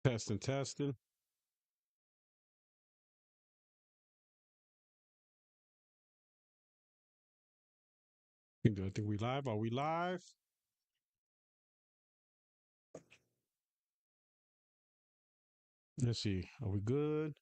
Testing, testing. I think we live. Are we live? Let's see. Are we good?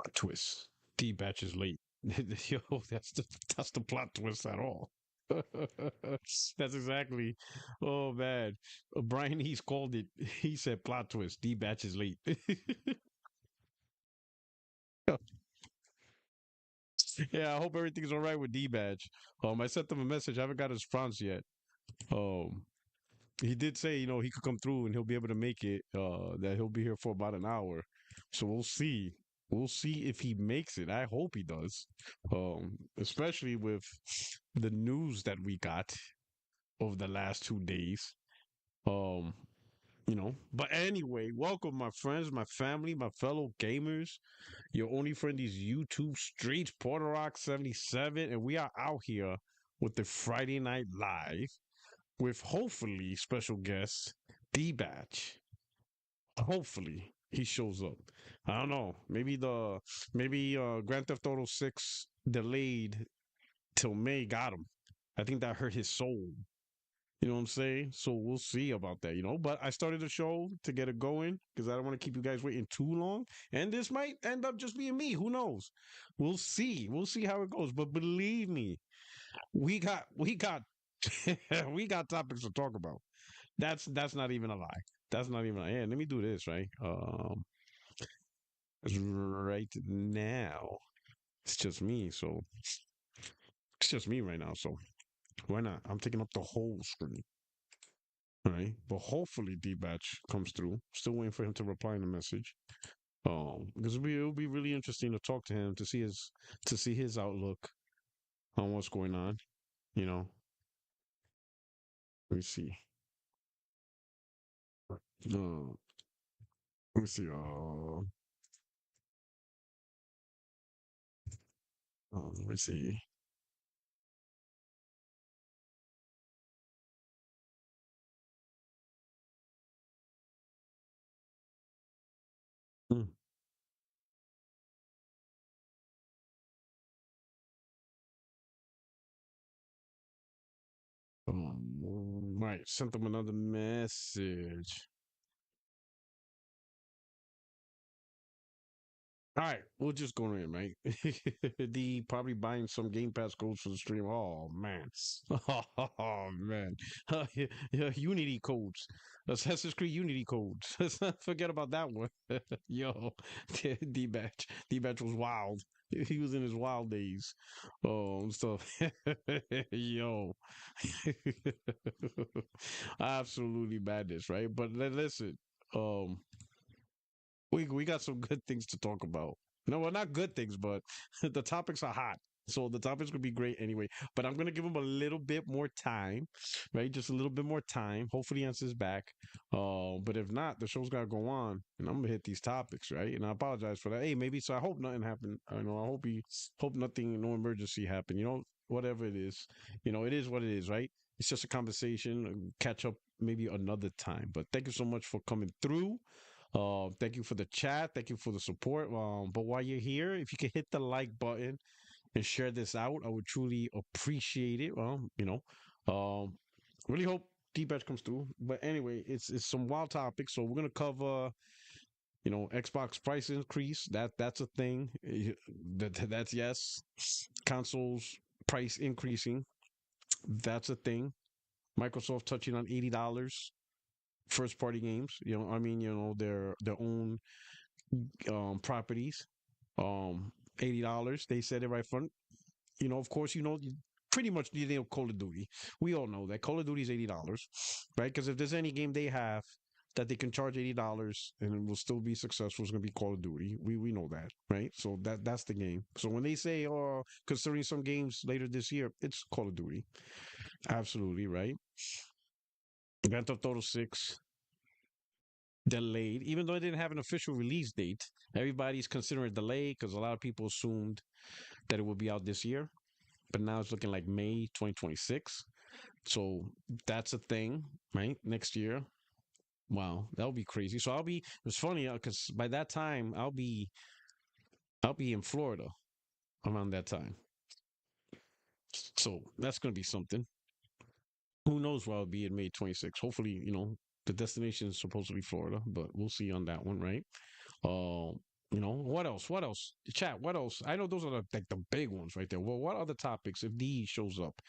A twist. D batch is late. Yo, that's the plot twist at all. That's exactly. Oh man, Brian he's called it. He said plot twist. D batch is late. Yeah, I hope everything's all right with D batch. I sent him a message. I haven't got his response yet. Um, he did say, he could come through and he'll be able to make it. That he'll be here for about an hour. So we'll see. We'll see if he makes it. I hope he does. Especially with the news that we got over the last 2 days. Um, But anyway, welcome my friends, my family, my fellow gamers. Your only friend is YouTube streets, Puertorock77, and we are out here with the Friday Night Live with hopefully special guest D Batch. Hopefully he shows up. I don't know. Maybe Grand Theft Auto 6 delayed till May got him. I think that hurt his soul. You know what I'm saying? So we'll see about that. But I started the show to get it going because I don't want to keep you guys waiting too long. And this might end up just being me. Who knows? We'll see. We'll see how it goes. But believe me, we got we got topics to talk about. That's not even a lie. That's not even a lie. Yeah, let me do this, right? Right now. It's just me, so it's just me right now. So why not? I'm taking up the whole screen. All right. But hopefully D Batch comes through. Still waiting for him to reply in the message. Because it'll be really interesting to talk to him to see his outlook on what's going on. You know. Let me see. Uh, let me see. Let me see. Hmm. Right. Sent him another message. All right, we'll just go in, right? The probably buying some Game Pass codes for the stream. Oh man, oh man, yeah, yeah, Unity codes, Assassin's Creed Unity codes. Let's not forget about that one. Yo, D Batch was wild. He was in his wild days. Stuff. Yo, absolutely madness, right? But listen, um. We got some good things to talk about. No, well, not good things, but the topics are hot. So the topics could be great anyway. But I'm gonna give him a little bit more time, right? Just a little bit more time. Hopefully he answers back. But if not, the show's gotta go on, and I'm gonna hit these topics, right? And I apologize for that. Hey, maybe so. I hope nothing happened. I hope nothing, no emergency happened. Whatever it is, it is what it is, right? It's just a conversation. Catch up maybe another time. But thank you so much for coming through. Thank you for the chat. Thank you for the support. But while you're here, if you could hit the like button and share this out, I would truly appreciate it. Um, really hope D-Batch comes through. But anyway, it's some wild topics. So we're gonna cover, Xbox price increase. That's a thing. That's yes. Consoles price increasing. That's a thing. Microsoft touching on $80 first party games. Their own properties. $80. They said it right front. Of course, pretty much Call of Duty. We all know that Call of Duty is $80, right? Because if there's any game they have that they can charge $80 and it will still be successful, it's gonna be Call of Duty. We know that, right? So that's the game. So when they say, considering some games later this year, it's Call of Duty. Absolutely, right? Grand Theft Auto 6. delayed, even though it didn't have an official release date. Everybody's considering delay because a lot of people assumed that it would be out this year, but now it's looking like May 2026. So that's a thing, right? Next year. Wow, that would be crazy. So it's funny because by that time I'll be in Florida around that time. So that's gonna be something. Who knows where I'll be in May 26th? Hopefully, the destination is supposed to be Florida, but we'll see on that one, right? Uh, what else? What else? Chat. What else? I know those are the big ones right there. Well, what other topics, if D shows up,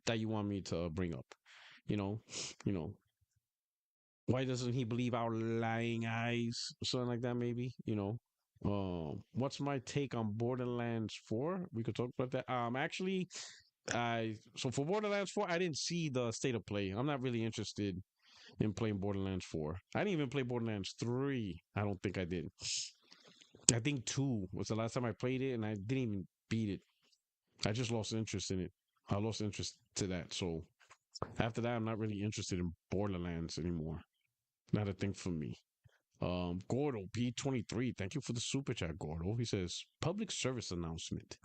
that you want me to bring up? You know, you know, why doesn't he believe our lying eyes? Something like that, maybe. What's my take on Borderlands 4? We could talk about that. Actually, so for Borderlands 4, I didn't see the state of play. I'm not really interested in playing Borderlands 4. I didn't even play Borderlands 3. I don't think I did. I think 2 was the last time I played it, and I didn't even beat it. I just lost interest in it. I lost interest to that. So after that, I'm not really interested in Borderlands anymore. Not a thing for me. Gordo P23, thank you for the super chat, Gordo. He says, public service announcement.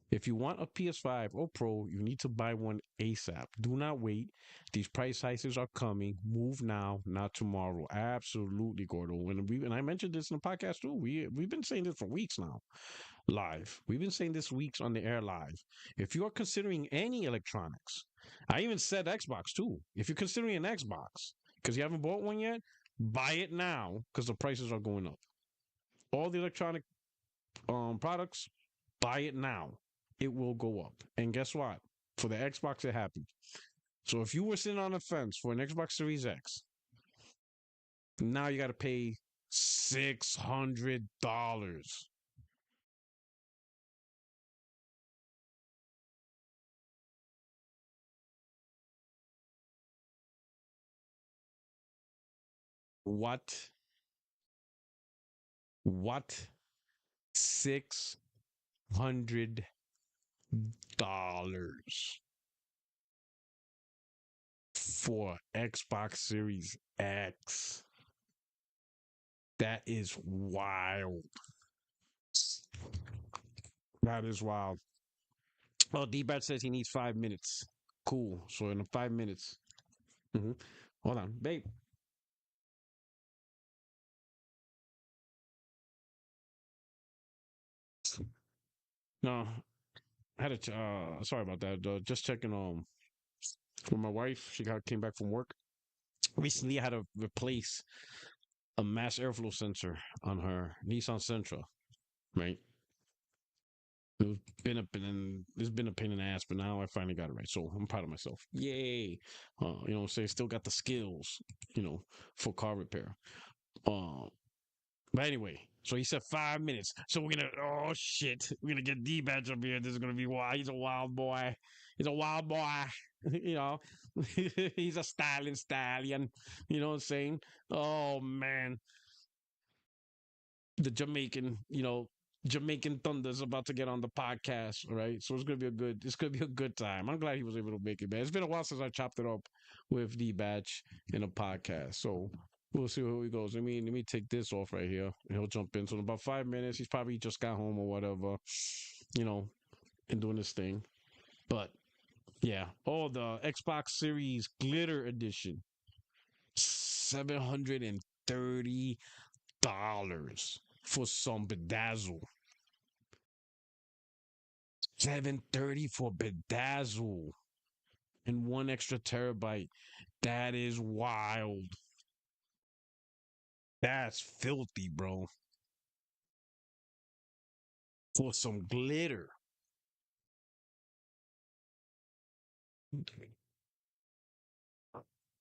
If you want a PS5 or Pro, you need to buy one ASAP. Do not wait. These price hikes are coming. Move now, not tomorrow. Absolutely, Gordo. And I mentioned this in the podcast too. We've been saying this for weeks now. Live. We've been saying this weeks on the air live. If you are considering any electronics, I even said Xbox too. If you're considering an Xbox because you haven't bought one yet, buy it now because the prices are going up. All the electronic products, buy it now. It will go up. And guess what? For the Xbox, it happened. So if you were sitting on the fence for an Xbox Series X, now you got to pay $600. What? What? $600 for Xbox Series X. That is wild. That is wild. Oh, D-Bat says he needs 5 minutes. Cool. So in 5 minutes. hmm Hold on, babe. No, I had a sorry about that. Just checking with my wife. She came back from work. Recently, I had to replace a mass airflow sensor on her Nissan Sentra. Right. It's been a pain in the ass, but now I finally got it right. So I'm proud of myself. Yay! Say still got the skills, for car repair. Uh, but anyway, so he said 5 minutes. So oh shit, we're gonna get D badge up here. This is gonna be wild. He's a wild boy. He's a wild boy. you know, he's a styling stallion. You know what I'm saying? Oh man, the Jamaican Thunder's about to get on the podcast, right? So it's gonna be a good time. I'm glad he was able to make it, man. It's been a while since I chopped it up with D Batch in a podcast. So we'll see where he goes. Let me take this off right here and he'll jump in. So in about 5 minutes, he's probably just got home or whatever, you know, and doing this thing. But yeah. Oh, the Xbox Series Glitter Edition. $730 for some bedazzle. 730 for bedazzle and 1 extra terabyte. That is wild. That's filthy, bro. For some glitter.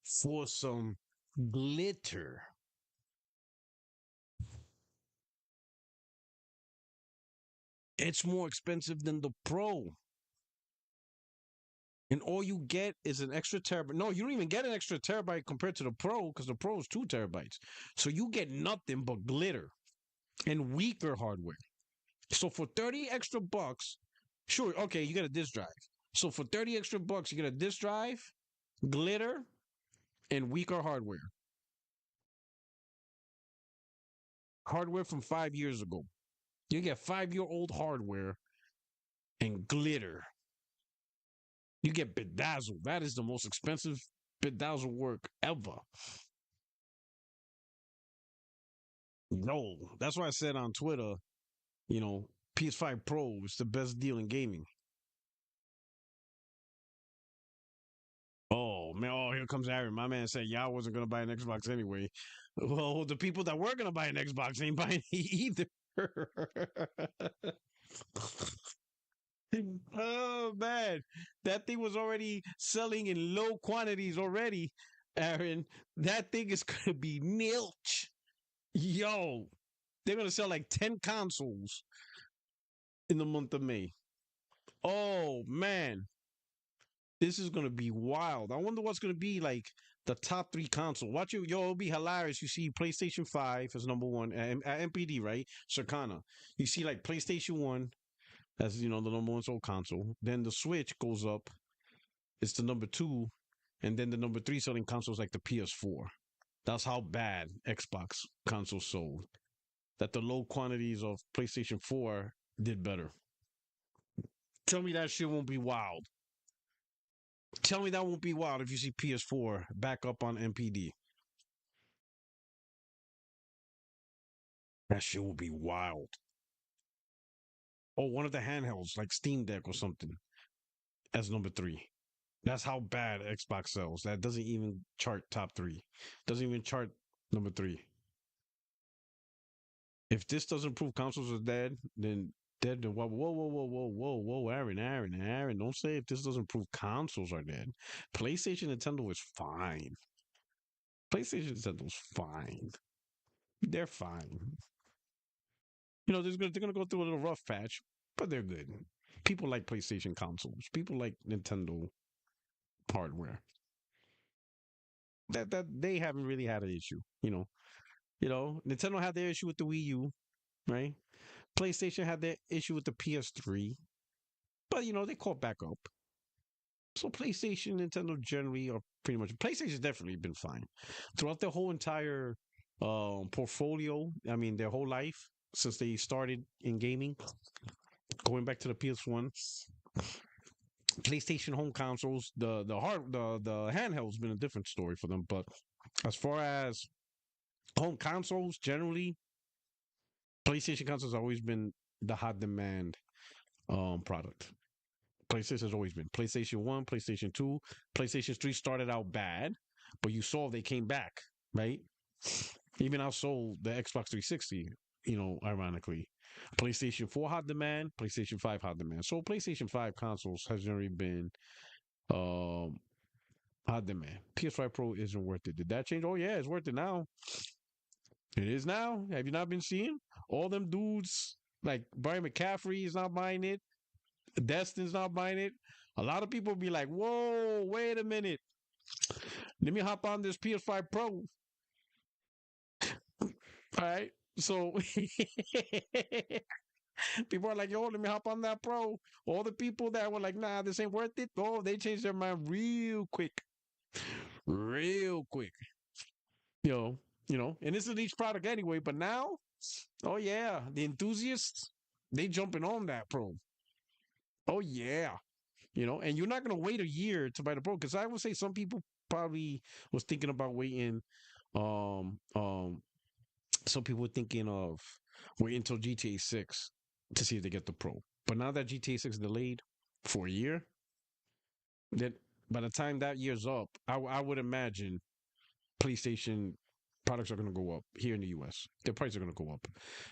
For some glitter. It's more expensive than the Pro. And all you get is an extra terabyte. No, you don't even get an extra terabyte compared to the Pro because the Pro is 2 terabytes. So you get nothing but glitter and weaker hardware. So for 30 extra bucks, sure, okay, you get a disk drive. So for 30 extra bucks, you get a disk drive, glitter, and weaker hardware. hardware from 5 years ago. You get 5-year-old hardware and glitter. You get bedazzled. That is the most expensive bedazzle work ever. No, that's why I said on Twitter, PS5 Pro is the best deal in gaming. Oh man, oh here comes Aaron. My man said y'all wasn't gonna buy an Xbox anyway. Well, the people that were gonna buy an Xbox ain't buying it either. Oh man, that thing was already selling in low quantities already, Aaron. That thing is gonna be nilch. Yo, they're gonna sell like 10 consoles in the month of May. Oh man, this is gonna be wild. I wonder what's gonna be like the top three console. Watch it, yo, it'll be hilarious. You see PlayStation 5 as number one at MPD, right? Circana. You see like PlayStation 1 as the number one sold console. Then the Switch goes up. It's the number two, and then the number three selling consoles like the PS4. That's how bad Xbox consoles sold. That the low quantities of PlayStation 4 did better. Tell me that shit won't be wild. Tell me that won't be wild if you see PS4 back up on MPD. That shit will be wild. Oh, one of the handhelds like Steam Deck or something as number three. That's how bad Xbox sells. That doesn't even chart top three. Doesn't even chart number three. If this doesn't prove consoles are dead, then dead. Then whoa, whoa, whoa, whoa, whoa, whoa, whoa, Aaron. Don't say if this doesn't prove consoles are dead. PlayStation, Nintendo is fine. PlayStation, Nintendo's fine. They're fine. They're gonna go through a little rough patch, but they're good. People like PlayStation consoles. People like Nintendo hardware. That they haven't really had an issue. Nintendo had their issue with the Wii U, right? PlayStation had their issue with the PS3, but they caught back up. So PlayStation, Nintendo generally are pretty much. PlayStation's definitely been fine throughout their whole entire portfolio. I mean, their whole life since they started in gaming, going back to the PS1, PlayStation home consoles, the handheld's been a different story for them. But as far as home consoles, generally, PlayStation consoles have always been the hot demand product. PlayStation has always been PlayStation 1, PlayStation 2, PlayStation 3 started out bad, but you saw they came back, right? Even outsold the Xbox 360, ironically. PlayStation 4 hot demand, PlayStation 5 hot demand. So PlayStation 5 consoles has generally been hot demand. PS5 Pro isn't worth it. Did that change? Oh yeah, it's worth it now. It is now. Have you not been seeing all them dudes like Brian McCaffrey is not buying it? Destin's not buying it. A lot of people be like, "Whoa, wait a minute. Let me hop on this PS5 Pro." All right. So people are like, "Yo, let me hop on that Pro." All the people that were like, "Nah, this ain't worth it." Oh, they changed their mind real quick. Real quick. And this is each product anyway, but now, oh yeah, the enthusiasts, they jumping on that Pro. Oh yeah. And you're not gonna wait a year to buy the Pro, because I would say some people probably was thinking about waiting. Um, um, some people were thinking of waiting until GTA 6 to see if they get the Pro. But now that GTA 6 is delayed for a year, then by the time that year's up, I would imagine PlayStation products are going to go up here in the U.S. Their prices are going to go up.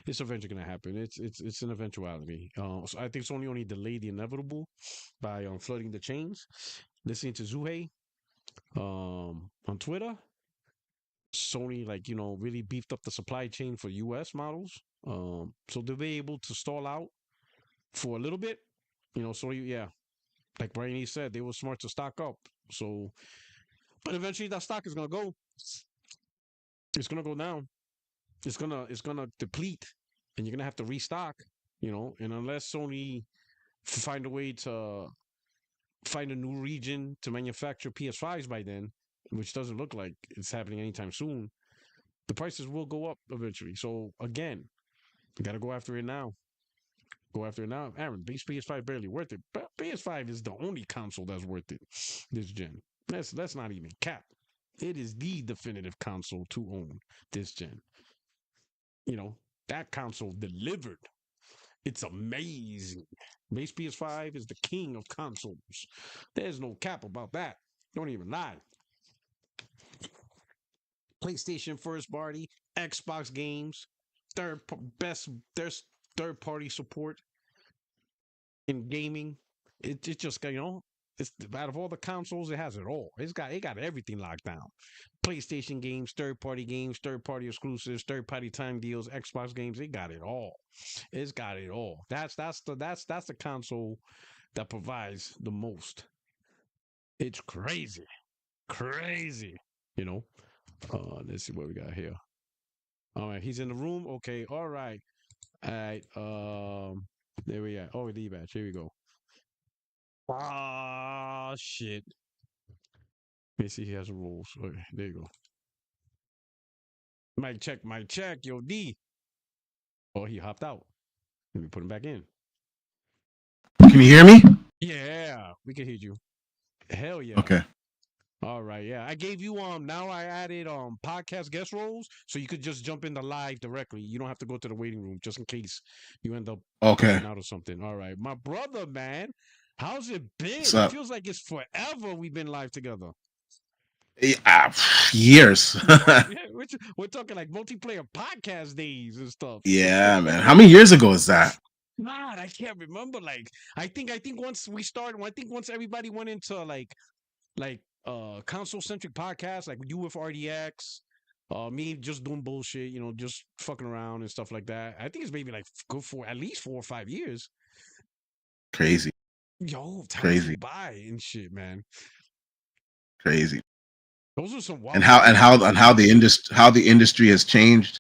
It's eventually going to happen. It's an eventuality. So I think Sony only delayed the inevitable by flooding the chains. Listening to Zuhei on Twitter, Sony really beefed up the supply chain for U.S. models. So they'll be able to stall out for a little bit. So yeah, like Brian E said, they were smart to stock up. So, but eventually that stock is going to go. It's going to go down. It's gonna deplete, and you're gonna have to restock. And unless Sony find a way to find a new region to manufacture PS5s by then, which doesn't look like it's happening anytime soon, The prices will go up eventually. So again, you gotta go after it now. Go after it now. Aaron, base PS5 barely worth it. But PS5 is the only console that's worth it this gen. That's not even cap. It is the definitive console to own this gen. You know, that console delivered. It's amazing. Base PS5 is the king of consoles. There's no cap about that. Don't even lie. PlayStation first party, Xbox games, there's third party support in gaming. It just it's out of all the consoles, it has it all. It got everything locked down. PlayStation games, third party exclusives, third party time deals, Xbox games, it got it all. It's got it all. That's the console that provides the most. It's crazy. Crazy. You know? Let's see what we got here. All right, he's in the room. Okay, all right. All right. There we are. Oh, D-batch. Here we go. Ah, shit. Let me see. He has rules. Okay, there you go. Mic check. Yo, D. Oh, he hopped out. Let me put him back in. Can you hear me? Yeah, we can hear you. Hell yeah. Okay. All right, yeah. I gave you now I added podcast guest roles so you could just jump into live directly. You don't have to go to the waiting room just in case you end up Okay. out or something. All right. My brother, man. How's it been? What's up? It feels like it's forever we've been live together. Years. Yeah, we're talking like multiplayer podcast days and stuff. Yeah, man. How many years ago is that? God, I can't remember. Like, I think once we started, once everybody went into like console centric podcasts, like you with RDX, me just doing bullshit, just fucking around and stuff like that. I think it's maybe like good for at least 4 or 5 years. Crazy. Yo, time Crazy. by and shit, man. Crazy. Those are some wild. And how the industry has changed.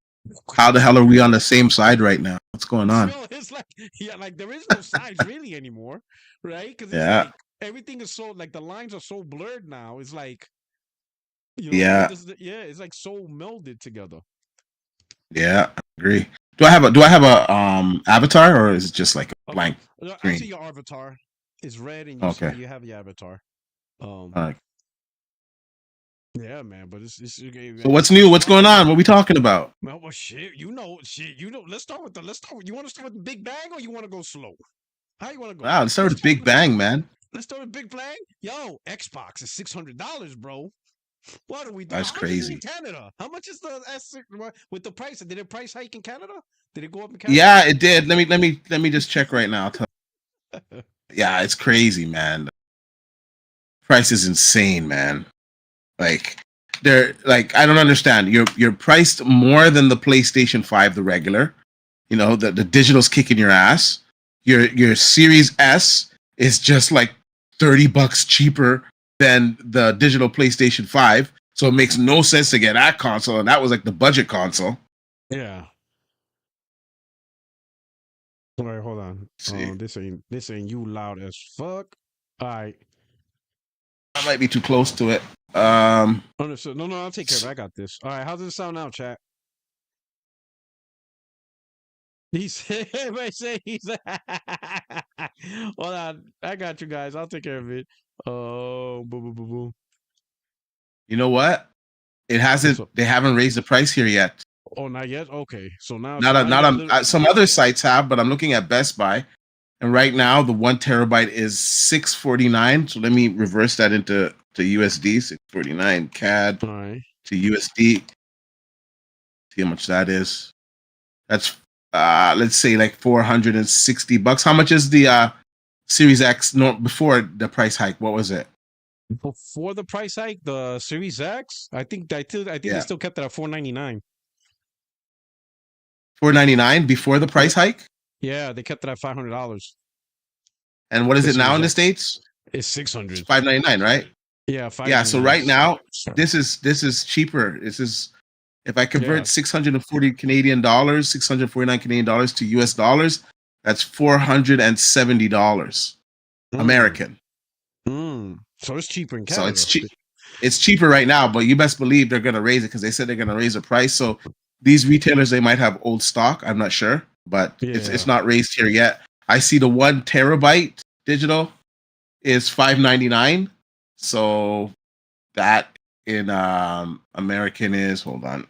How the hell are we on the same side right now? What's going on? It's like there is no sides really anymore, right? Because like everything is so like the lines are so blurred now. It's like, it's like so melded together. Yeah, I agree. Do I have a avatar, or is it just like a blank screen? I see your avatar. It's red, and you have your avatar. Yeah, man, but it's so what's new? What's going on? What are we talking about? Well, shit. Let's start with you want to start with the Big Bang, or you want to go slow? How you want to go? Wow, let's start with Big Bang, man. Let's start with Big Bang. Yo, Xbox is $600, bro. What are we doing? That's crazy. In Canada, how much is the S6 with the price? Did it price hike in Canada? Did it go up in Canada? Yeah, it did. Let me just check right now. Yeah, it's crazy, man. Price is insane, man. Like I don't understand. You're priced more than the PlayStation 5, the regular. The digital's kicking your ass. Your Series S is just like $30 cheaper than the digital PlayStation 5. So it makes no sense to get that console, and that was like the budget console. Yeah. All right, hold on. This ain't you loud as fuck. All right. I might be too close to it. Understood. No, I'll take care of it. I got this. All right, how does it sound now, chat? He said, hold on. I got you guys. I'll take care of it. Boom. You know what? It hasn't. They haven't raised the price here yet. Oh, not yet. Okay, so now not on some other sites have, but I'm looking at Best Buy, and right now the 1 terabyte is $649. So let me reverse that into USD. $649 CAD to USD. See how much that is. That's let's say like $460. How much is the Series X? No, before the price hike, what was it? Before the price hike, the Series X, I think they still kept it at $499. $499 before the price hike? Yeah, they kept it at $500. And what is it now in the States? It's $600. It's $599, right? Yeah, $599. Yeah. So right now, this is cheaper. This is, if I convert 640 Canadian dollars, 649 Canadian dollars to US dollars, that's $470 American. So it's cheaper in Canada. So it's cheap. It's cheaper right now, but you best believe they're gonna raise it because they said they're gonna raise the price. So these retailers, they might have old stock. I'm not sure, but it's not raised here yet. I see the 1 terabyte digital is $599. So that in American is, hold on,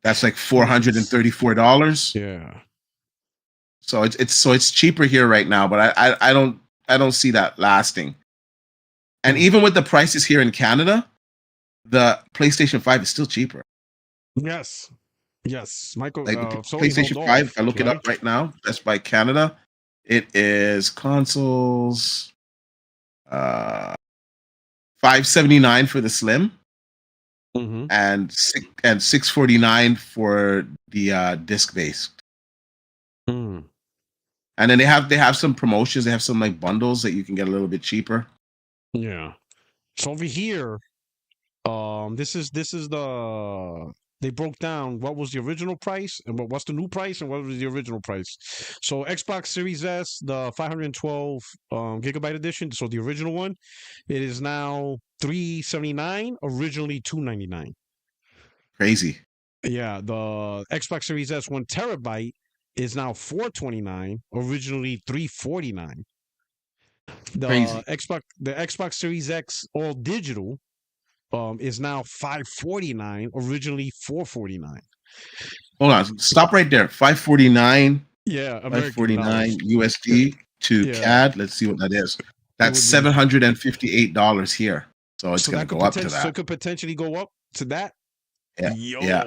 that's like $434. Yeah. So it's cheaper here right now, but I don't see that lasting. And even with the prices here in Canada, the PlayStation 5 is still cheaper. Yes. Michael, Like the PlayStation 5, I look it up right now. Best Buy Canada. It is consoles $579 for the Slim, and $649 for the disc based. And then they have some promotions. They have some like bundles that you can get a little bit cheaper. Yeah. So over here, this is the they broke down what was the original price and what's the new price and what was the original price. So Xbox Series S, the 512 gigabyte edition, so the original one, it is now $379, originally $299. Crazy. Yeah, the Xbox Series S 1 terabyte is now $429, originally $349. The Crazy. Xbox Series X all digital is now $549, originally $449. Hold on, stop right there. $549. Yeah, $549 USD to CAD. Let's see what that is. That's $758 here. So it's going to go up to that. So it could potentially go up to that. Yeah.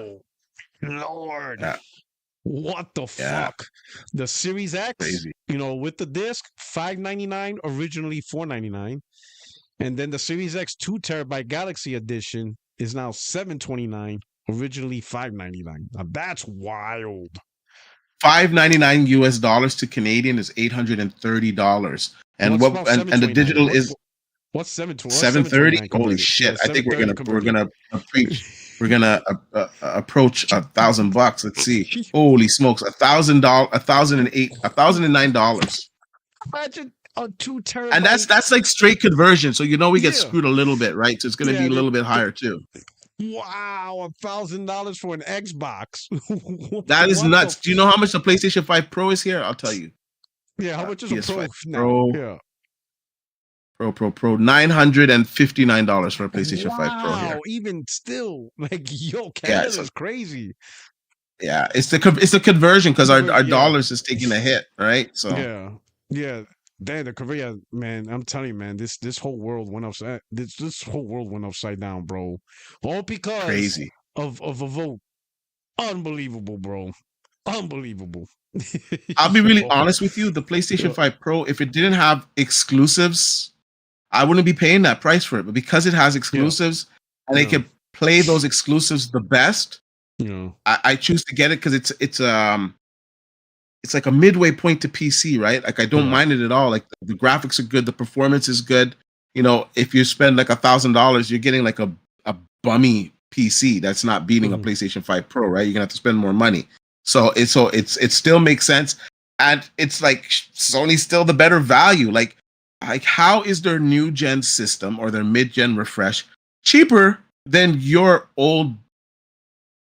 Lord. Yeah. What the fuck? The Series X, crazy. With the disc, $599, originally $499. And then the Series X 2 terabyte Galaxy Edition is now $729, originally $599. Now that's wild. $599 US to Canadian is $830. And the digital is what's $730? Holy shit! I think we're gonna approach $1,000. Let's see. Holy smokes! $1,009. Imagine a 2 terabyte, and that's like straight conversion. So we get screwed a little bit, right? So it's gonna be a little bit higher too. Wow, $1,000 for an Xbox. That is nuts. Do you know how much the PlayStation 5 Pro is here? I'll tell you. Yeah, how much is a Pro? Pro $959 for a PlayStation 5 Pro here. Even still, Canada's crazy. Yeah, it's the conversion because our dollars is taking a hit, right? So yeah. Damn, the Korea, man, I'm telling you, man, this whole world went upside. This whole world went upside down, bro. All because of a vote. Unbelievable, bro. Unbelievable. I'll be really honest with you. The PlayStation 5 Pro, if it didn't have exclusives, I wouldn't be paying that price for it. But because it has exclusives and they can play those exclusives the best, I choose to get it because it's like a midway point to PC, right? Like I don't mind it at all. Like the graphics are good, the performance is good. If you spend like $1,000, you're getting like a bummy PC that's not beating a PlayStation 5 Pro, right? You're gonna have to spend more money. So it still makes sense, and it's like Sony's still the better value. Like how is their new gen system or their mid gen refresh cheaper than your old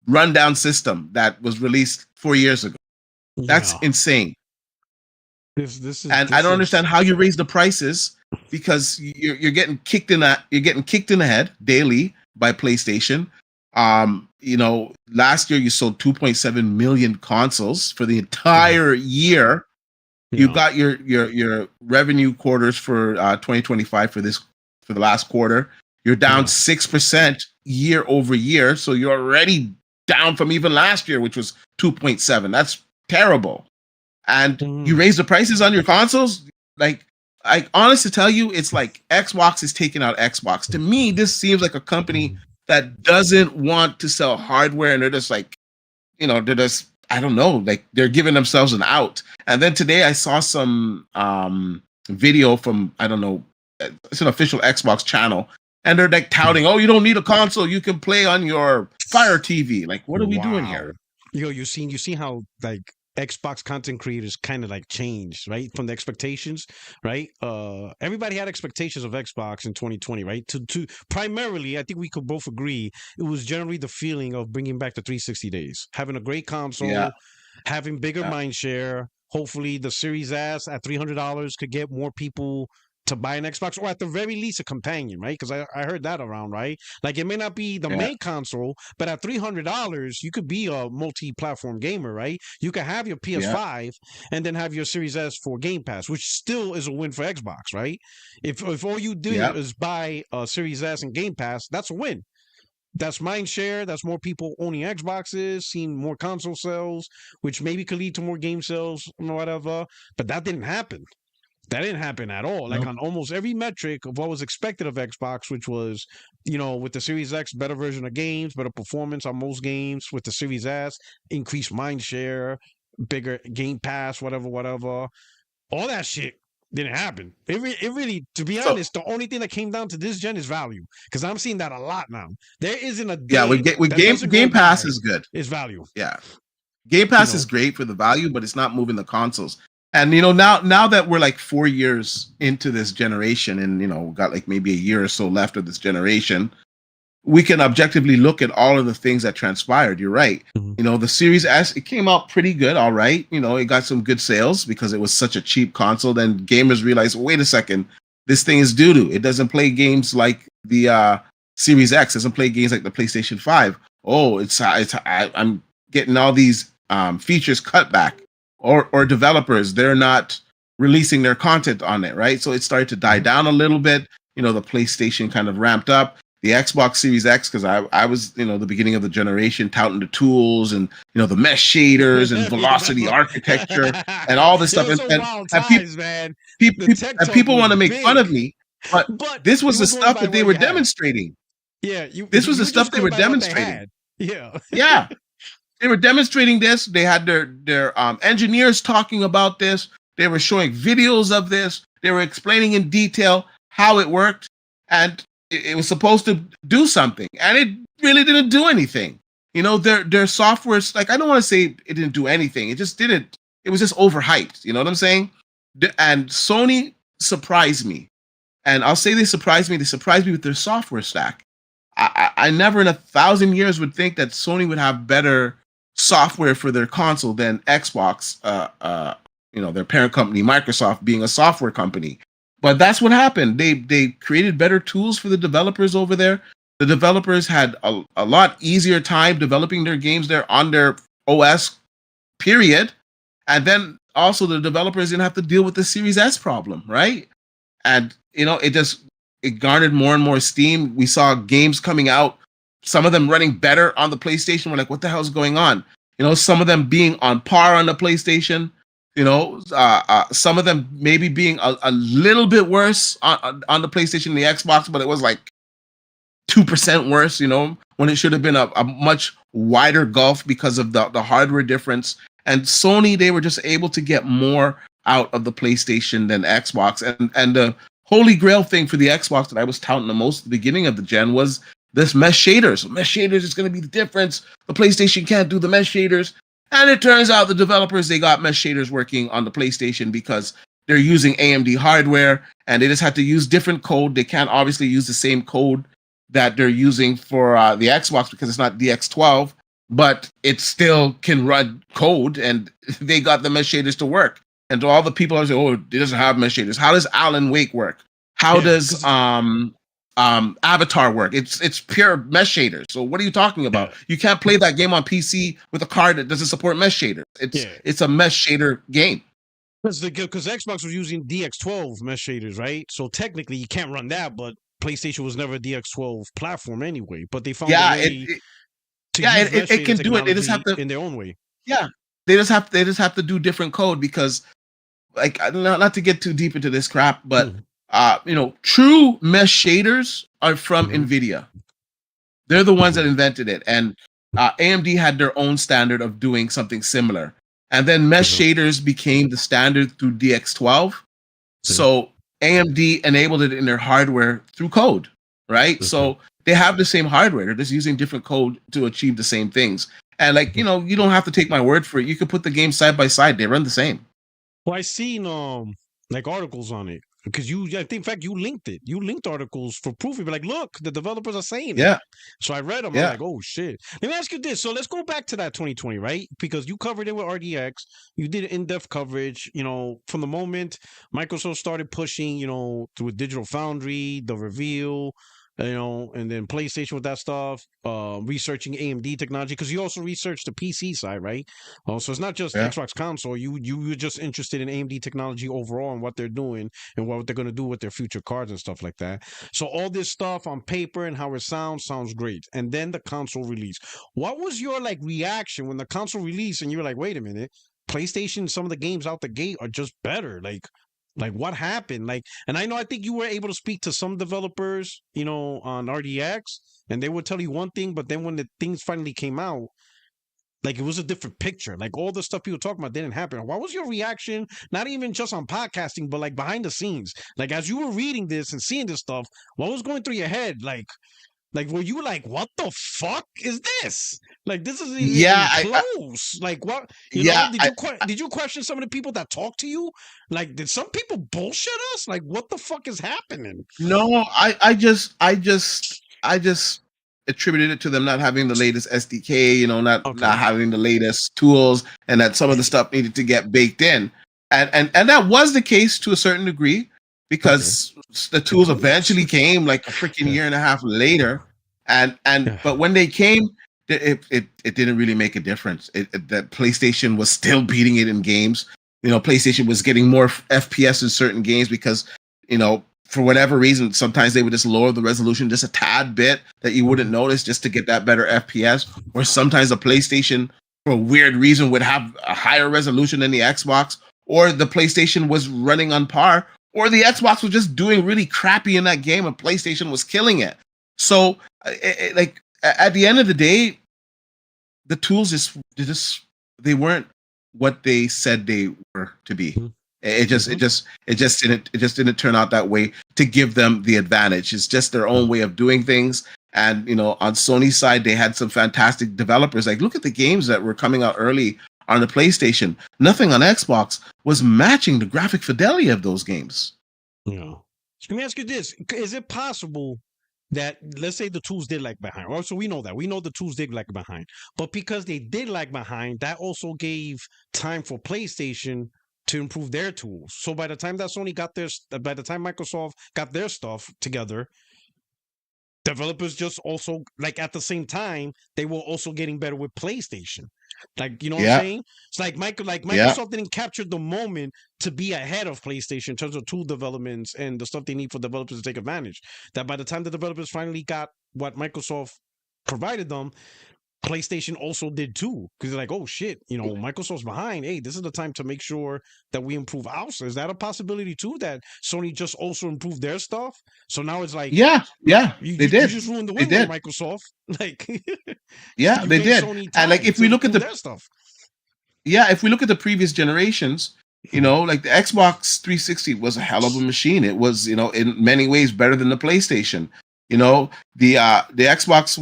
rundown system that was released 4 years ago? That's insane. I don't understand how you raise the prices because you're getting kicked in the head daily by PlayStation. Last year you sold 2.7 million consoles for the entire year. You got your revenue quarters for 2025 for the last quarter. You're down 6% year over year, so you're already down from even last year, which was 2.7. That's terrible. And you raise the prices on your consoles. Like, I honestly tell you, it's like Xbox is taking out Xbox. To me, this seems like a company that doesn't want to sell hardware, and they're just like, I don't know, like they're giving themselves an out. And then today I saw some video from, I don't know, it's an official Xbox channel, and they're like touting, oh, you don't need a console, you can play on your Fire TV. Like, what are we doing here? You seen how like Xbox content creators kind of like changed, right? From the expectations, right? Everybody had expectations of Xbox in 2020, right? To primarily, I think we could both agree, it was generally the feeling of bringing back the 360 days, having a great Yeah, console, having bigger yeah, mind share. Hopefully, the Series S at $300 could get more people to buy an Xbox, or at the very least, a companion, right? Because I heard that around, right? Like it may not be the yeah, main console, but at $300, you could be a multi-platform gamer, right? You could have your yeah, PS5 and then have your Series S for Game Pass, which still is a win for Xbox, right? If all you do yeah. is buy a Series S and Game Pass, that's a win. That's mind share. That's more people owning Xboxes, seeing more console sales, which maybe could lead to more game sales or whatever. But that didn't happen. That didn't happen at all. Like No. on almost every metric of what was expected of Xbox, which was, with the Series X, better version of games, better performance on most games. With the Series S, increased mind share, bigger Game Pass, whatever. All that shit didn't happen. It really, to be So honest, the only thing that came down to this gen is value. Because I'm seeing that a lot now. There isn't a yeah, day with that doesn't go Game Pass by is good. is value. Yeah, Game You Pass is know, great for the value, but it's not moving the consoles. And now that we're like 4 years into this generation, and got like maybe a year or so left of this generation, we can objectively look at all of the things that transpired. You're right. Mhm. The Series S, it came out pretty good, all right. It got some good sales because it was such a cheap console. Then gamers realized, wait a second, this thing is doo-doo. It doesn't play games like the Series X. It doesn't play games like the PlayStation 5. Oh, I'm getting all these features cut back, or developers, they're not releasing their content on it, right? So it started to die down a little bit. The PlayStation kind of ramped up. The Xbox Series X, because I was, the beginning of the generation touting the tools and, the mesh shaders and velocity architecture and all this It stuff. was And, so and, wild and, times, man. The people, tech and talk people was want to make fun big, of me, but but this was you the were going stuff by that they what were you had. demonstrating. Yeah, This was you the were stuff just they going were by what they demonstrating. had. Yeah. Yeah. They were demonstrating this. They had their engineers talking about this. They were showing videos of this. They were explaining in detail how it worked, and it was supposed to do something, and it really didn't do anything. Their software's like, I don't want to say it didn't do anything. It just didn't. It was just overhyped. You know what I'm saying? And Sony surprised me, and I'll say they surprised me. They surprised me with their software stack. I never in 1,000 years would think that Sony would have better software for their console than Xbox, their parent company, Microsoft, being a software company. But that's what happened. They created better tools for the developers over there. The developers had a lot easier time developing their games there on their OS, period. And then also the developers didn't have to deal with the Series S problem, right? And it garnered more and more steam. We saw games coming out, some of them running better on the PlayStation. We're like, what the hell is going on? Some of them being on par on the PlayStation. Some of them maybe being a little bit worse on the PlayStation and the Xbox, but it was like 2% worse, when it should have been a much wider gulf because of the hardware difference. And Sony, they were just able to get more out of the PlayStation than Xbox. And the holy grail thing for the Xbox that I was touting the most at the beginning of the gen was this mesh shaders. Mesh shaders is going to be the difference. The PlayStation can't do the mesh shaders. And it turns out the developers, they got mesh shaders working on the PlayStation because they're using AMD hardware, and they just had to use different code. They can't obviously use the same code that they're using for the Xbox because it's not DX12, but it still can run code, and they got the mesh shaders to work. And to all the people are saying, oh, it doesn't have mesh shaders. How does Alan Wake work? How does Avatar work? It's pure mesh shaders. So what are you talking about? Yeah. You can't play that game on PC with a card that doesn't support mesh shaders. It's a mesh shader game. Because Xbox was using DX12 mesh shaders, right? So technically you can't run that, but PlayStation was never a DX12 platform anyway. But they found a way to use mesh it can do it. They just have to in their own way. Yeah, they just have to do different code because, like, not to get too deep into this crap, but true mesh shaders are from NVIDIA. They're the ones that invented it, and AMD had their own standard of doing something similar. And then mesh shaders became the standard through DX12. So AMD enabled it in their hardware through code. right? Okay. So they have the same hardware. They're just using different code to achieve the same things. And like, you don't have to take my word for it. You could put the games side by side. They run the same. Well, I seen like articles on it because I think in fact you linked it. You linked articles for proof. You'd be like, look, the developers are saying it. Yeah. So I read them. I'm Yeah. like, oh shit. Let me ask you this. So let's go back to that 2020, right? Because you covered it with RDX. You did in-depth coverage. From the moment Microsoft started pushing, through Digital Foundry, the reveal. And then PlayStation with that stuff, researching AMD technology because you also researched the PC side, right? So it's not just Yeah. Xbox console. You were just interested in AMD technology overall and what they're doing and what they're going to do with their future cards and stuff like that. So all this stuff on paper and how it sounds great. And then the console release. What was your like reaction when the console released and you were like, wait a minute, PlayStation, some of the games out the gate are just better. Like what happened? And I think you were able to speak to some developers, on RDX, and they would tell you one thing, but then when the things finally came out, like it was a different picture. Like all the stuff people talking about didn't happen. What was your reaction? Not even just on podcasting, but like behind the scenes. Like as you were reading this and seeing this stuff, what was going through your head? Like were you like, what the fuck is this? Like this isn't Yeah. even close. Like what? Yeah. Did you question some of the people that talk to you? Like did some people bullshit us? Like what the fuck is happening? No, I just attributed it to them not having the latest SDK, not having the latest tools, and that some of the stuff needed to get baked in. And that was the case to a certain degree because the tools eventually came like a freaking year and a half later. But when they came, it didn't really make a difference. That PlayStation was still beating it in games. PlayStation was getting more FPS in certain games because, for whatever reason, sometimes they would just lower the resolution just a tad bit that you wouldn't notice just to get that better FPS. Or sometimes the PlayStation, for a weird reason, would have a higher resolution than the Xbox, or the PlayStation was running on par, or the Xbox was just doing really crappy in that game and PlayStation was killing it. So, like at the end of the day, the tools they weren't what they said they were to be. It just didn't turn out that way to give them the advantage. It's just their own way of doing things. And on Sony's side, they had some fantastic developers. Like look at the games that were coming out early on the PlayStation. Nothing on Xbox was matching the graphic fidelity of those games. Yeah. Let me ask you this: is it possible that, let's say, the tools did lag behind? Also, we know the tools did lag behind, but because they did lag behind, that also gave time for PlayStation to improve their tools. So by the time that by the time Microsoft got their stuff together, developers just also, like at the same time, they were also getting better with PlayStation. Like, you know what I'm saying? It's like Microsoft didn't capture the moment to be ahead of PlayStation in terms of tool developments and the stuff they need for developers to take advantage. That by the time the developers finally got what Microsoft provided them, PlayStation also did too, because they're like, oh shit, Microsoft's behind. Hey, this is the time to make sure that we improve ours. Is that a possibility too, that Sony just also improved their stuff? So now it's like, they did. You just ruined the window, Microsoft. Like, they did. And like, if we look at their stuff, if we look at the previous generations, like the Xbox 360 was a hell of a machine. It was, in many ways better than the PlayStation. The Xbox,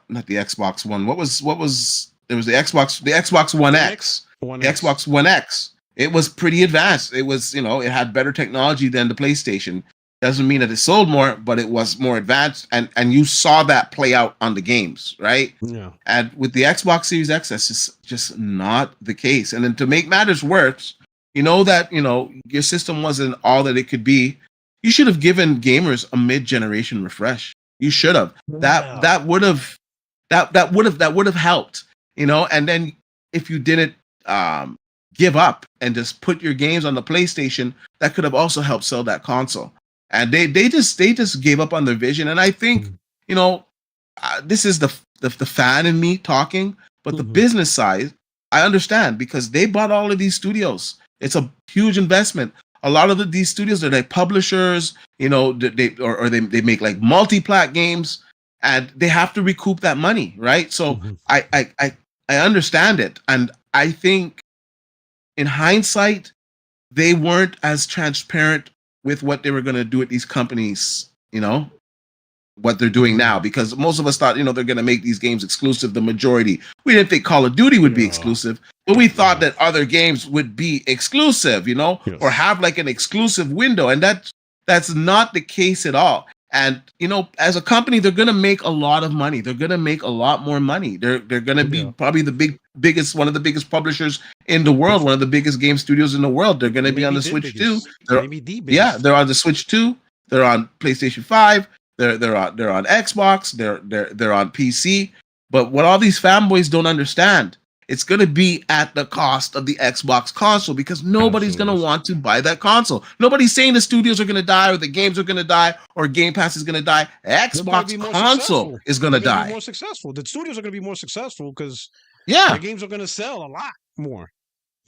not the Xbox One. What was there was the Xbox One X. The Xbox One X. It was pretty advanced. It was, it had better technology than the PlayStation. Doesn't mean that it sold more, but it was more advanced, and you saw that play out on the games, right? Yeah. And with the Xbox Series X, that's just not the case. And then to make matters worse, that your system wasn't all that it could be. You should have given gamers a mid-generation refresh. You should have. That would have helped. And then if you didn't give up and just put your games on the PlayStation, that could have also helped sell that console. And they just gave up on their vision. And I think this is the fan in me talking, but the business side, I understand, because they bought all of these studios. It's a huge investment. A lot of these studios are like publishers, they make like multi-plat games, and they have to recoup that money, right? So I understand it, and I think in hindsight they weren't as transparent with what they were going to do at these companies, what they're doing now, because most of us thought, they're going to make these games exclusive. The majority, we didn't think Call of Duty would be exclusive, but we thought that other games would be exclusive, or have like an exclusive window, and that's not the case at all. And as a company, they're going to make a lot of money. They're going to make a lot more money. They're going to be probably the biggest one of the biggest publishers in the world, one of the biggest game studios in the world. They're going to be on the Switch too. They're on the Switch too. They're on PlayStation 5. They're on Xbox. They're on PC. But what all these fanboys don't understand, it's going to be at the cost of the Xbox console, because nobody's going to want to buy that console. Nobody's saying the studios are going to die, or the games are going to die, or Game Pass is going to die. Xbox console is going to die. More successful. The studios are going to be more successful because their games are going to sell a lot more.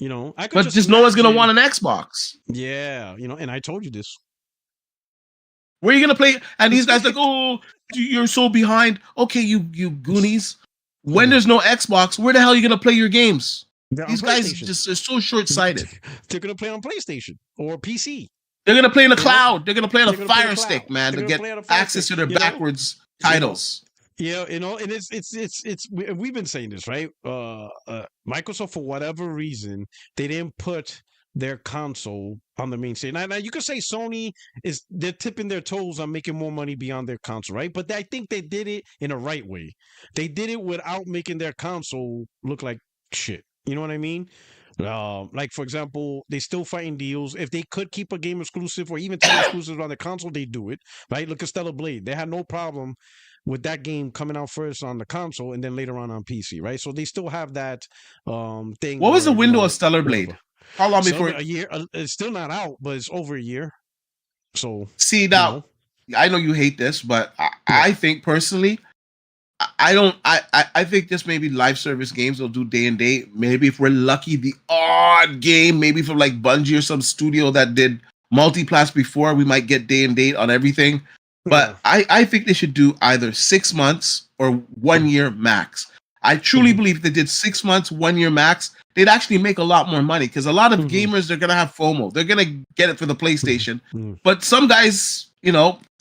But just no one's going to want an Xbox. Yeah, and I told you this. Where are you going to play? And these guys like, oh, you're so behind. Okay, you Goonies. When there's no Xbox, where the hell are you going to play your games? These guys just are so short-sighted. They're going to play on PlayStation or PC. They're going to play in the cloud. They're going to play on a Fire Stick, man, to get access to their backwards titles. Yeah, and it's we've been saying this, right? Microsoft, for whatever reason, they didn't put their console on the main stage. Now you could say Sony they're tipping their toes on making more money beyond their console, right? But I think they did it in a right way. They did it without making their console look like shit. You know what I mean? Like, for example, they still fighting deals. If they could keep a game exclusive or even 10 exclusives on the console, they do it, right? Look at Stellar Blade. They had no problem with that game coming out first on the console and then later on PC, right? So they still have that thing. What was the window of Stellar Blade? How long before a year? It's still not out, but it's over a year. So see now, I know you hate this, but I think personally, I think this maybe live service games will do day and date. Maybe if we're lucky, the odd game, maybe from like Bungie or some studio that did multiplats before, we might get day and date on everything. But I think they should do either 6 months or 1 year max. I truly believe if they did 6 months, 1 year max, they'd actually make a lot more money, because a lot of gamers, they're going to have FOMO. They're going to get it for the PlayStation. But some guys,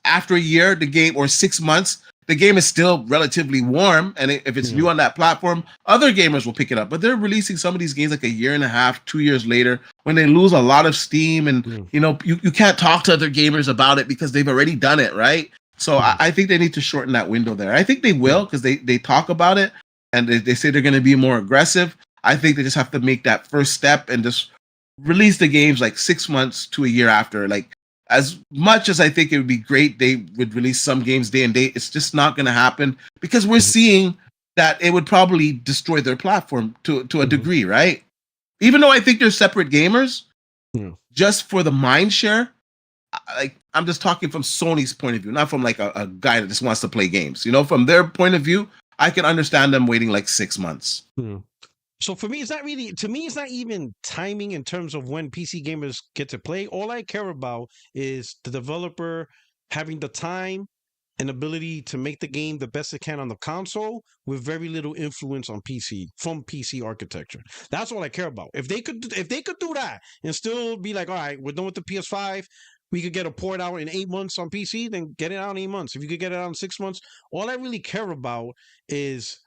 after a year, the game, or 6 months, the game is still relatively warm. And if it's new on that platform, other gamers will pick it up. But they're releasing some of these games like a year and a half, 2 years later, when they lose a lot of steam. And, you can't talk to other gamers about it because they've already done it, right? So I think they need to shorten that window there. I think they will, because they talk about it. And they say they're going to be more aggressive. I think they just have to make that first step and just release the games like 6 months to a year after. Like, as much as I think it would be great, they would release some games day and date, it's just not going to happen, because we're seeing that it would probably destroy their platform to a degree, right? Even though I think they're separate gamers, just for the mind share, like, I'm just talking from Sony's point of view, not from like a guy that just wants to play games. From their point of view, I can understand them waiting like 6 months. So for me, it's not really, to me, it's not even timing in terms of when PC gamers get to play. All I care about is the developer having the time and ability to make the game the best it can on the console with very little influence on PC, from PC architecture. That's all I care about. If they could do that and still be like, all right, we're done with the PS5, we could get a port out in 8 months on PC, then get it out in 8 months. If you could get it out in 6 months, all I really care about is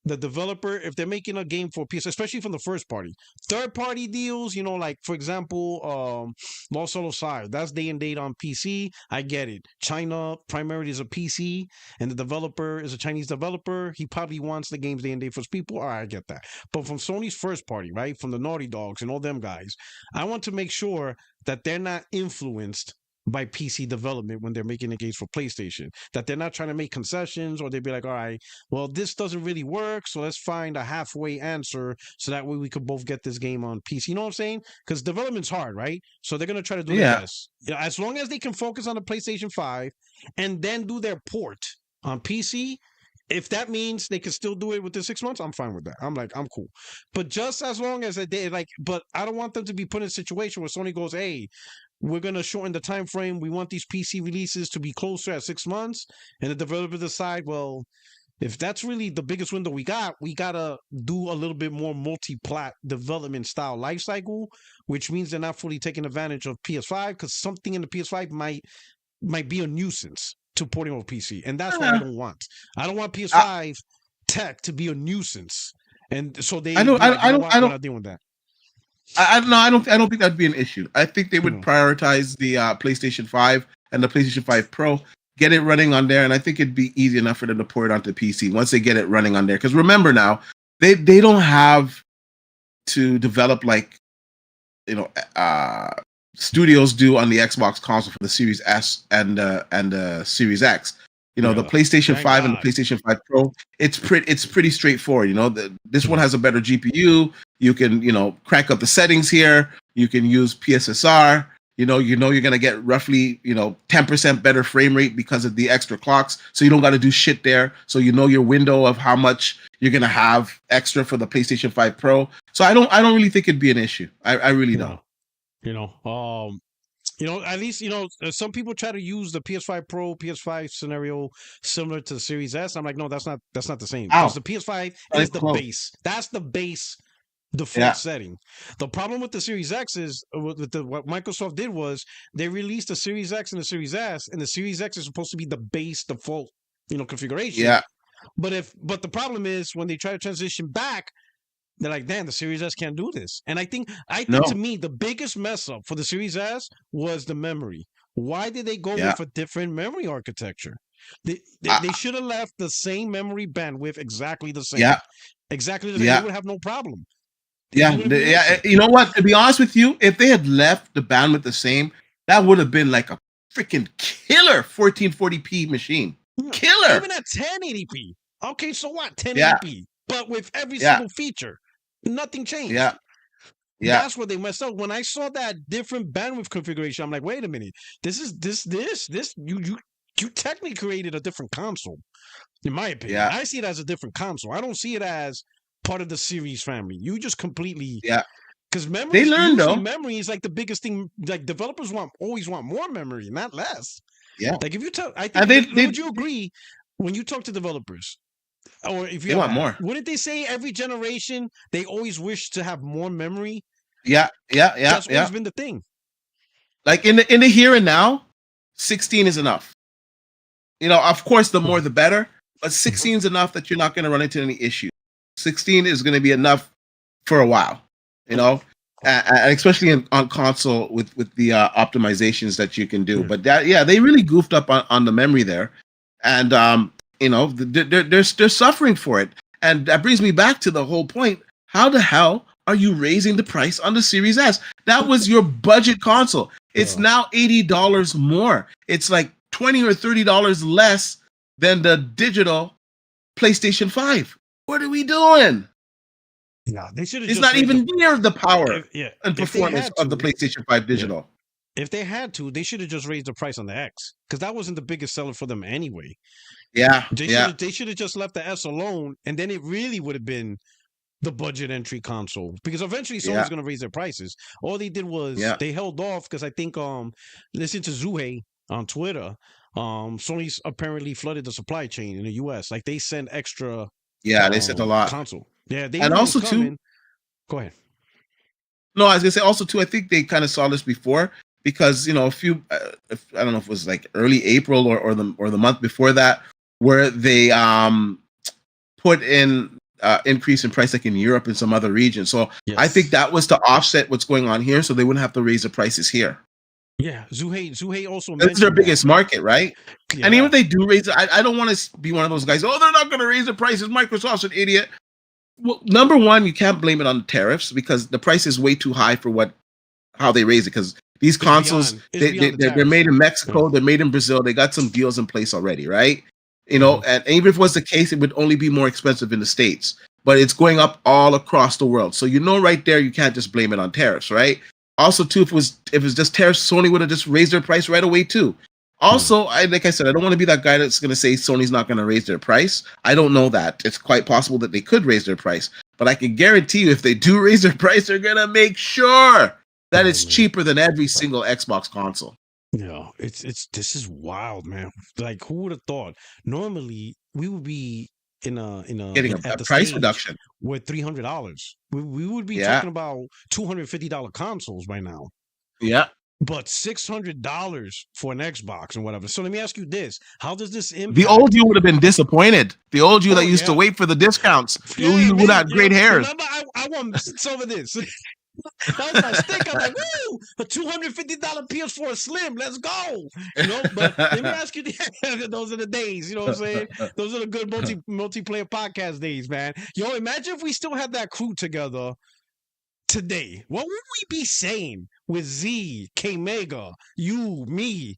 the developer, if they're making a game for PS, especially from the first party. Third party deals, like, for example, Lost Solo Side, that's day and date on PC. I get it. China primarily is a PC, and the developer is a Chinese developer. He probably wants the games day and date for his people. All right, I get that. But from Sony's first party, right, from the Naughty Dogs and all them guys, I want to make sure that they're not influenced by PC development when they're making the games for PlayStation, that they're not trying to make concessions, or they'd be like, all right, well, this doesn't really work, so let's find a halfway answer so that way we could both get this game on PC. You know what I'm saying? Because development's hard, right? So they're going to try to do their best. As long as they can focus on the PlayStation 5 and then do their port on PC, if that means they can still do it within 6 months, I'm fine with that. I'm cool. But just as long as but I don't want them to be put in a situation where Sony goes, hey, we're going to shorten the time frame. We want these PC releases to be closer at 6 months. And the developers decide, well, if that's really the biggest window we got to do a little bit more multi-plat development style life cycle, which means they're not fully taking advantage of PS5, because something in the PS5 might be a nuisance to porting over PC, and that's what I Yeah. don't want. I don't want PS5 tech to be a nuisance, and so I they don't, be like, you know what, I we're don't, not dealing with that. I don't think that'd be an issue. I think they would Mm. prioritize the PlayStation 5 and the PlayStation 5 Pro, get it running on there, and I think it'd be easy enough for them to port it onto PC once they get it running on there. Because remember now, they don't have to develop like studios do on the Xbox console for the Series S and the Series X. The Yeah. PlayStation Thank 5 and the God. PlayStation 5 Pro, it's pretty straightforward. This one has a better GPU. You can crank up the settings here. You can use PSSR. You're gonna get roughly 10% better frame rate because of the extra clocks. So you don't got to do shit there. So your window of how much you're gonna have extra for the PlayStation 5 Pro. So I don't really think it'd be an issue. I really don't. At least some people try to use the PS5 Pro, PS5 scenario similar to the Series S. I'm like, no, that's not the same. Because the PS5 is the base. That's the base default setting. The problem with the Series X is what Microsoft did was they released the Series X and the Series S, and the Series X is supposed to be the base default configuration. Yeah. But the problem is when they try to transition back, they're like, damn, the Series S can't do this. And I think to me, the biggest mess up for the Series S was the memory. Why did they go with a different memory architecture? They should have left the same memory bandwidth exactly the same. Yeah. Exactly the same. They would have no problem. Yeah. You know what? To be honest with you, if they had left the bandwidth the same, that would have been like a freaking killer 1440p machine. Killer. Even at 1080p. Okay, so what? 1080p. But with every single feature. Nothing changed. Yeah. That's what they messed up. When I saw that different bandwidth configuration, I'm like, wait a minute. You technically created a different console, in my opinion. Yeah. I see it as a different console. I don't see it as part of the series family. You just completely because memory. They learned though. Memory is like the biggest thing. Like developers always want more memory, not less. Yeah. Like if you tell, I think would you agree when you talk to developers? Or if you want more, wouldn't they say every generation they always wish to have more memory? Yeah. That's always been the thing. Like in the here and now, 16 is enough. Of course, the more the better, but 16 is enough that you're not going to run into any issues. 16 is going to be enough for a while, and especially on console with the optimizations that you can do. But they really goofed up on the memory there, and they're suffering for it. And that brings me back to the whole point. How the hell are you raising the price on the Series S? That was your budget console. It's now $80 more. It's like $20 or $30 less than the digital PlayStation 5. What are we doing? No, they should have. It's not even near the power and performance of the PlayStation 5 digital. If they had to, they should have just raised the price on the X because that wasn't the biggest seller for them anyway. They should have just left the S alone, and then it really would have been the budget entry console. Because eventually someone's going to raise their prices. All they did was they held off because I think listen to Thouhght on Twitter. Sony's apparently flooded the supply chain in the US. Like they sent extra. Yeah, they sent a lot. Console. Yeah, they and also too. Go ahead. No, I was gonna say also too. I think they kind of saw this before because I don't know if it was like early April or the month before that, where they put in increase in price like in Europe and some other regions. So I think that was to offset what's going on here, so they wouldn't have to raise the prices here. Yeah, Thouhght also. That's their biggest market, right? Yeah. And even if they do raise it, I don't want to be one of those guys. Oh, they're not going to raise the prices. Microsoft's an idiot. Well, number one, you can't blame it on the tariffs because the price is way too high for how they raise it. Because these consoles, they're made in Mexico, they're made in Brazil. They got some deals in place already, right? And even if it was the case, it would only be more expensive in the States. But it's going up all across the world. So right there, you can't just blame it on tariffs, right? Also, too, if it was just tariffs, Sony would have just raised their price right away, too. Also, like I said, I don't want to be that guy that's going to say Sony's not going to raise their price. I don't know that. It's quite possible that they could raise their price. But I can guarantee you if they do raise their price, they're going to make sure that it's cheaper than every single Xbox console. Yeah, this is wild, man. Like, who would have thought? Normally, we would be getting a price reduction with $300. We would be talking about $250 consoles by now. Yeah. but $600 for an Xbox and whatever. So let me ask you this: how does this impact? The old you would have been disappointed. The old you that used to wait for the discounts. You would have great hairs. Remember, I want some of this. That was my stick. I'm like, woo, a $250 PS4 Slim. Let's go. But let me ask you, those are the days. You know what I'm saying? Those are the good multiplayer podcast days, man. Yo, imagine if we still had that crew together today. What would we be saying with Z, K Mega, you, me?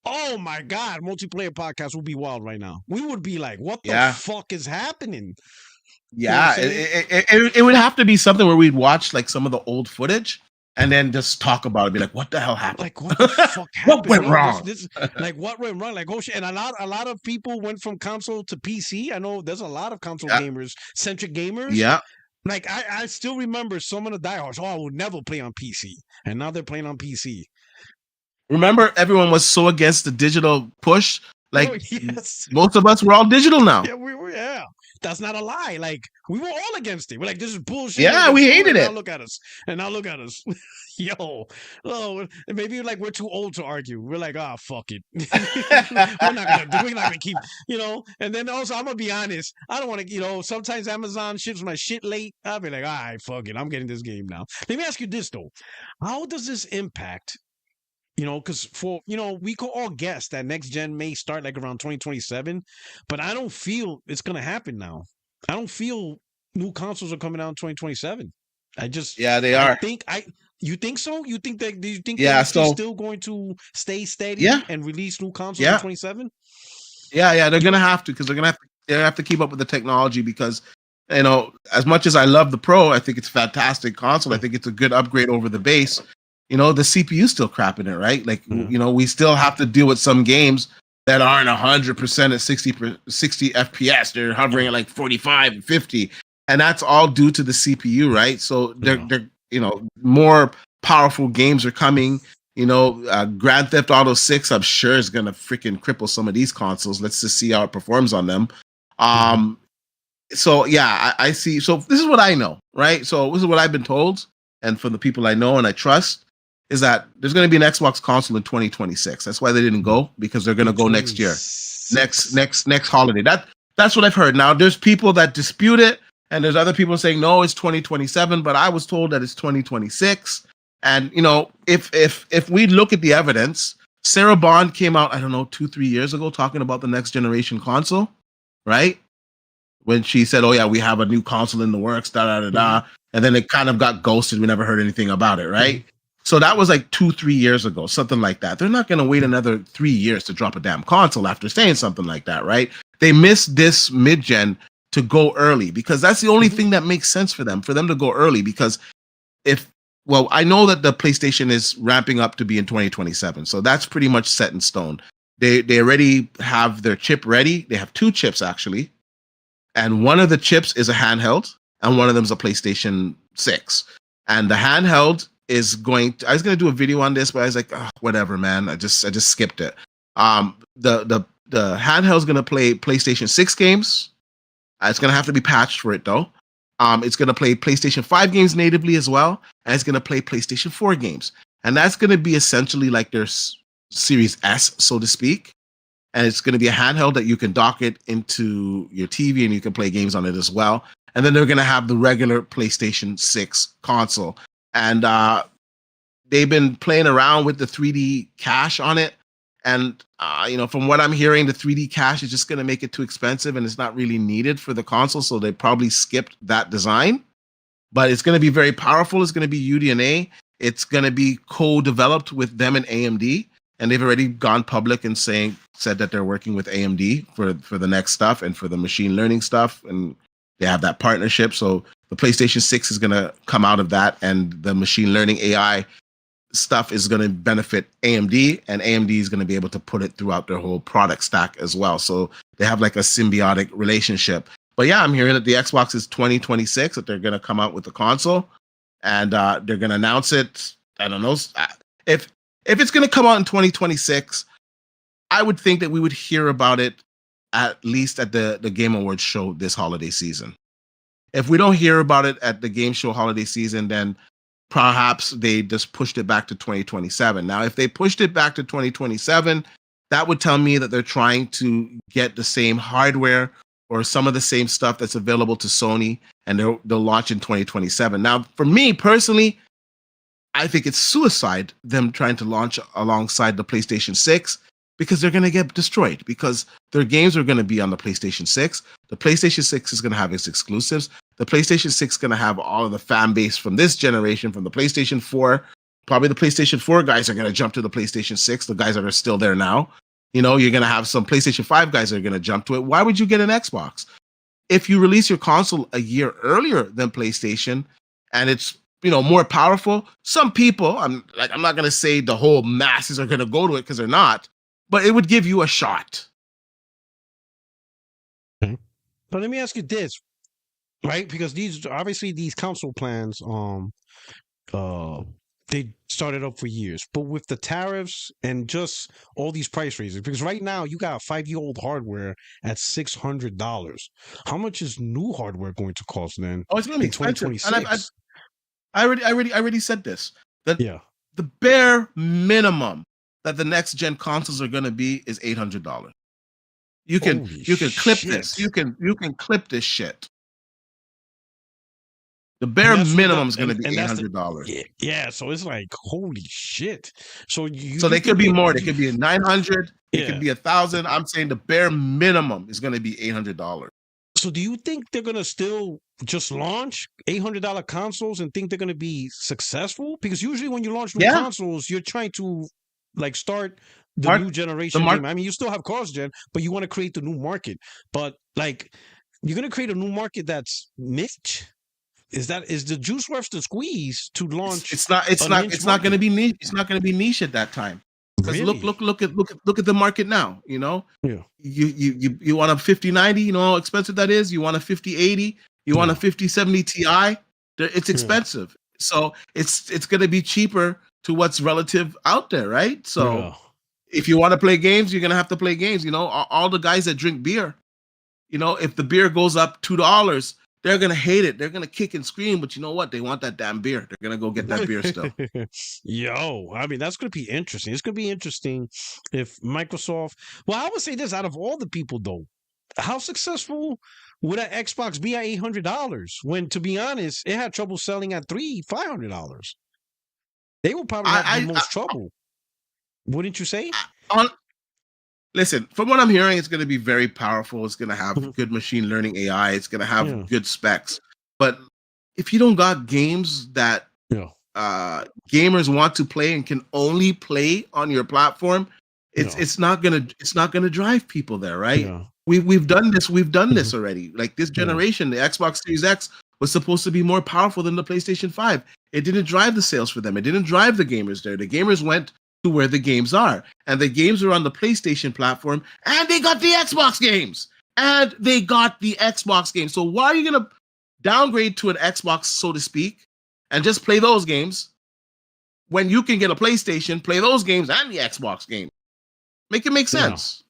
Oh my God, multiplayer podcast would be wild right now. We would be like, what the fuck is happening? Yeah, it would have to be something where we'd watch like some of the old footage and then just talk about it. Be like, what the hell happened? Like, what the fuck happened? What went wrong? Like, what went wrong? Like, oh shit! And a lot of people went from console to PC. I know there's a lot of console gamers, centric gamers. Yeah. Like, I still remember some of the diehards. Oh, I would never play on PC, and now they're playing on PC. Remember, everyone was so against the digital push. Like, most of us were all digital now. Yeah, we were. Yeah, that's not a lie. Like, we were all against it. We're like, this is bullshit. Yeah, we hated it. Now look at us. And now look at us. Yo, maybe like we're too old to argue. We're like, fuck it. we're not gonna keep, And then also, I'm gonna be honest. I don't want to, sometimes Amazon ships my shit late. I'll be like, all right, fuck it. I'm getting this game now. Let me ask you this though: how does this impact? Because we could all guess that next gen may start like around 2027, but I don't feel it's gonna happen now. I don't feel new consoles are coming out in 2027. They are. You think so? Do you think they're still going to stay steady and release new consoles in 2027? Yeah, they're gonna have to, because they have to keep up with the technology, because as much as I love the Pro, I think it's a fantastic console. I think it's a good upgrade over the base. The CPU still crapping it, right? Like, we still have to deal with some games that aren't 100% at 60 FPS. They're hovering at like 45 and 50. And that's all due to the CPU, right? So they're more powerful games are coming. Grand Theft Auto 6, I'm sure, is going to freaking cripple some of these consoles. Let's just see how it performs on them. So, yeah, I see. So this is what I know, right? So this is what I've been told. And from the people I know and I trust, is that there's going to be an Xbox console in 2026. That's why they didn't go, because they're going to go next year, next holiday. That's what I've heard. Now, there's people that dispute it, and there's other people saying no, it's 2027. But I was told that it's 2026. And if we look at the evidence, Sarah Bond came out, I don't know, 2-3 years ago, talking about the next generation console, right? When she said, "Oh yeah, we have a new console in the works," and then it kind of got ghosted. We never heard anything about it, right? So that was like 2-3 years ago, something like that. They're not going to wait another 3 years to drop a damn console after saying something like that, right? They missed this mid-gen to go early, because that's the only thing that makes sense for them to go early. Because I know that the PlayStation is ramping up to be in 2027, so that's pretty much set in stone. They already have their chip ready. They have 2 chips actually, and one of the chips is a handheld, and one of them is a PlayStation 6. And the handheld I was going to do a video on this, but I was like, whatever, man. I just skipped it. The handheld's going to play PlayStation 6 games. It's going to have to be patched for it though. It's going to play PlayStation 5 games natively as well, and it's going to play PlayStation 4 games. And that's going to be essentially like their Series S, so to speak. And it's going to be a handheld that you can dock it into your TV, and you can play games on it as well. And then they're going to have the regular PlayStation 6 console. And they've been playing around with the 3D cache on it. And, from what I'm hearing, the 3D cache is just going to make it too expensive, and it's not really needed for the console. So they probably skipped that design. But it's going to be very powerful. It's going to be UDNA. It's going to be co-developed with them and AMD. And they've already gone public and said that they're working with AMD for the next stuff and for the machine learning stuff. And they have that partnership. So the PlayStation 6 is going to come out of that, and the machine learning AI stuff is going to benefit AMD, and AMD is going to be able to put it throughout their whole product stack as well. So they have like a symbiotic relationship. But yeah, I'm hearing that the Xbox is 2026, that they're going to come out with the console, and they're going to announce it. I don't know if it's going to come out in 2026. I would think that we would hear about it at least at the Game Awards show this holiday season. If we don't hear about it at the game show holiday season, then perhaps they just pushed it back to 2027. Now, if they pushed it back to 2027, that would tell me that they're trying to get the same hardware or some of the same stuff that's available to Sony, and they'll launch in 2027. Now, for me personally, I think it's suicide them trying to launch alongside the PlayStation 6 because they're going to get destroyed because their games are going to be on the PlayStation 6. The PlayStation 6 is going to have its exclusives. The PlayStation 6 is going to have all of the fan base from this generation, from the PlayStation 4. Probably the PlayStation 4 guys are going to jump to the PlayStation 6, the guys that are still there now. You know, you're going to have some PlayStation 5 guys that are going to jump to it. Why would you get an Xbox? If you release your console a year earlier than PlayStation and it's, you know, more powerful, some people, I'm not going to say the whole masses are going to go to it because they're not, but it would give you a shot. Okay. But let me ask you this, right? Because these console plans, they started up for years, but with the tariffs and just all these price raises, because right now you got 5-year-old hardware at $600. How much is new hardware going to cost then? Oh, it's going to be expensive. And I already said this. The bare minimum that the next gen consoles are going to be is $800. You can clip this. You can clip this shit. The bare minimum is going to be $800. Yeah, so it's like holy shit. So they could be more. They could be 900. It could be 1,000. I'm saying the bare minimum is going to be $800. So do you think they're going to still just launch $800 consoles and think they're going to be successful? Because usually when you launch new consoles, you're trying to like start the new generation. I mean, you still have cross-gen, but you want to create the new market. But like, you're going to create a new market that's niche. Is the juice worth the squeeze to launch? It's not going to be niche. It's not going to be niche at that time. Because really? look at the market now. You know, yeah. You want a 5090. You know how expensive that is. You want a 5080. You want a 5070 Ti. It's expensive. So it's going to be cheaper to what's relative out there, right? So if you want to play games, you're going to have to play games. You know, all the guys that drink beer. You know, if the beer goes up $2. They're going to hate it. They're going to kick and scream, but you know what? They want that damn beer. They're going to go get that beer still. Yo, I mean, that's going to be interesting. It's going to be interesting if Microsoft... Well, I would say this, out of all the people, though, how successful would an Xbox be at $800 when, to be honest, it had trouble selling at $500? They will probably have the most trouble. Wouldn't you say? Listen, from what I'm hearing, it's going to be very powerful. It's going to have good machine learning AI. It's going to have good specs. But if you don't got games that gamers want to play and can only play on your platform, it's not gonna drive people there, right? Yeah. We've done this. We've done this already. Like this generation, the Xbox Series X was supposed to be more powerful than the PlayStation 5. It didn't drive the sales for them. It didn't drive the gamers there. The gamers went to where the games are, and the games are on the PlayStation platform, and they got the Xbox games, So why are you gonna downgrade to an Xbox, so to speak, and just play those games when you can get a PlayStation, play those games and the Xbox game? Make it make sense.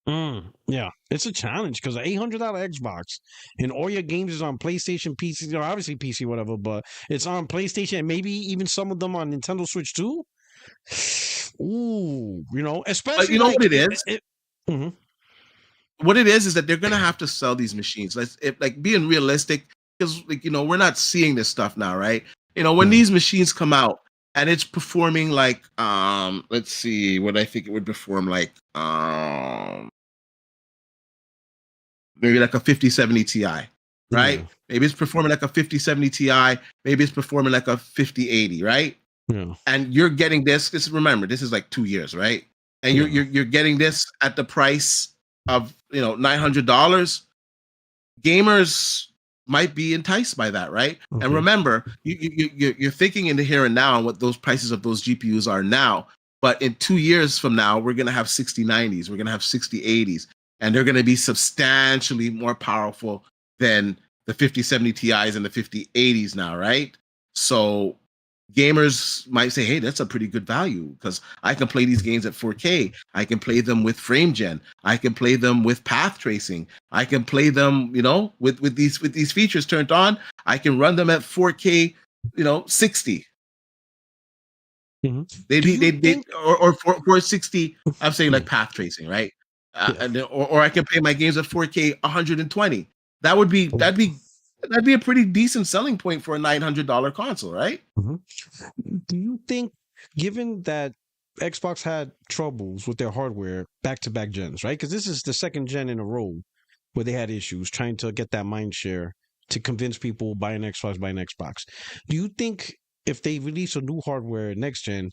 Yeah, it's a challenge because an $800 Xbox and all your games is on PlayStation, PC, or obviously PC, whatever, but it's on PlayStation and maybe even some of them on Nintendo Switch too. Ooh, you know, especially but you know what it is. What it is that they're gonna have to sell these machines. Like being realistic, because like we're not seeing this stuff now, right? When these machines come out and it's performing like let's see what I think it would perform like maybe like a 5070 Ti, right? Yeah. Maybe it's performing like a 5070 Ti. Maybe it's performing like a 5080, right? Yeah. And you're getting this. Because remember, this is like 2 years, right? And you're getting this at the price of $900. Gamers might be enticed by that, right? And remember, you're thinking in the here and now and what those prices of those GPUs are now. But in 2 years from now, we're gonna have 6090s, we're gonna have 6080s, and they're gonna be substantially more powerful than the 5070 Ti's and the 5080s now, right? So gamers might say, hey, that's a pretty good value because I can play these games at 4K. I can play them with frame gen. I can play them with path tracing. I can play them, with these features turned on. I can run them at 4K 60. Mhm. They'd Do be you they think? or for 60. I'm saying Yeah, like path tracing, right? yeah. Or I can play my games at 4K 120. That would be Oh. that'd be a pretty decent selling point for a $900 console, right? Mhm. Do you think, given that Xbox had troubles with their hardware back-to-back gens, right? Because this is the second gen in a row where they had issues trying to get that mind share to convince people buy an Xbox, buy an Xbox. Do you think if they release a new hardware next gen,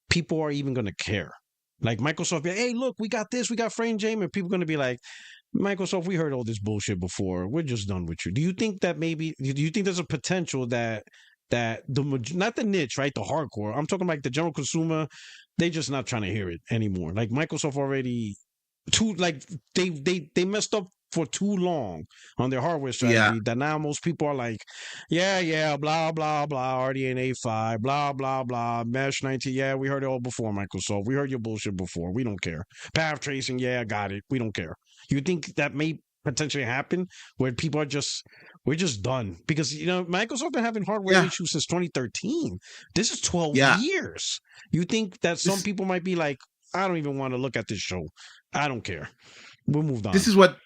people are even going to care? Like Microsoft, be like, hey, look, we got this, we got frame jam, and people going to be like, Microsoft, we heard all this bullshit before. We're just done with you. Do you think that maybe? Do you think there's a potential that not the niche, right? The hardcore. I'm talking like the general consumer. They just not trying to hear it anymore. Like Microsoft already too like they messed up for too long on their hardware Yeah, strategy that now most people are like, yeah, blah blah blah, RDNA 5, blah blah blah, Mesh 19. Yeah, we heard it all before, Microsoft. We heard your bullshit before. We don't care. Path tracing, yeah, got it. We don't care. You think that may potentially happen where people are just we're just done because Microsoft been having hardware yeah, issues since 2013. This is 12 yeah. years. You think that some This people might be like, I don't even want to look at this show. I don't care. We'll move this on. is what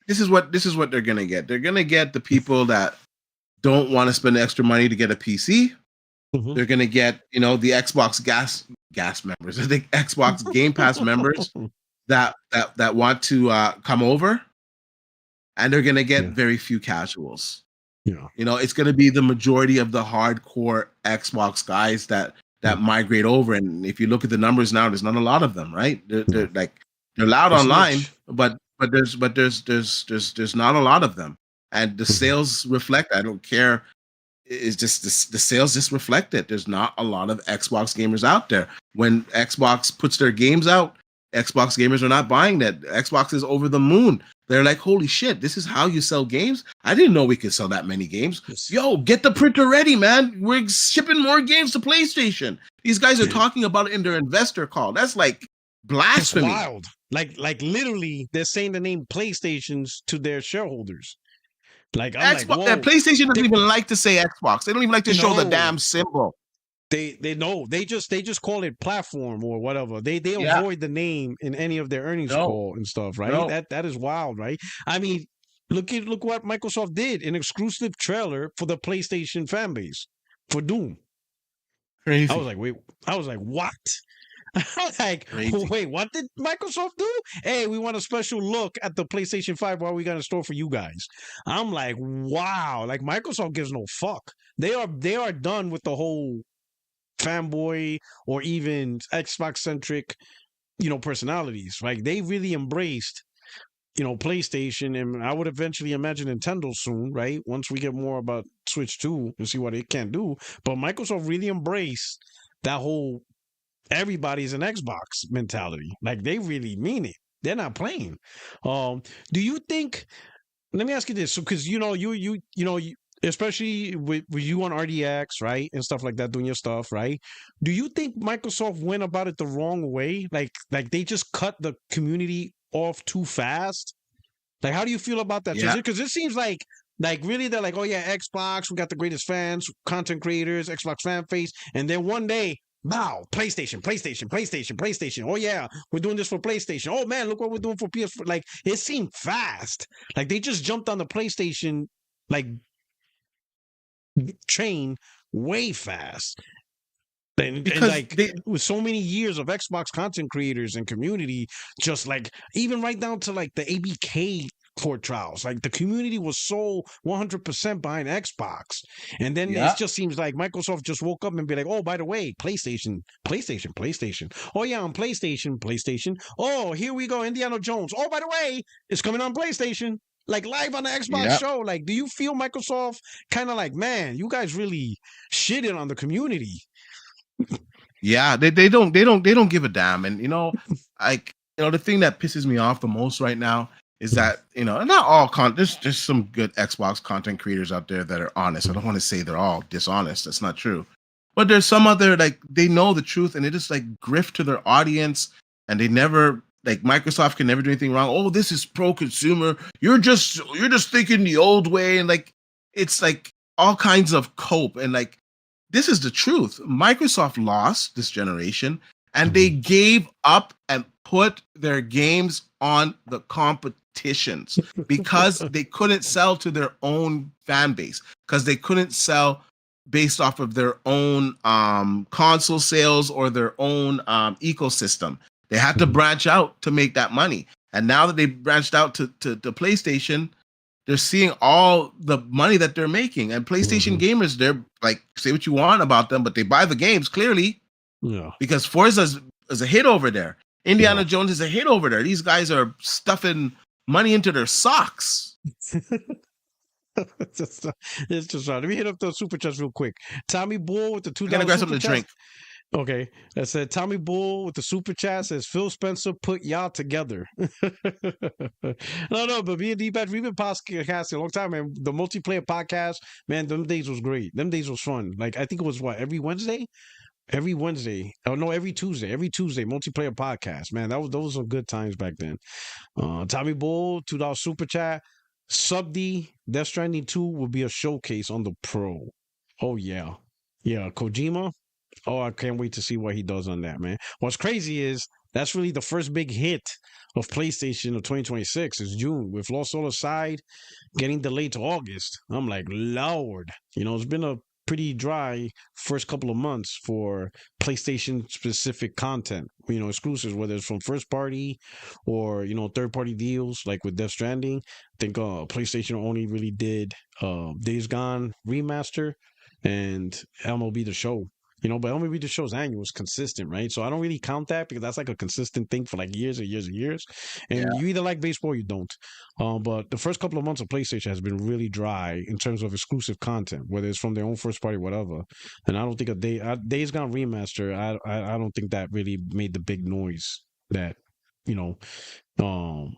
this is what they're gonna get. They're gonna get the people that don't want to spend extra money to get a PC. Mhm. They're gonna get the Xbox gas members, the Xbox Game Pass members that want to come over, and they're gonna get Yeah, very few casuals. yeah, It's gonna be the majority of the hardcore Xbox guys that yeah. migrate over. And if you look at the numbers now, there's not a lot of them, right? They're Yeah. like they're loud It's online, niche. but there's not a lot of them, and the Mhm. sales reflect. I don't care. It's just the sales just reflect it. There's not a lot of Xbox gamers out there. When Xbox puts their games out, Xbox gamers are not buying that. Xbox is over the moon. They're like, holy shit, this is how you sell games? I didn't know we could sell that many games. It's, Yo, get the printer ready, man. We're shipping more games to PlayStation. These guys are talking about it in their investor call. That's like it's blasphemy. wild. Like literally, they're saying the name PlayStations to their shareholders. Like I'm like, Xbox, whoa. PlayStation doesn't They even like to say Xbox. They don't even like to show the no. damn symbol. They know. They just call it platform or whatever. They Yeah, avoid the name in any of their earnings no, call and stuff, right? no, That is wild, right? I mean, look what Microsoft did, an exclusive trailer for the PlayStation fan base for Doom. I was crazy, like, wait, I was like, what? I was like, crazy. wait, what did Microsoft do? Hey, we want a special look at the PlayStation 5 while we got in store for you guys. I'm like, wow. Like Microsoft gives no fuck. They are done with the whole fanboy or even Xbox centric, personalities. Like they really embraced, PlayStation, and I would eventually imagine Nintendo soon, right? Once we get more about Switch 2 and see what it can do. But Microsoft really embraced that whole everybody's an Xbox mentality. Like they really mean it. They're not playing. Do you think? Let me ask you this, because especially with you on RDX, right, and stuff like that, doing your stuff, right? Do you think Microsoft went about it the wrong way? Like they just cut the community off too fast? Like, how do you feel about that Yeah, transition? Because it seems like really they're like, oh yeah, Xbox, we got the greatest fans, content creators, Xbox fan face, and then one day, wow, PlayStation. Oh yeah, we're doing this for PlayStation. Oh man, look what we're doing for PS4. Like it seemed fast. Like they just jumped on the PlayStation like train way fast. And because like with so many years of Xbox content creators and community, just like even right down to like the ABK court trials, like the community was so 100% behind Xbox, and then it yeah, just seems like Microsoft just woke up and be like, oh, by the way, PlayStation. Oh yeah, on PlayStation. Oh, here we go, Indiana Jones. Oh, by the way, it's coming on PlayStation. Like live on the Xbox yeah, show. Like, do you feel Microsoft kind of like, man, you guys really shitted on the community? yeah. They don't give a damn. And like the thing that pisses me off the most right now is Mhm. that not all there's some good Xbox content creators out there that are honest. I don't want to say they're all dishonest. That's not true. But there's some other, like, they know the truth and they just like grift to their audience, and they never, like, Microsoft can never do anything wrong. Oh, this is pro consumer. You're just thinking the old way, and like it's like all kinds of cope, and like this is the truth. Microsoft lost this generation, and they Mhm. gave up and put their games on the competitions because they couldn't sell to their own fan base, because they couldn't sell based off of their own console sales or their own ecosystem. They had to Mhm. branch out to make that money. And now that they branched out to PlayStation, they're seeing all the money that they're making. And PlayStation Mhm. gamers, they're like, say what you want about them, but they buy the games clearly Yeah. because Forza is a hit over there. Indiana Yeah. Jones is a hit over there. These guys are stuffing money into their socks. It's just Let me hit up the super chats real quick. Tommy Bull with the I gotta $2 grab super something to chat. drink. Okay, I said Tommy Bull with the super chat says Phil Spencer put y'all together. No, but me and D-Batch, we've been podcasting a long time, man. The multiplayer podcast, man, them days was great. Them days was fun. Like I think it was what, every Wednesday? Every Wednesday. Oh no, every Tuesday. Every Tuesday, multiplayer podcast. Man, those were good times back then. Tommy Bull, $2 super chat. Sub D, Death Stranding 2 will be a showcase on the Pro. Oh yeah. Yeah, Kojima. Oh, I can't wait to see what he does on that, man. What's crazy is that's really the first big hit of PlayStation of 2026 is June with Lost Soul Aside getting delayed to August. I'm like, Lord, it's been a pretty dry first couple of months for PlayStation specific content, exclusives, whether it's from first party or, third party deals like with Death Stranding. I think PlayStation only really did Days Gone remaster and MLB The Show. But MLB The Show's annual is consistent, right? So I don't really count that because that's like a consistent thing for like years and years and years. Yeah. And you either like baseball or you don't. But the first couple of months of PlayStation has been really dry in terms of exclusive content, whether it's from their own first party, whatever. And I don't think Days Gone remaster. I don't think that really made the big noise that you know. Um,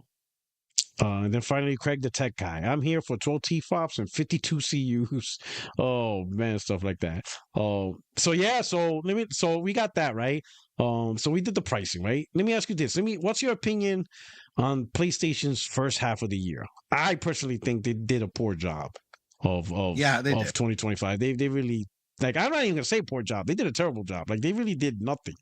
and then finally, Craig the Tech Guy. I'm here for 12 T-FOPs and 52 CUs. Oh man, stuff like that. So yeah, so we got that right. So we did the pricing, right? Let me ask you this. What's your opinion on PlayStation's first half of the year? I personally think they did a poor job of Yeah, they did. 2025. They really, like, I'm not even gonna say poor job. They did a terrible job. Like they really did nothing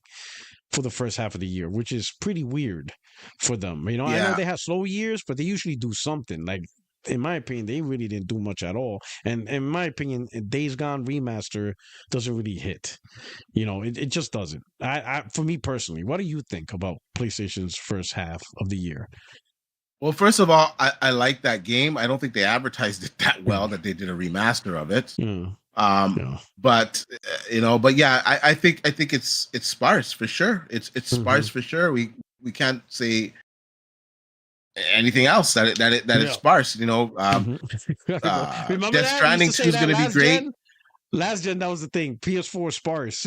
for the first half of the year, which is pretty weird for them. I know Yeah. they have slow years, but they usually do something. Like, in my opinion, they really didn't do much at all. And in my opinion, Days Gone remaster doesn't really hit. It just doesn't. For me personally, what do you think about PlayStation's first half of the year? Well, first of all, I like that game. I don't think they advertised it that well that they did a remaster of it. Yeah. But but yeah, I think it's sparse for sure. It's sparse for sure. We can't say anything else that it's sparse. Remember Death that? We Stranding used to 2 say is that going to be great. Last gen, that was the thing. PS4 sparse.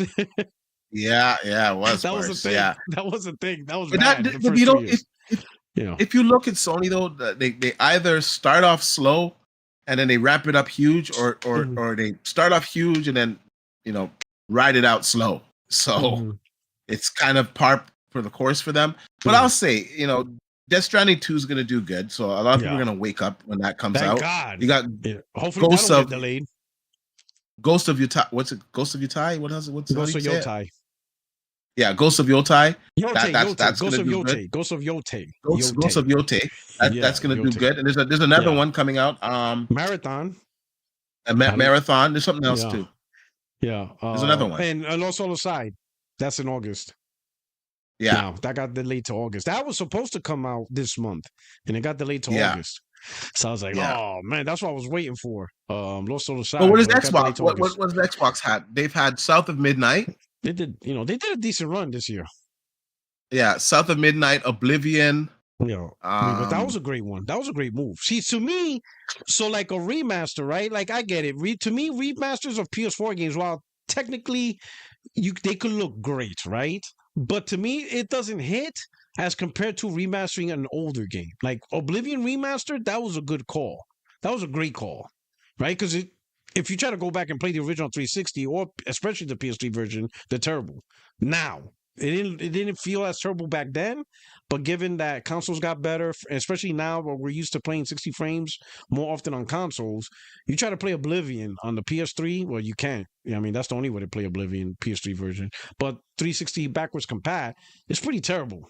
Yeah, it was. That was sparse. the thing. Yeah, That was the thing. That was but bad. that The but first you 2 know years. if you look at Sony though, they either start off slow and then they wrap it up huge, or they start off huge and then ride it out slow. So it's kind of par for the course for them. But I'll say, Death Stranding 2 is going to do good. So a lot of people are going to wake up when that comes out. Thank God. You got hopefully Ghost that'll of get delayed. Ghost of Yotai. What's it? Ghost of Yotai? What's Ghost of Yotai. Yeah, Ghost of Yotai. That's Ghost going to of do Yotai. good. Ghost of Yotai. Ghost of Yotai. That's going to do good. And there's another one coming out. Marathon. Marathon. There's something else too. Yeah. There's another one. And Lost Soul Aside. That's in August. Yeah. Now, that got delayed to August. That was supposed to come out this month, and it got delayed to August. So I was like, oh man, that's what I was waiting for. Lost Soul Aside. But what is Xbox? What does Xbox had? They've had South of Midnight. They did a decent run this year. Yeah, South of Midnight, Oblivion. But that was a great one. That was a great move. See, to me, so like a remaster, right? Like I get it. To me, remasters of PS4 games, while technically they could look great, right? But to me, it doesn't hit as compared to remastering an older game. Like Oblivion Remastered, that was a good call. That was a great call, right? Because if you try to go back and play the original 360 or especially the PS3 version, they're terrible. Now, it didn't feel as terrible back then, but given that consoles got better, especially now where we're used to playing 60 frames more often on consoles, you try to play Oblivion on the PS3, well, you can't. I mean, that's the only way to play Oblivion PS3 version. But 360 backwards compat, it's pretty terrible.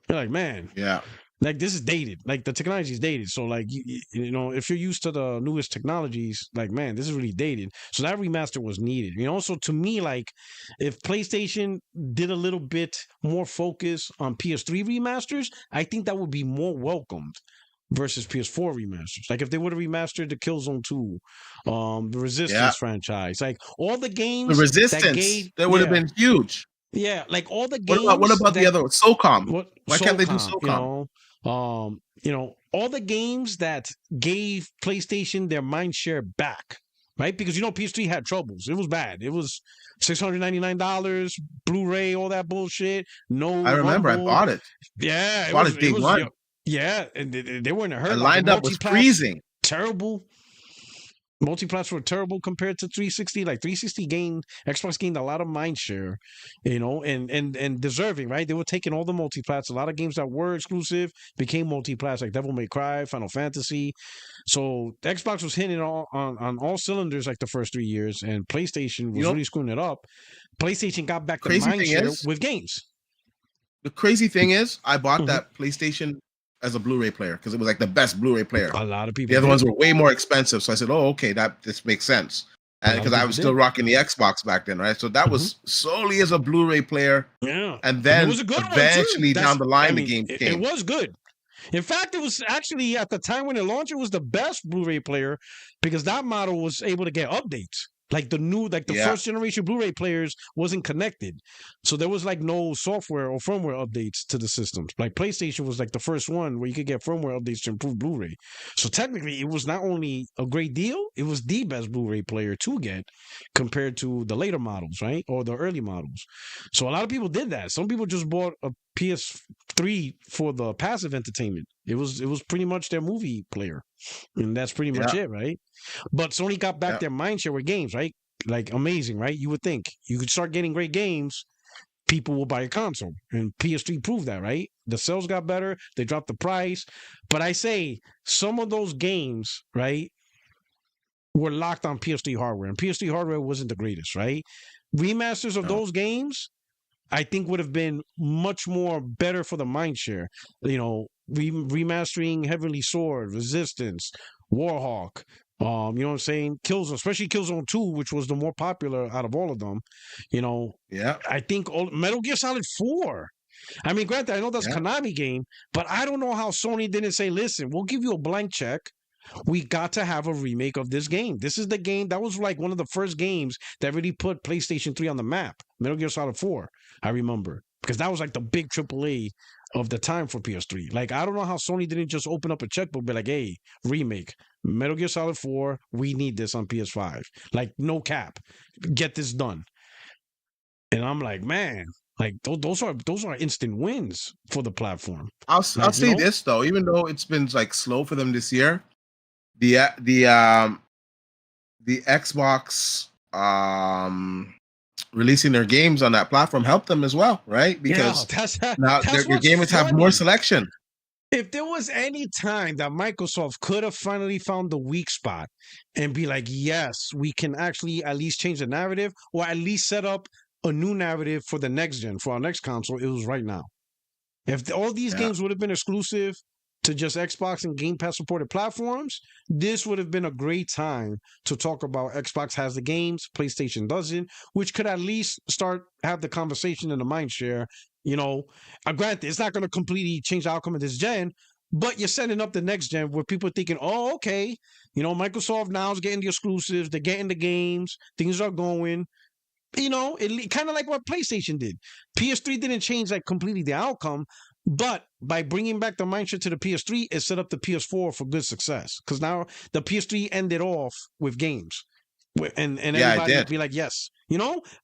You're like, man, Yeah. like this is dated. Like the technology is dated. So like you know, if you're used to the newest technologies, like man, this is really dated. So that remaster was needed. You know, so to me, like if PlayStation did a little bit more focus on PS3 remasters, I think that would be more welcomed versus PS4 remasters. Like if they would have remastered the Killzone 2, the Resistance franchise, like all the The games that Resistance, gave that would have been huge. yeah, like all the What games about the that other one? SOCOM. what Why can't they do SOCOM, SOCOM? all the games that gave PlayStation their mind share back, right? Because PS3 had troubles. It was bad. It was $699, Blu-ray, all that bullshit. No I remember I Rumble. bought it. Yeah, Bought it day one. Yeah, and they were in a hurt. I lined up, was freezing. Terrible. Multi-platform were terrible compared to 360. Like 360 Xbox gained a lot of mind share, and deserving, right? They were taking all the multi-plats. A lot of games that were exclusive became multi-plats, like Devil May Cry, Final Fantasy. So Xbox was hitting on all cylinders like the first 3 years, and PlayStation was really screwing it up. PlayStation got back the mind share with games. The crazy thing is, I bought that PlayStation as a Blu-ray player because it was like the best Blu-ray player. A lot of people. The other ones were way more expensive, so I said, "Oh, okay, this makes sense." And because I was still rocking the Xbox back then, right? So that was solely as a Blu-ray player. Yeah, and then it was a good eventually down the line, the game came. It was good. In fact, it was actually at the time when it launched, it was the best Blu-ray player because that model was able to get updates. Like the first generation Blu-ray players wasn't connected. So there was like no software or firmware updates to the systems. Like PlayStation was like the first one where you could get firmware updates to improve Blu-ray. So technically it was not only a great deal, it was the best Blu-ray player to get compared to the later models, right? Or the early models. So a lot of people did that. Some people just bought a PS3 for the passive entertainment. It was pretty much their movie player. And that's pretty much it, right? But Sony got back their mindshare with games, right? Like amazing, right? You would think you could start getting great games, people will buy a console. And PS3 proved that, right? The sales got better, they dropped the price. But I say some of those games, right, were locked on PS3 hardware. And PS3 hardware wasn't the greatest, right? Remasters of those games, I think would have been much more better for the mindshare. Remastering Heavenly Sword, Resistance, Warhawk, you know what I'm saying? Killzone, especially Killzone 2, which was the more popular out of all of them. I think Metal Gear Solid 4. I mean, granted, I know that's a Konami game, but I don't know how Sony didn't say, listen, we'll give you a blank check. We got to have a remake of this game. This is the game that was like one of the first games that really put PlayStation 3 on the map. Metal Gear Solid 4, I remember. Because that was like the big AAA of the time for PS3. Like, I don't know how Sony didn't just open up a checkbook, be like, hey, remake, Metal Gear Solid 4, we need this on PS5. Like, no cap. Get this done. And I'm like, man, like those are instant wins for the platform. I'll say this though, even though it's been like slow for them this year, the Xbox releasing their games on that platform helped them as well, right? Because now your gamers have more selection. If there was any time that Microsoft could have finally found the weak spot and be like, yes, we can actually at least change the narrative or at least set up a new narrative for the next gen, for our next console, it was right now. If all these games would have been exclusive to just Xbox and Game Pass supported platforms, this would have been a great time to talk about Xbox has the games, PlayStation doesn't, which could at least have the conversation in the mind share. Granted, it's not going to completely change the outcome of this gen, but you're setting up the next gen where people are thinking, oh, okay, Microsoft now is getting the exclusives, they're getting the games, things are going. It kind of like what PlayStation did. PS3 didn't change like completely the outcome, but by bringing back the mindset to the PS3, it set up the PS4 for good success. Because now the PS3 ended off with games. And everybody would be like, yes.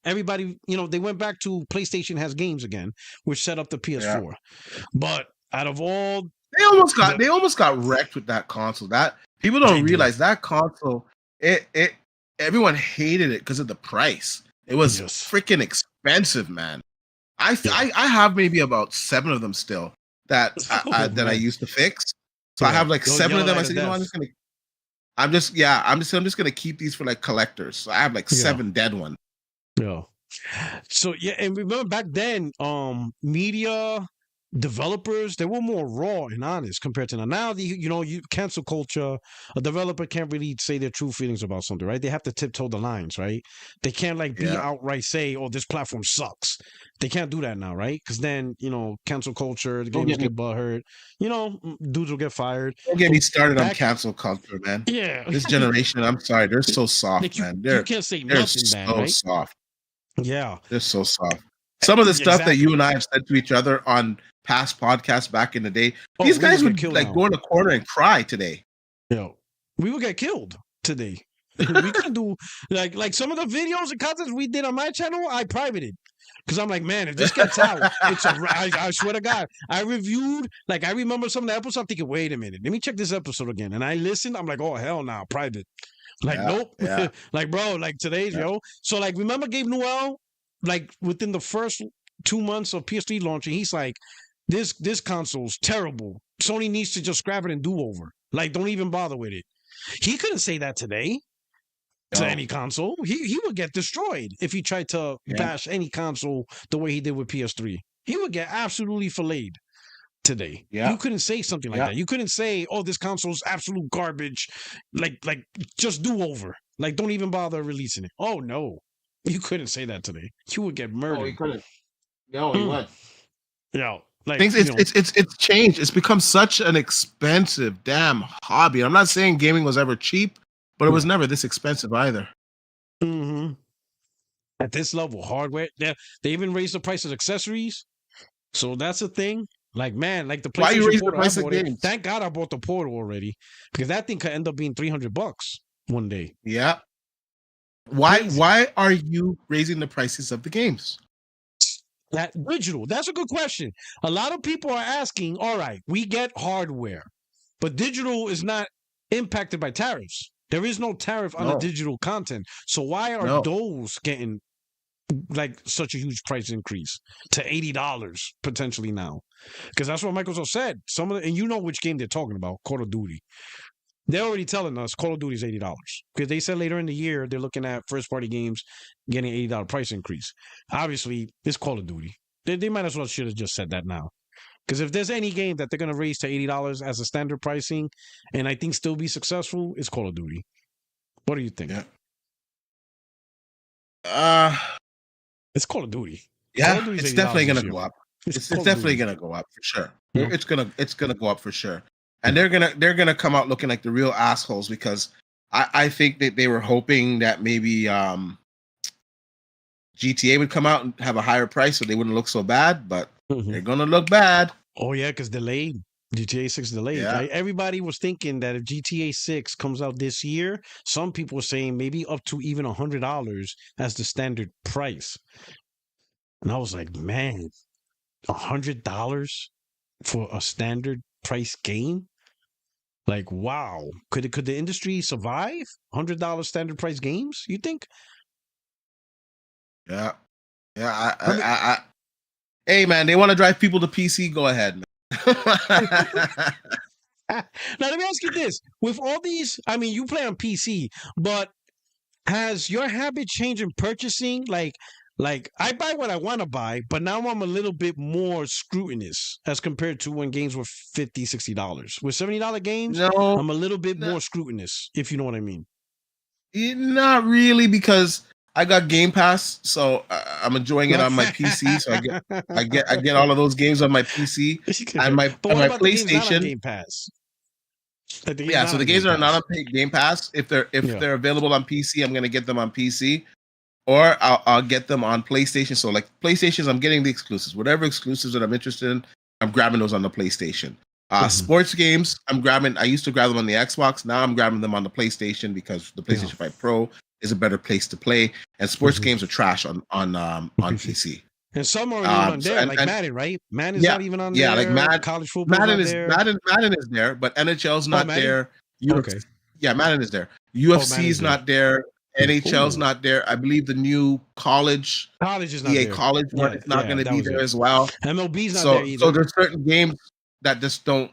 Everybody, they went back to PlayStation has games again, which set up the PS4. Yeah. But out of all... They almost got wrecked with that console. That people don't realize that console, everyone hated it because of the price. It was freaking expensive, man. I have maybe about 7 of them still that Oh, that I man. used to fix. So I Yeah. have like Those 7 yellow of them. I light of said, you know what, death. I'm just gonna keep these for like collectors. So I have like Yeah. 7 dead ones. Yeah. So yeah, and remember back then, media developers, they were more raw and honest compared to now. Now, you cancel culture. A developer can't really say their true feelings about something, right? They have to tiptoe the lines, right? They can't like be Yeah. outright say, "Oh, this platform sucks." They can't do that now, right? Because then cancel culture, the Don't gamers get me get butthurt. Dudes will get fired. don't get But me started on back, cancel culture, man. yeah, This generation, I'm sorry, they're so soft, like man. you can't say They're nothing bad, so right? soft. Yeah, They're so soft. Some of the stuff that you exactly. and I have said to each other on past podcasts back in the day, Oh, these we would guys get would killed like now. go in a corner and cry today. We would get killed today. We couldn't do like some of the videos and content we did on my channel. I privated because I'm like, man, if this gets out, I swear to God, I reviewed like I remember some of the episodes. I'm thinking, wait a minute, let me check this episode again, and I listened. I'm like, oh hell, now private. Like, Yeah, nope. yeah, Like, bro, like today's yeah. So like, remember Gabe Newell? Like within the first 2 months of PS3 launching, he's like, this console's terrible. Sony needs to just scrap it and do over. Like, don't even bother with it. He couldn't say that today to No, any console. He would get destroyed if he tried to yeah. bash any console the way he did with PS3. He would get absolutely filleted today. Yeah, You couldn't say something like yeah. that. You couldn't say, "Oh, this console's absolute garbage." Like just do over. Like don't even bother releasing it. Oh no. You couldn't say that today. You would get No, he murdered. couldn't. No, he Mm. would. Yeah. Like, Things it's changed. It's become such an expensive damn hobby. I'm not saying gaming was ever cheap, but it was never this expensive either. Mm-hmm. At this level, hardware, they even raised the price of accessories. So that's a thing. Like, man, like the Why you PlayStation raise the Portal, I price of bought it. games? Thank God I bought the Portal already. Because that thing could end up being $300 one day. Yeah. Crazy. Why are you raising the prices of the games? That digital. That's a good question. A lot of people are asking, all right, we get hardware, but digital is not impacted by tariffs. There is no tariff on the No, digital content. So why are no. those getting like such a huge price increase to $80 potentially now? Because that's what Microsoft said. And you know which game they're talking about, Call of Duty. They're already telling us Call of Duty is $80 because they said later in the year they're looking at first party games getting $80 price increase. Obviously, it's Call of Duty. They might as well should have just said that now. Because if there's any game that they're going to raise to $80 as a standard pricing and I think still be successful, it's Call of Duty. What do you think? Yeah. It's Call of Duty. Call Yeah, of Duty's it's $80 definitely this gonna year. go up. It's It's Call of definitely Duty. gonna go up for sure. Yeah. It's gonna go up for sure. And they're gonna come out looking like the real assholes because I think that they were hoping that maybe GTA would come out and have a higher price so they wouldn't look so bad, but Mhm. they're gonna look bad. Oh, yeah, because delayed. GTA 6 delayed, Yeah. right? Everybody was thinking that if GTA 6 comes out this year, some people were saying maybe up to even $100 as the standard price. And I was like, man, $100 for a standard price game? Like, wow. Could the industry survive $100 standard price games, you think? Yeah. Yeah. I mean, Hey man, they want to drive people to PC, go ahead, man. now let me ask you this. With all these, I mean, you play on PC, but has your habit changed in purchasing? Like I buy what I want to buy, but now I'm a little bit more scrutinous as compared to when games were $50, $60. With $70 games, No, I'm a little bit no, more scrutinous, if you know what I mean. not really because I got Game Pass, so I'm enjoying it on my PC. So I get all of those games on my PC and But what my about the games not on PlayStation. Game Pass? Like the games Yeah, not so the on games Game that are not Pass. on Game Pass, if Yeah. they're available on PC, I'm gonna get them on PC, or I'll get them on PlayStation. So like PlayStations, I'm getting the exclusives. Whatever exclusives that I'm interested in, I'm grabbing those on the PlayStation. Mhm. Sports games, I'm grabbing. I used to grab them on the Xbox. Now I'm grabbing them on the PlayStation because the PlayStation 5 Pro is a better place to play. And sports Mhm. games are trash on PC. And some aren't even on So there, like Madden, right? Madden's yeah, not even on yeah, like there. College football's Madden not is there. Madden is there, but NHL's Oh, not Madden? there. Okay. Yeah, Madden is there. Oh, UFC Madden's is there. not there. NHL's Ooh. not there. I believe the new college, College is not EA there. college one Yeah, is not yeah, going to that be was there it. as well. MLB's not there So either. there's certain games that just don't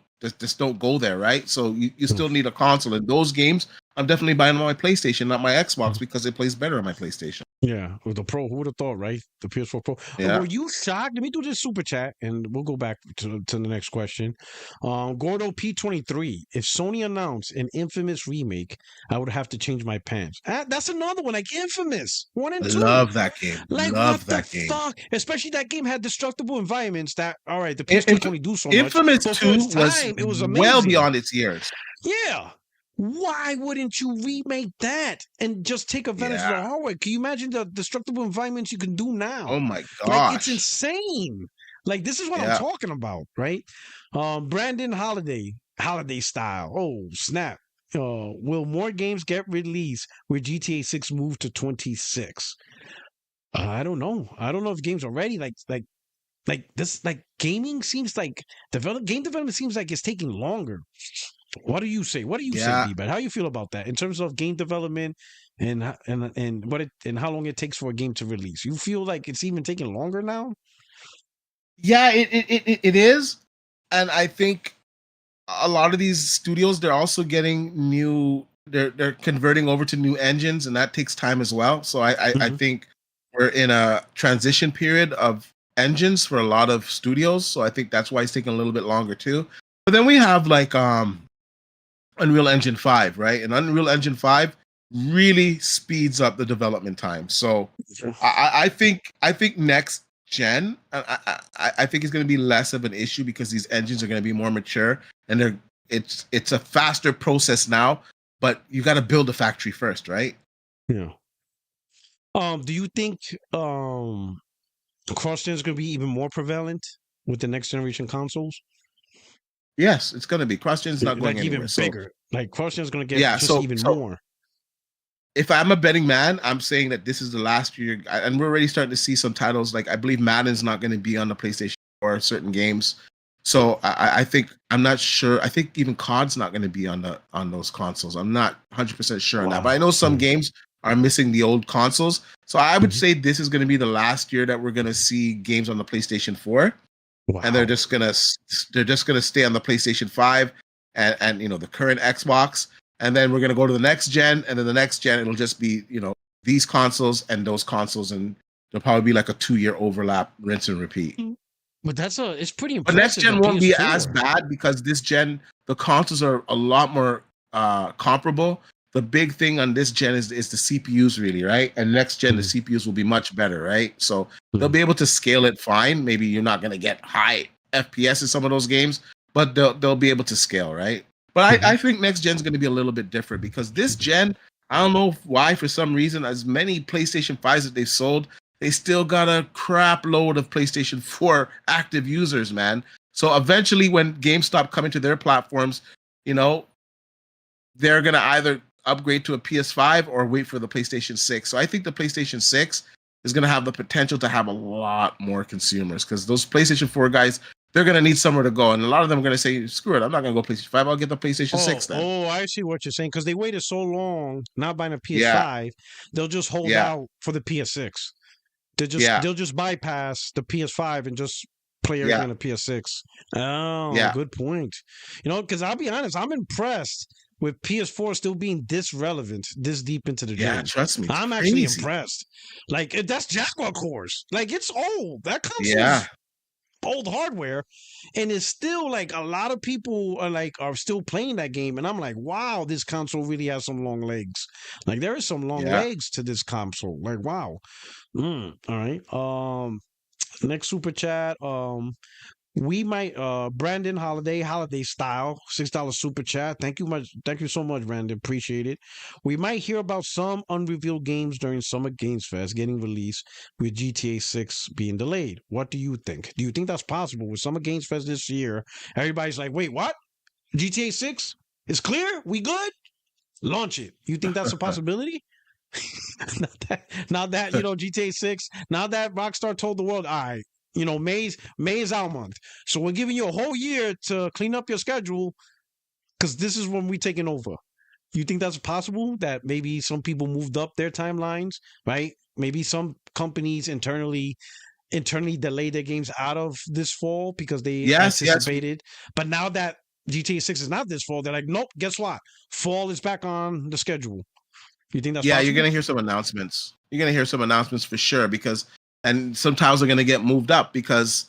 go there, right? So you still need a console, and those games I'm definitely buying on my PlayStation, not my Xbox, because it plays better on my PlayStation. Yeah, with the Pro, who would have thought, right? The PS4 Pro. Yeah, Were you shocked? Let me do this super chat, and we'll go back to the next question. Gordo P23. If Sony announced an Infamous remake, I would have to change my pants. That's another one, like Infamous 1 and 2. love that game. Like, what Love the that game. fuck? Especially that game had destructible environments that, all right, the PS2 can only do so much. Infamous But 2 for its was time, it was well amazing. beyond its years. Yeah. Why wouldn't you remake that and just take advantage of the Yeah. hardware? Can you imagine the destructible environments you can do now? Oh my Like, it's gosh. insane. Like, this is what I'm Yeah. talking about, right? Brandon Holiday style. Oh, snap. Will more games get released with GTA 6 move to 26? I don't know. I don't know if games are ready. Like this, like gaming seems like game development seems like it's taking longer. What do you say? What do you say, Yeah. D-Bat? How you feel about that in terms of game development and how long it takes for a game to release? You feel like it's even taking longer now? Yeah, it is. And I think a lot of these studios, they're also getting new, they're converting over to new engines, and that takes time as well. So I think we're in a transition period of engines for a lot of studios. So I think that's why it's taking a little bit longer too. But then we have like Unreal Engine 5, right? And Unreal Engine 5 really speeds up the development time. So I think next gen, I think it's going to be less of an issue because these engines are going to be more mature, and it's a faster process now. But you got to build a factory first, right? Yeah. Do you think cross-gen is going to be even more prevalent with the next generation consoles? Yes, it's going to be. Cross-gen is not going like anywhere. even So bigger. Like cross-gen is going to get just even more. If I'm a betting man, I'm saying that this is the last year, and we're already starting to see some titles. Like I believe Madden's not going to be on the PlayStation or certain games. So I think I'm not sure. I think even COD's not going to be on those consoles. I'm not 100% sure on that. But I know some games are missing the old consoles. So I would say this is going to be the last year that we're going to see games on the PlayStation 4. Wow. And they're just gonna stay on the PlayStation 5 and the current Xbox, and then we're gonna go to the next gen, and then the next gen it'll just be these consoles and those consoles, and there'll probably be like a 2-year overlap, rinse and repeat. But it's pretty impressive. But next gen won't be as bad because this gen the consoles are a lot more comparable. The big thing on this gen is the CPUs, really, right? And next gen, the CPUs will be much better, right? So they'll be able to scale it fine. Maybe you're not going to get high FPS in some of those games, but they'll be able to scale, right? But I think next gen is going to be a little bit different because this gen, I don't know why, for some reason, as many PlayStation 5s that they've sold, they still got a crap load of PlayStation 4 active users, man. So eventually, when games stop coming to their platforms, they're going to either upgrade to a PS5 or wait for the PlayStation 6. So I think the PlayStation 6 is going to have the potential to have a lot more consumers because those PlayStation 4 guys, they're going to need somewhere to go. And a lot of them are going to say, screw it, I'm not going to go PlayStation 5. I'll get the PlayStation 6 then. Oh, I see what you're saying. Because they waited so long not buying a PS5, they'll just hold out for the PS6. They'll just bypass the PS5 and just play everything on the PS6. Oh, good point. Because I'll be honest, I'm impressed with PS4 still being this relevant, this deep into the game. Yeah, trust me. I'm actually impressed. Like, that's Jaguar cores. Like, it's old. That console's old hardware. And it's still, like, a lot of people are still playing that game. And I'm like, wow, this console really has some long legs. Like, there is some long legs to this console. Like, wow. All right. Next super chat. We might Brandon Holiday style $6 super chat. Thank you so much, Brandon. Appreciate it. We might hear about some unrevealed games during Summer Games Fest getting released with GTA 6 being delayed. What do you think? Do you think that's possible with Summer Games Fest this year? Everybody's like, wait, what? GTA 6 is clear? We good? Launch it. You think that's a possibility? Now that GTA 6, now that Rockstar told the world, all right, May is our month. So we're giving you a whole year to clean up your schedule because this is when we're taking over. You think that's possible? That maybe some people moved up their timelines, right? Maybe some companies internally delay their games out of this fall because they Yes. anticipated. But now that GTA 6 is not this fall, they're like, nope, guess what? Fall is back on the schedule. You think that's Yeah, you're possible? gonna hear some announcements. You're gonna hear some announcements for sure because, and some titles are gonna get moved up because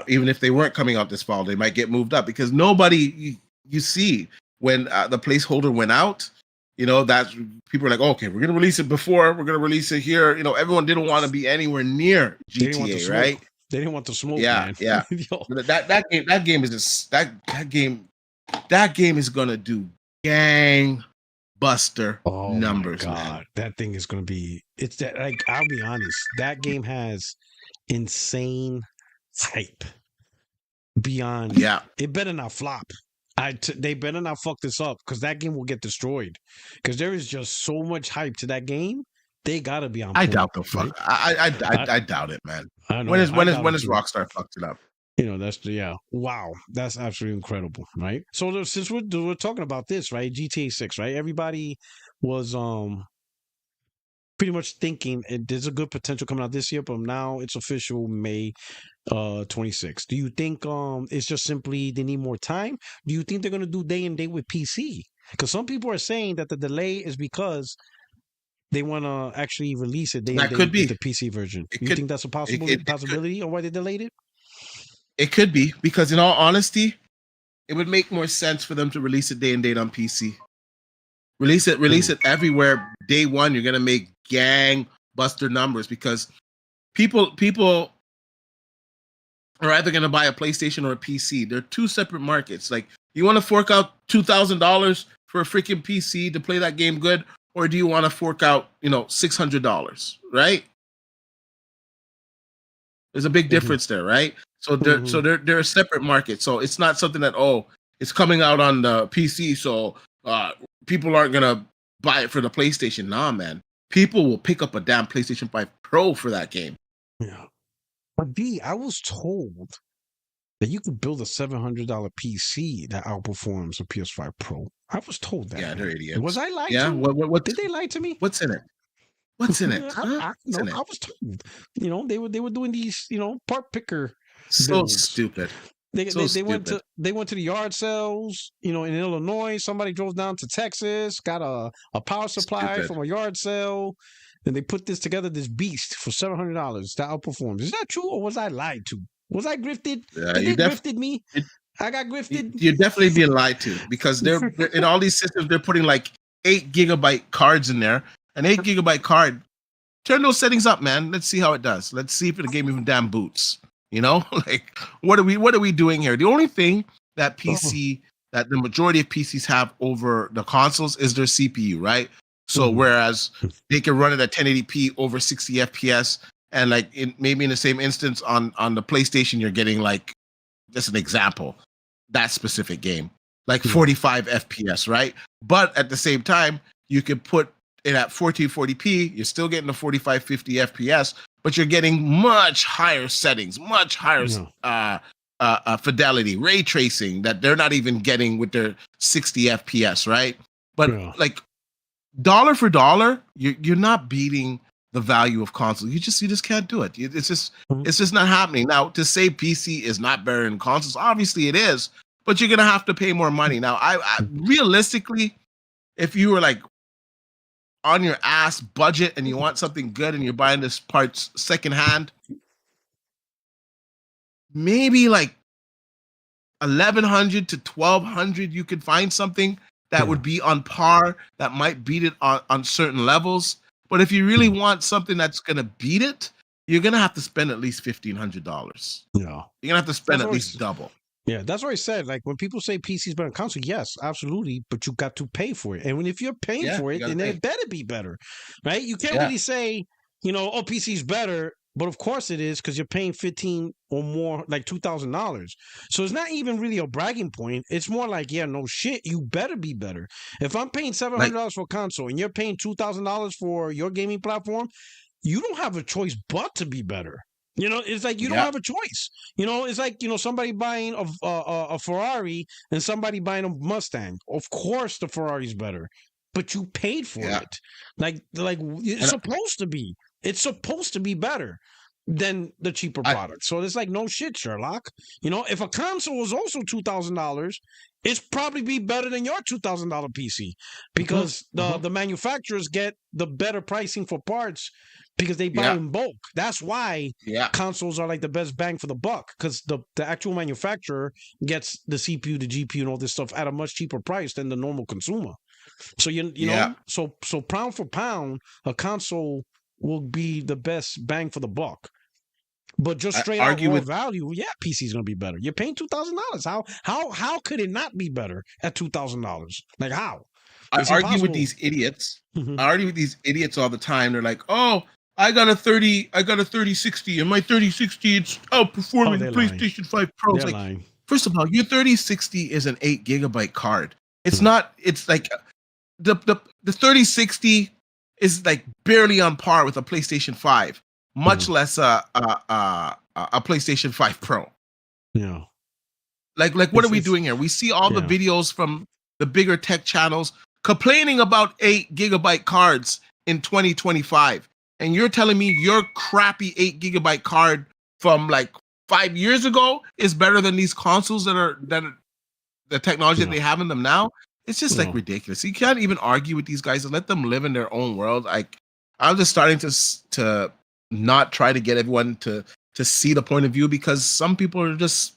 even if they weren't coming out this fall, they might get moved up because you see when the placeholder went out, you know, that's people are like, okay, we're gonna release it before, we're gonna release it here. You know, everyone didn't want to be anywhere near They didn't want the GTA, smoke. right? They didn't want the smoke, Yeah, man. yeah. Yo. That game is just that game is gonna do gang buster Oh numbers, my man. God. That thing is going to be, it's that, like, I'll be honest, that game has insane hype beyond, Yeah, it better not flop. They better not fuck this up because that game will get destroyed. Because there is just so much hype to that game. They gotta be on I point, doubt the fuck. right? I doubt it, man. I know. When is I doubt it too. Rockstar fucked it up? You know, yeah. Wow, that's absolutely incredible, right? So since we're talking about this, right? GTA 6, right? Everybody was pretty much thinking there's a good potential coming out this year, but now it's official May 26th. Do you think it's just simply they need more time? Do you think they're gonna do day and date with PC? Because some people are saying that the delay is because they want to actually release it day and That date could with be. the PC version. It You could. think that's a It possibility on why they delayed it? it could be because, in all honesty, it would make more sense for them to release it day and date on PC. Release it everywhere. Day one, you're gonna make gang buster numbers because people are either gonna buy a PlayStation or a PC. They're two separate markets. Like, you want to fork out $2,000 for a freaking PC to play that game good, or do you want to fork out, $600, right? There's a big difference there, right? So they're a separate market. So it's not something that, it's coming out on the PC, so people aren't gonna buy it for the PlayStation. Nah, man. People will pick up a damn PlayStation 5 Pro for that game. Yeah. But B, I was told that you could build a $700 PC that outperforms a PS5 Pro. I was told that. Yeah, they're idiots. Was I lied Yeah, to? what Did they lie to me? what's in it? What's in it? I was told. They were doing these, part picker So builds. stupid. They went to the yard sales, in Illinois. Somebody drove down to Texas, got a power supply from a yard sale, and they put this together, this beast for $700 that outperforms. Is that true, or was I lied to? Was I grifted? They grifted me. I got grifted. You're definitely being lied to because they're in all these systems. They're putting like 8 GB cards in there. An 8 GB card. Turn those settings up, man. Let's see how it does. Let's see if the game even damn boots. Like, what are we doing here? The only thing that that the majority of PCs have over the consoles is their CPU, right? So whereas they can run it at 1080p over 60 FPS, and like maybe in the same instance on the PlayStation, you're getting, like, just an example, that specific game, like 45 FPS, right? But at the same time, you could put it at 1440p, you're still getting the 45, 50 FPS, but you're getting much higher settings, much higher fidelity, ray tracing that they're not even getting with their 60 FPS, right? But like, dollar for dollar, you're not beating the value of console. You just can't do it. It's just not happening. Now, to say PC is not better than consoles, obviously it is, but you're gonna have to pay more money. Now, I realistically, if you were like on your ass budget and you want something good and you're buying this parts secondhand, maybe like 1,100 to 1,200, you could find something that would be on par, that might beat it on certain levels. But if you really want something that's gonna beat it, you're gonna have to spend at least $1,500. Yeah, you're gonna have to spend at least double. Yeah, that's what I said. Like, when people say PC's better than console, yes, absolutely, but you got to pay for it. And if you're paying for it, then it better be better, right? You can't really say, PC's better, but of course it is, because you're paying $15 or more, like $2,000. So it's not even really a bragging point. It's more like, yeah, no shit, you better be better. If I'm paying $700 for a console and you're paying $2,000 for your gaming platform, you don't have a choice but to be better. You know, it's like you don't have a choice. You know, it's like, you know, somebody buying a Ferrari and somebody buying a Mustang. Of course, the Ferrari's better, but you paid for it. Like it's supposed to be. It's supposed to be better than the cheaper product. So it's like, no shit, Sherlock. You know, if a console was also $2,000, it's probably be better than your $2,000 PC because the manufacturers get the better pricing for parts because they buy in bulk. That's why consoles are like the best bang for the buck, because the actual manufacturer gets the CPU, the GPU, and all this stuff at a much cheaper price than the normal consumer. So you know, so pound for pound, a console will be the best bang for the buck. But just straight out raw value, PC is gonna be better. You're paying $2,000. How could it not be better at $2,000? Like how? I argue with these idiots. I argue with these idiots all the time. They're like, "Oh, I got a 3060, and my 3060 it's outperforming the PlayStation 5 Pro." It's like, first of all, your 3060 is an 8 gigabyte card. It's not. It's like the 3060 is like barely on par with a PlayStation 5. Much less a PlayStation 5 Pro. Yeah. Like what are we doing here? We see all the videos from the bigger tech channels complaining about 8 gigabyte cards in 2025. And you're telling me your crappy 8 gigabyte card from like 5 years ago is better than these consoles that are the technology that they have in them now? It's just like ridiculous. You can't even argue with these guys and let them live in their own world. I'm just starting to not try to get everyone to see the point of view, because some people are just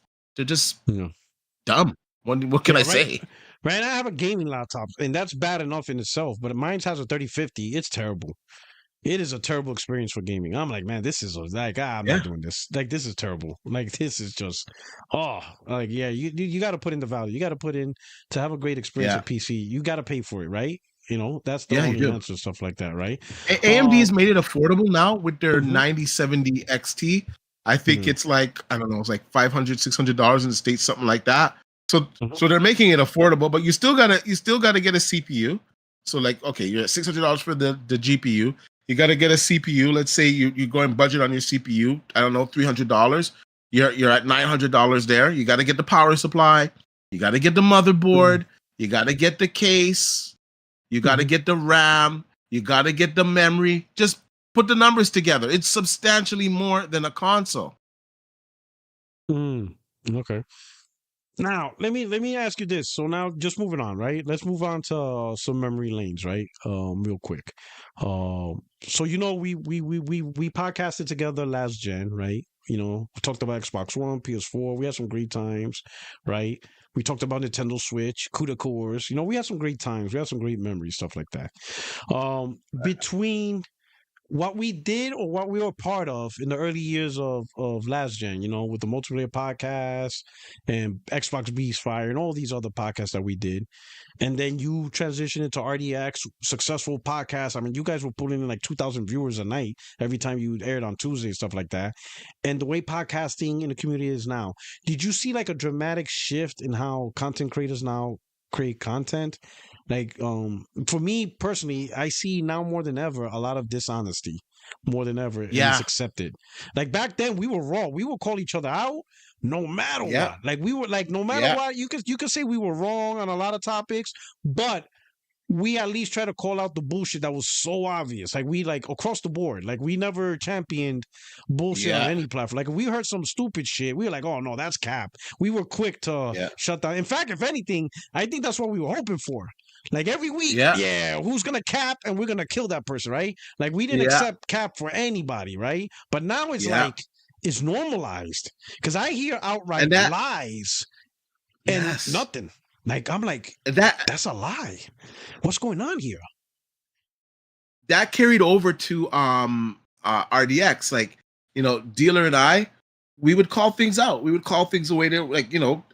dumb. What can I say? Right, I have a gaming laptop, and that's bad enough in itself, but mine has a 3050. It's terrible. It is a terrible experience for gaming. I'm like, man, this is like, I'm not doing this. Like, this is terrible. Like, this is just, you got to put in the value. You got to put in to have a great experience with PC. You got to pay for it, right? You know, that's the only answer, stuff like that, right? AMD's made it affordable now with their 9070 XT. I think it's like, I don't know, it's like $500, $600 in the States, something like that. So they're making it affordable, but you still gotta get a CPU. So like, okay, you're at $600 for the GPU. You gotta get a CPU. Let's say you go and budget on your CPU. I don't know, $300. You're at $900 there. You gotta get the power supply. You gotta get the motherboard. You gotta get the case. You got to get the RAM. You got to get the memory. Just put the numbers together. It's substantially more than a console. Okay. Now, let me ask you this. So now, just moving on, right? Let's move on to some memory lanes, right? Real quick. So you know, we podcasted together last gen, right? You know, we talked about Xbox One, PS4. We had some great times, right? We talked about Nintendo Switch, CUDA cores. You know, we had some great times. We had some great memories, stuff like that. Between what we did or what we were part of in the early years of last gen, you know, with the multiplayer podcast and Xbox Beast Fire and all these other podcasts that we did. And then you transitioned into RDX, successful podcast. I mean, you guys were pulling in like 2,000 viewers a night every time you aired on Tuesday and stuff like that. And the way podcasting in the community is now, did you see like a dramatic shift in how content creators now create content? Like, for me personally, I see now more than ever a lot of dishonesty, more than ever. Yeah, it's accepted. Like back then, we were raw. We would call each other out, no matter what. Like we were like, no matter what, you could say we were wrong on a lot of topics, but we at least try to call out the bullshit that was so obvious. Like we like across the board. Like we never championed bullshit on any platform. Like if we heard some stupid shit, we were like, oh no, that's cap. We were quick to shut down. In fact, if anything, I think that's what we were hoping for. Like every week, who's gonna cap and we're gonna kill that person, right? Like we didn't accept cap for anybody, right? But now it's like it's normalized because I hear outright lies and nothing. Like I'm like that's a lie. What's going on here? That carried over to RDX. Like, you know, Dealer and I, we would call things out. We would call things away there. Like, you know,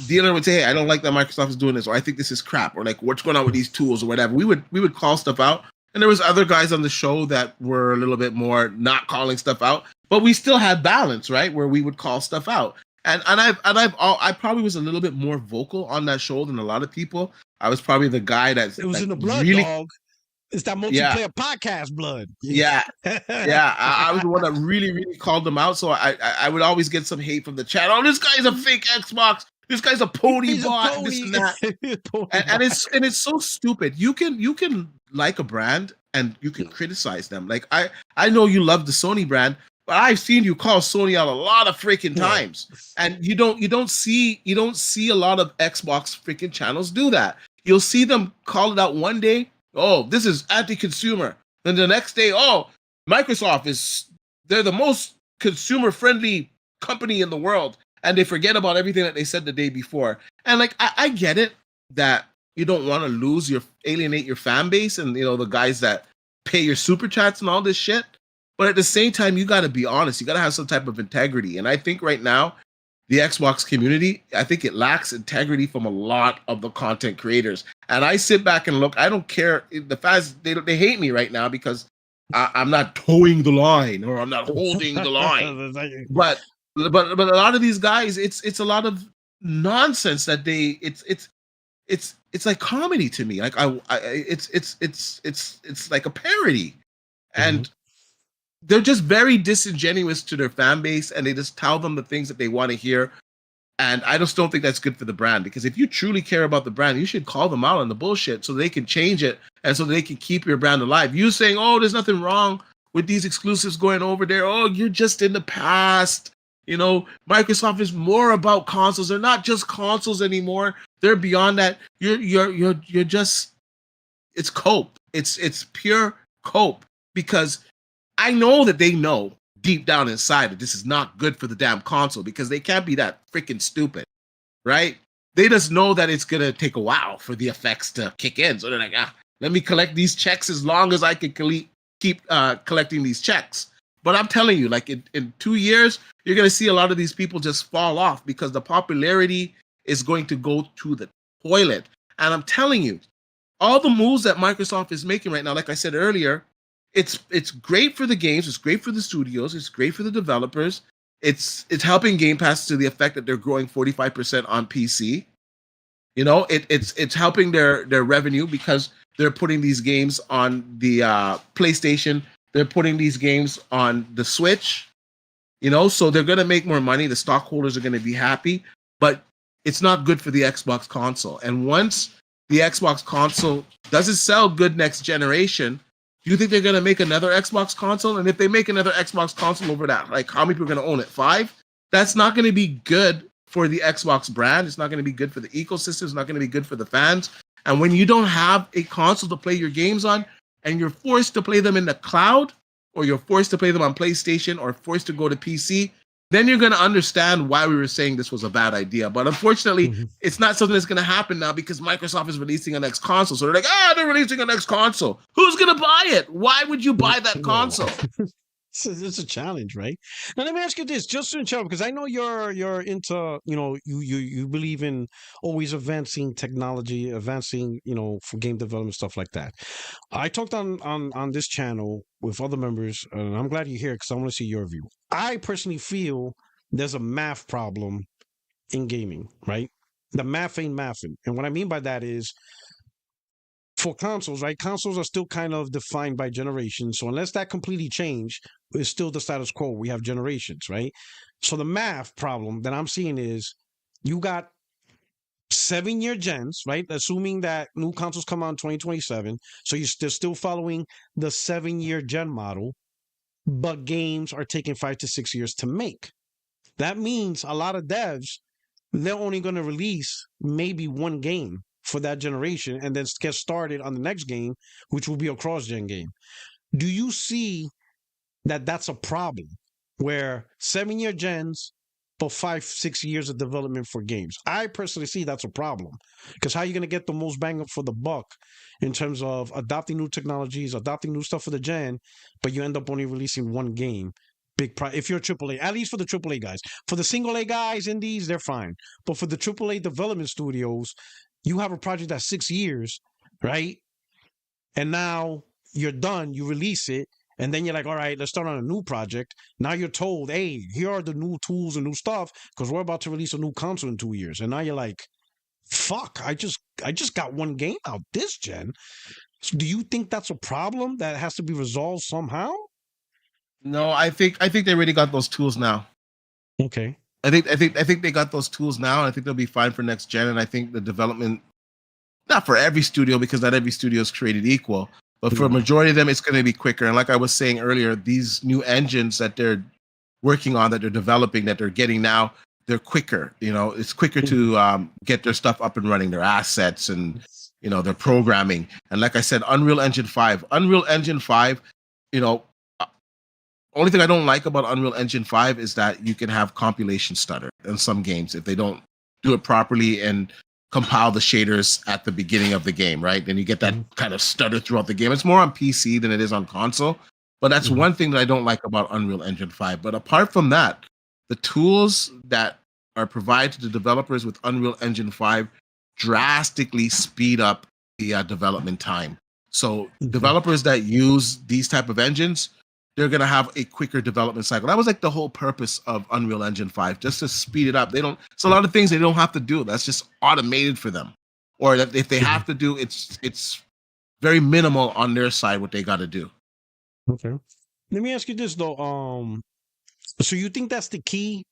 Dealer would say, hey, I don't like that Microsoft is doing this, or I think this is crap, or like what's going on with these tools or whatever. We would call stuff out. And there was other guys on the show that were a little bit more not calling stuff out, but we still had balance, right? Where we would call stuff out. And I probably was a little bit more vocal on that show than a lot of people. I was probably the guy that it was in the blood, dog. It's that Yeah, multiplayer podcast blood. yeah, yeah. I was the one that really called them out. So I would always get some hate from the chat. Oh, this guy's a fake Xbox. This guy's a pony He's a bot. This pony. and that. Pony And bot. it's so stupid. You can like a brand and you can criticize them. Like I know you love the Sony brand, but I've seen you call Sony out a lot of freaking times, and you don't see a lot of Xbox freaking channels do that. You'll see them call it out one day. Oh, this is anti-consumer. Then the next day, oh, they're the most consumer friendly company in the world, and they forget about everything that they said the day before. And like I get it that you don't want to alienate your fan base and the guys that pay your super chats and all this shit. But at the same time, you got to be honest. You got to have some type of integrity. And I think right now, the Xbox community, I think it lacks integrity from a lot of the content creators. And I sit back and look. I don't care. The fans, they hate me right now because I'm not towing the line or I'm not holding the line. But a lot of these guys, it's a lot of nonsense that it's like comedy to me. Like it's like a parody, and they're just very disingenuous to their fan base, and they just tell them the things that they want to hear. And I just don't think that's good for the brand, because if you truly care about the brand, you should call them out on the bullshit so they can change it and so they can keep your brand alive. You saying, oh, there's nothing wrong with these exclusives going over there. Oh, you're just in the past. Microsoft is more about consoles. They're not just consoles anymore. They're beyond that. You're just, it's cope. It's pure cope, because I know that they know deep down inside that this is not good for the damn console, because they can't be that freaking stupid, right? They just know that it's gonna take a while for the effects to kick in. So they're like, let me collect these checks as long as I can keep collecting these checks. But I'm telling you, like in 2 years, you're gonna see a lot of these people just fall off, because the popularity is going to go to the toilet. And I'm telling you, all the moves that Microsoft is making right now, like I said earlier, it's great for the games, it's great for the studios, it's great for the developers. It's helping Game Pass to the effect that they're growing 45% on PC. It's helping their revenue, because they're putting these games on the PlayStation, they're putting these games on the Switch. So they're gonna make more money. The stockholders are gonna be happy, but it's not good for the Xbox console. And once the Xbox console doesn't sell good next generation, do you think they're going to make another Xbox console? And if they make another Xbox console over that, like, how many people are going to own it? 5? That's not going to be good for the Xbox brand. It's not going to be good for the ecosystem. It's not going to be good for the fans. And when you don't have a console to play your games on, and you're forced to play them in the cloud, or you're forced to play them on PlayStation, or forced to go to PC, then you're going to understand why we were saying this was a bad idea. But unfortunately, it's not something that's going to happen now, because Microsoft is releasing a next console. So they're like, they're releasing a next console. Who's going to buy it? Why would you buy that console? It's a challenge, right? Now let me ask you this, just in general, because I know you're into, you believe in always advancing technology, advancing, for game development, stuff like that. I talked on this channel with other members, and I'm glad you're here because I want to see your view. I personally feel there's a math problem in gaming, right? The math ain't mathing, and what I mean by that is, for consoles, right? Consoles are still kind of defined by generations. So unless that completely changed, it's still the status quo. We have generations, right? So the math problem that I'm seeing is, you got 7-year gens, right? Assuming that new consoles come out in 2027. So they're still following the 7-year gen model, but games are taking 5 to 6 years to make. That means a lot of devs, they're only going to release maybe one game for that generation and then get started on the next game, which will be a cross-gen game. Do you see that that's a problem, where 7-year gens but 5-6 years of development for games? I personally see that's a problem, because how are you going to get the most bang up for the buck in terms of adopting new technologies, adopting new stuff for the gen, but you end up only releasing one game? If you're AAA, at least for the AAA guys. For the single A guys, indies, they're fine. But for the AAA development studios, you have a project that's 6 years, right? And now you're done, you release it, and then you're like, all right, let's start on a new project. Now you're told, hey, here are the new tools and new stuff, because we're about to release a new console in 2 years. And now you're like, fuck, I just got one game out this gen. So do you think that's a problem that has to be resolved somehow? No, I think they already got those tools now. Okay. I think they got those tools now. And I think they'll be fine for next gen. And I think the development, not for every studio, because not every studio is created equal, but for a Yeah. majority of them, it's going to be quicker. And like I was saying earlier, these new engines that they're working on, that they're developing, that they're getting now, they're quicker. It's quicker to get their stuff up and running, their assets and their programming. And like I said, Unreal Engine 5, you know, only thing I don't like about Unreal Engine 5 is that you can have compilation stutter in some games if they don't do it properly and compile the shaders at the beginning of the game, right? Then you get that kind of stutter throughout the game. It's more on PC than it is on console. But that's one thing that I don't like about Unreal Engine 5. But apart from that, the tools that are provided to the developers with Unreal Engine 5 drastically speed up the development time. So developers that use these type of engines, they're going to have a quicker development cycle. That was like the whole purpose of Unreal Engine 5, just to speed it up. It's a lot of things they don't have to do. That's just automated for them. Or that if they have to do, it's very minimal on their side what they got to do. Okay. Let me ask you this though. So you think that's the key?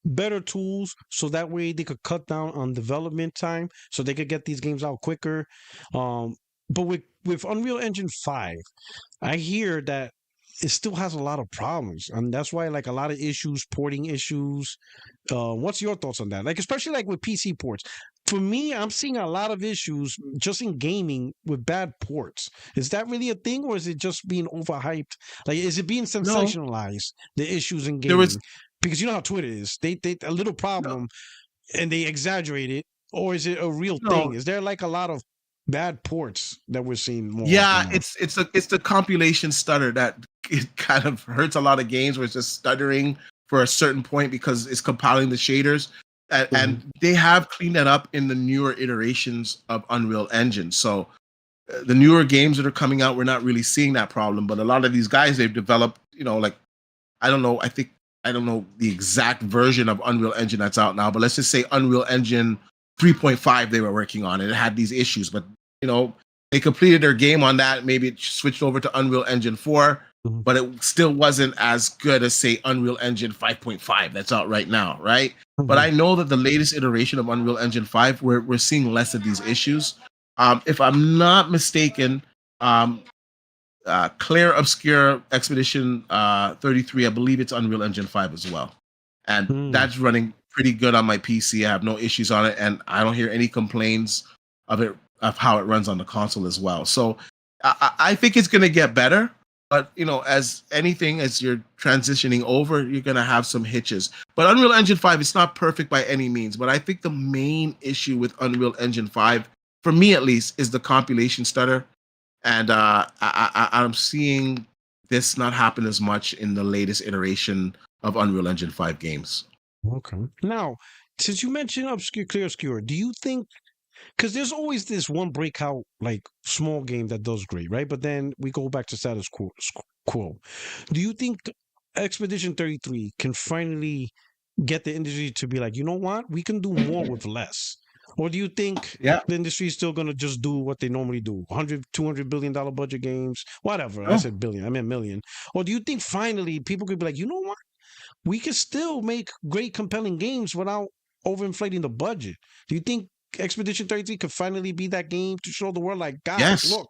Better tools so that way they could cut down on development time so they could get these games out quicker. But with Unreal Engine 5, I hear that it still has a lot of problems, and that's why like a lot of issues, porting issues. What's your thoughts on that? Like especially like with PC ports. For me, I'm seeing a lot of issues just in gaming with bad ports. Is that really a thing, or is it just being overhyped? Like, is it being No, sensationalized, the issues in there was gaming? Because you know how Twitter is. They a little no, problem and they exaggerate it, or is it a real thing? no. Is there like a lot of bad ports that we're seeing more often Yeah, now? it's the compilation stutter that it kind of hurts a lot of games where it's just stuttering for a certain point because it's compiling the shaders. And they have cleaned that up in the newer iterations of Unreal Engine. So the newer games that are coming out, we're not really seeing that problem. But a lot of these guys, they've developed, like I don't know, I don't know the exact version of Unreal Engine that's out now, but let's just say Unreal Engine 3.5 they were working on. It had these issues, but they completed their game on that. Maybe it switched over to Unreal Engine 4, but it still wasn't as good as say Unreal Engine 5.5 that's out right now, right? But I know that the latest iteration of Unreal Engine 5, we're seeing less of these issues. If I'm not mistaken, Claire Obscure Expedition 33, I believe it's Unreal Engine 5 as well. And that's running pretty good on my PC. I have no issues on it, and I don't hear any complaints of how it runs on the console as well. So I think it's going to get better. But as anything, as you're transitioning over, you're going to have some hitches. But Unreal Engine 5, it's not perfect by any means. But I think the main issue with Unreal Engine 5, for me at least, is the compilation stutter. And I'm seeing this not happen as much in the latest iteration of Unreal Engine 5 games. Okay. Now, since you mentioned Clear Obscure, do you think, because there's always this one breakout like small game that does great, right? But then we go back to status quo. Do you think Expedition 33 can finally get the industry to be like, you know what, we can do more with less? Or do you think Yeah. the industry is still going to just do what they normally do? 100, $200 billion budget games, whatever. I Oh, said billion, I meant million. Or do you think finally people could be like, you know what, we can still make great, compelling games without overinflating the budget? Do you think Expedition 33 could finally be that game to show the world, like, guys, yes. look,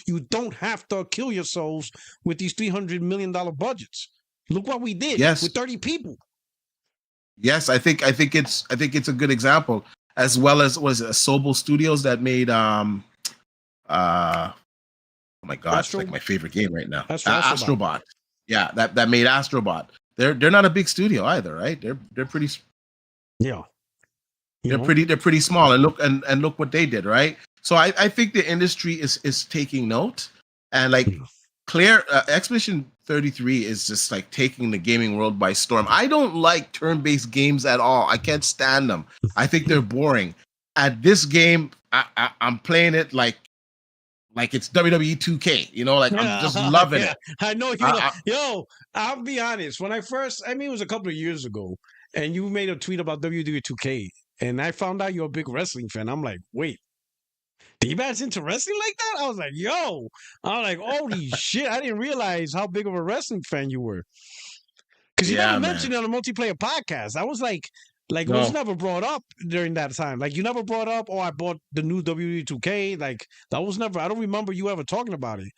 you don't have to kill yourselves with these $300 million budgets. Look what we did Yes. with 30 people. Yes, I think it's a good example, as well as was it Sobel Studios that made oh my god, it's like my favorite game right now. Astrobot. Yeah, that made Astrobot. They're not a big studio either, right? They're pretty Yeah. they're pretty small, and look what they did, right? So I think the industry is taking note, and like Claire Expedition 33 is just like taking the gaming world by storm. I don't like turn-based games at all. I can't stand them. I think they're boring. At this game, I'm playing it like it's WWE 2K. Like I'm just loving it. I know yo, I'll be honest. When I mean, it was a couple of years ago, and you made a tweet about WWE 2K, and I found out you're a big wrestling fan. I'm like, wait, D-Bat's interesting like that? I was like, yo. I was like, holy shit. I didn't realize how big of a wrestling fan you were. Because you never Yeah, man. mentioned it on a multiplayer podcast. I was like it was No. never brought up during that time. Like you never brought up, oh, I bought the new WWE 2K. Like that was never. I don't remember you ever talking about it.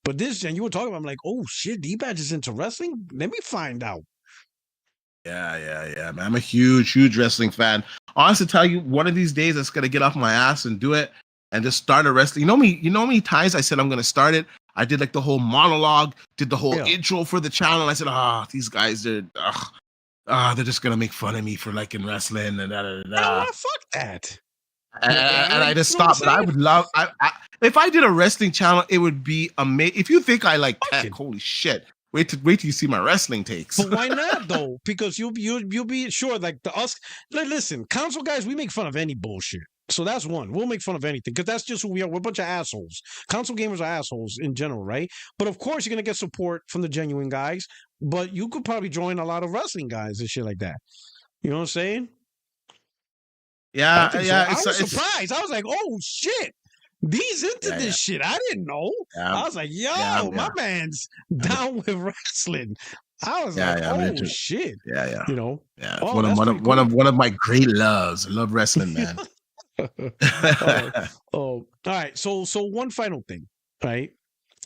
But this gen, you were talking about. I'm like, oh shit, D-Badge is into wrestling. Let me find out. Yeah, man. I'm a huge wrestling fan. Honestly, tell you, one of these days, I'm just gonna get off my ass and do it, and just start a wrestling. You know how many times I said I'm gonna start it. I did like the whole monologue, did the whole intro for the channel. And I said, these guys, they're just gonna make fun of me for liking wrestling and da da da. Fuck that. And I just stopped. But I would love. If I did a wrestling channel, it would be amazing. If you think I like tech, holy shit. Wait till you see my wrestling takes. But why not though? Because you'll be sure like listen, console guys, we make fun of any bullshit. So that's one. We'll make fun of anything because that's just who we are. We're a bunch of assholes. Console gamers are assholes in general, right? But of course, you're gonna get support from the genuine guys. But you could probably join a lot of wrestling guys and shit like that. You know what I'm saying? Yeah. I was surprised. I was like, oh shit. These into this shit. I didn't know. I was like, yo, my man's down with wrestling. I was like, oh shit. Yeah. You know? Yeah. One of my great loves. I love wrestling, man. All right. So one final thing, right?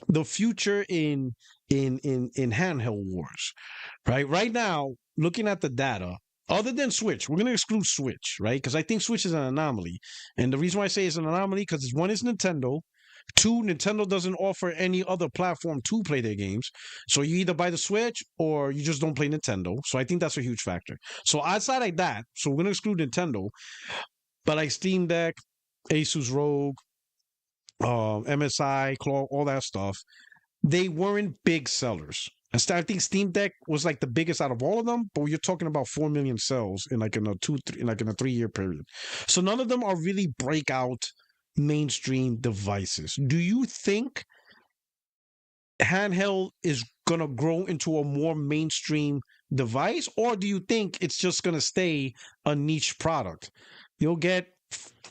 The future in handheld wars, right? Right now, looking at the data, other than Switch, we're going to exclude Switch, right? Because I think Switch is an anomaly. And the reason why I say it's an anomaly, because one is Nintendo. Two, Nintendo doesn't offer any other platform to play their games. So you either buy the Switch or you just don't play Nintendo. So I think that's a huge factor. So outside like that, so we're going to exclude Nintendo. But like Steam Deck, Asus ROG, MSI, Claw, all that stuff, they weren't big sellers. I think Steam Deck was like the biggest out of all of them, but you're talking about 4 million sales in a 3-year period. So none of them are really breakout mainstream devices. Do you think handheld is gonna grow into a more mainstream device, or do you think it's just gonna stay a niche product? You'll get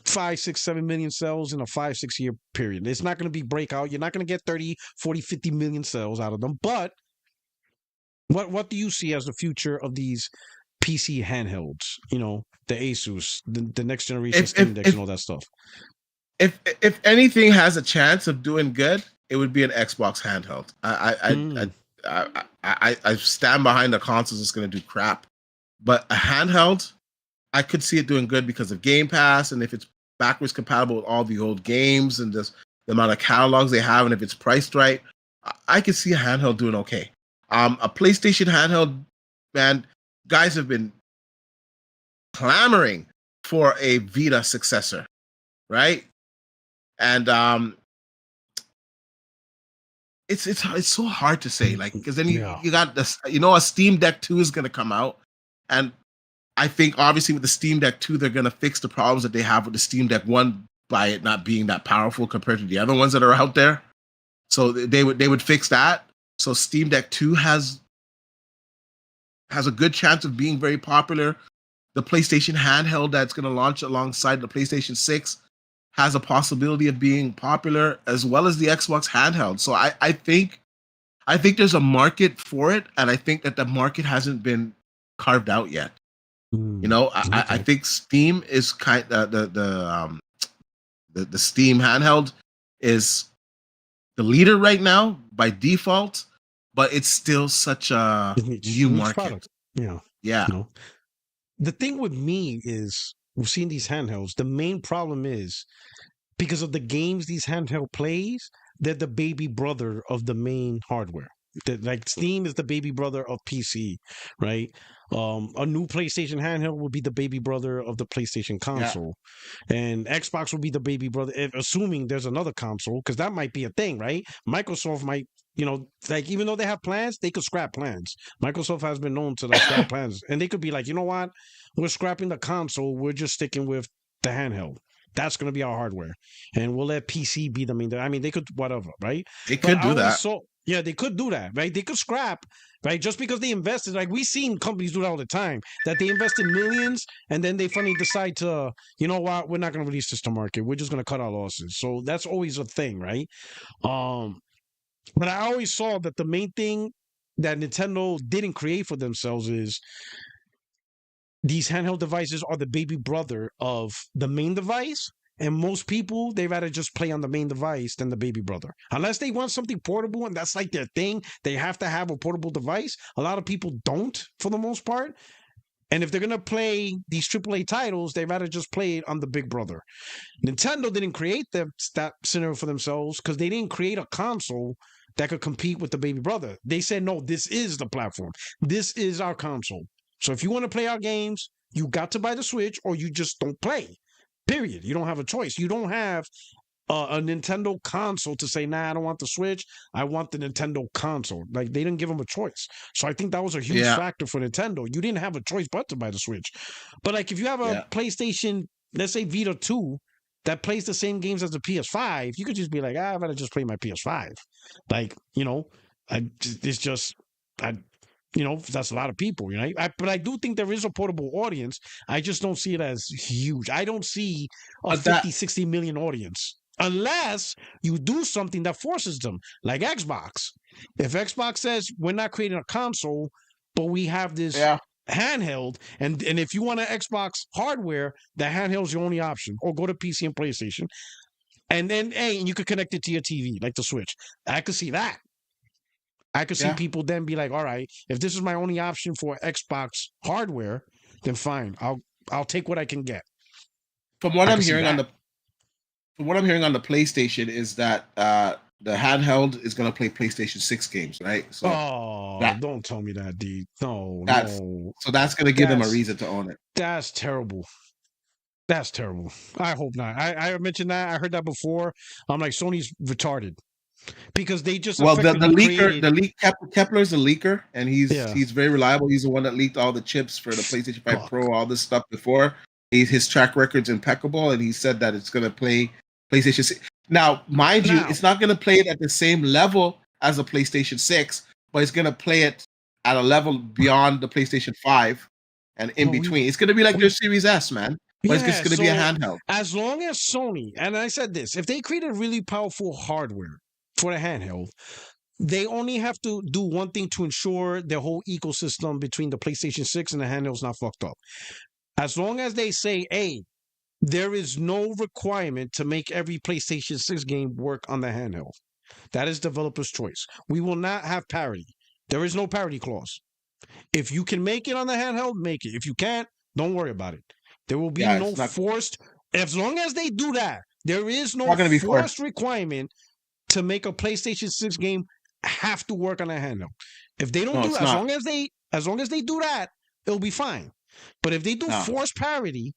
5, 6, 7 million sales in a 5-6 year period. It's not going to be breakout. You're not going to get 30, 40, 50 million sales out of them, but what do you see as the future of these PC handhelds? You know, the Asus, the next generation Steam Decks, and all that stuff. If anything has a chance of doing good, it would be an Xbox handheld. I stand behind the consoles. It's going to do crap, but a handheld, I could see it doing good because of Game Pass, and if it's backwards compatible with all the old games and just the amount of catalogs they have, and if it's priced right, I could see a handheld doing okay. A PlayStation handheld, man, guys have been clamoring for a Vita successor, right? And it's so hard to say, like, because then you got this, a Steam Deck 2 is going to come out, and I think obviously with the Steam Deck 2, they're going to fix the problems that they have with the Steam Deck 1 by it not being that powerful compared to the other ones that are out there. So they would fix that. So Steam Deck 2 has a good chance of being very popular. The PlayStation handheld that's going to launch alongside the PlayStation 6 has a possibility of being popular, as well as the Xbox handheld. So I think there's a market for it, and I think that the market hasn't been carved out yet. I think Steam is the Steam handheld is the leader right now by default, but it's still such a new market. Product. Yeah. You know? The thing with me is we've seen these handhelds. The main problem is because of the games these handheld plays, they're the baby brother of the main hardware. Like Steam is the baby brother of PC, right? A new PlayStation handheld would be the baby brother of the PlayStation console, and Xbox will be the baby brother, assuming there's another console, because that might be a thing, right? Microsoft might, like, even though they have plans, they could scrap plans. Microsoft has been known to like scrap plans, and they could be like, you know what, we're scrapping the console, we're just sticking with the handheld. That's going to be our hardware, and we'll let PC be the main. I mean, they could whatever, right? They could do that. Yeah, they could do that, right? They could scrap right? Just because they invested, like we've seen companies do that all the time, that they invest in millions and then they finally decide to, you know what, we're not going to release this to market. We're just going to cut our losses. So that's always a thing, right? But I always saw that the main thing that Nintendo didn't create for themselves is these handheld devices are the baby brother of the main device. And most people, they rather just play on the main device than the baby brother. Unless they want something portable and that's like their thing, they have to have a portable device. A lot of people don't, for the most part. And if they're going to play these AAA titles, they rather just play it on the big brother. Nintendo didn't create that scenario for themselves because they didn't create a console that could compete with the baby brother. They said, no, this is the platform. This is our console. So if you want to play our games, you got to buy the Switch or you just don't play. Period. You don't have a choice. You don't have a Nintendo console to say, nah, I don't want the Switch. I want the Nintendo console. Like, they didn't give them a choice. So I think that was a huge factor for Nintendo. You didn't have a choice but to buy the Switch. But, like, if you have a PlayStation, let's say Vita 2, that plays the same games as the PS5, you could just be like, I'd rather just play my PS5. Like, you know, that's a lot of people, you know. But I do think there is a portable audience. I just don't see it as huge. I don't see a 50, 60 million audience unless you do something that forces them, like Xbox. If Xbox says we're not creating a console, but we have this handheld, and if you want an Xbox hardware, the handheld is your only option, or go to PC and PlayStation, and then and you could connect it to your TV like the Switch. I could see that. I could see people then be like, all right, if this is my only option for Xbox hardware, then fine. I'll take what I can get. From what I'm hearing on the PlayStation is that the handheld is going to play PlayStation 6 games, right? So don't tell me that, D. No. So that's going to give them a reason to own it. That's terrible. That's terrible. I hope not. I mentioned that. I heard that before. I'm like, Sony's retarded. Because they just the leaker, Kepler's a leaker, and he's very reliable. He's the one that leaked all the chips for the PlayStation 5 Pro, all this stuff before. His track record's impeccable, and he said that it's going to play PlayStation 6. Now, mind you, it's not going to play it at the same level as a PlayStation 6, but it's going to play it at a level beyond the PlayStation 5 and in between. It's going to be like their Series S, man. But it's just going to be a handheld. As long as Sony, and I said this, if they create a really powerful hardware for the handheld, they only have to do one thing to ensure their whole ecosystem between the PlayStation 6 and the handheld is not fucked up. As long as they say, hey, there is no requirement to make every PlayStation 6 game work on the handheld. That is developer's choice. We will not have parity. There is no parity clause. If you can make it on the handheld, make it. If you can't, don't worry about it. There will be no forced. As long as they do that, there is no forced requirement to make a PlayStation 6 game have to work on a handheld. If they don't do that, as long as they do that, it'll be fine. But if they do forced parity,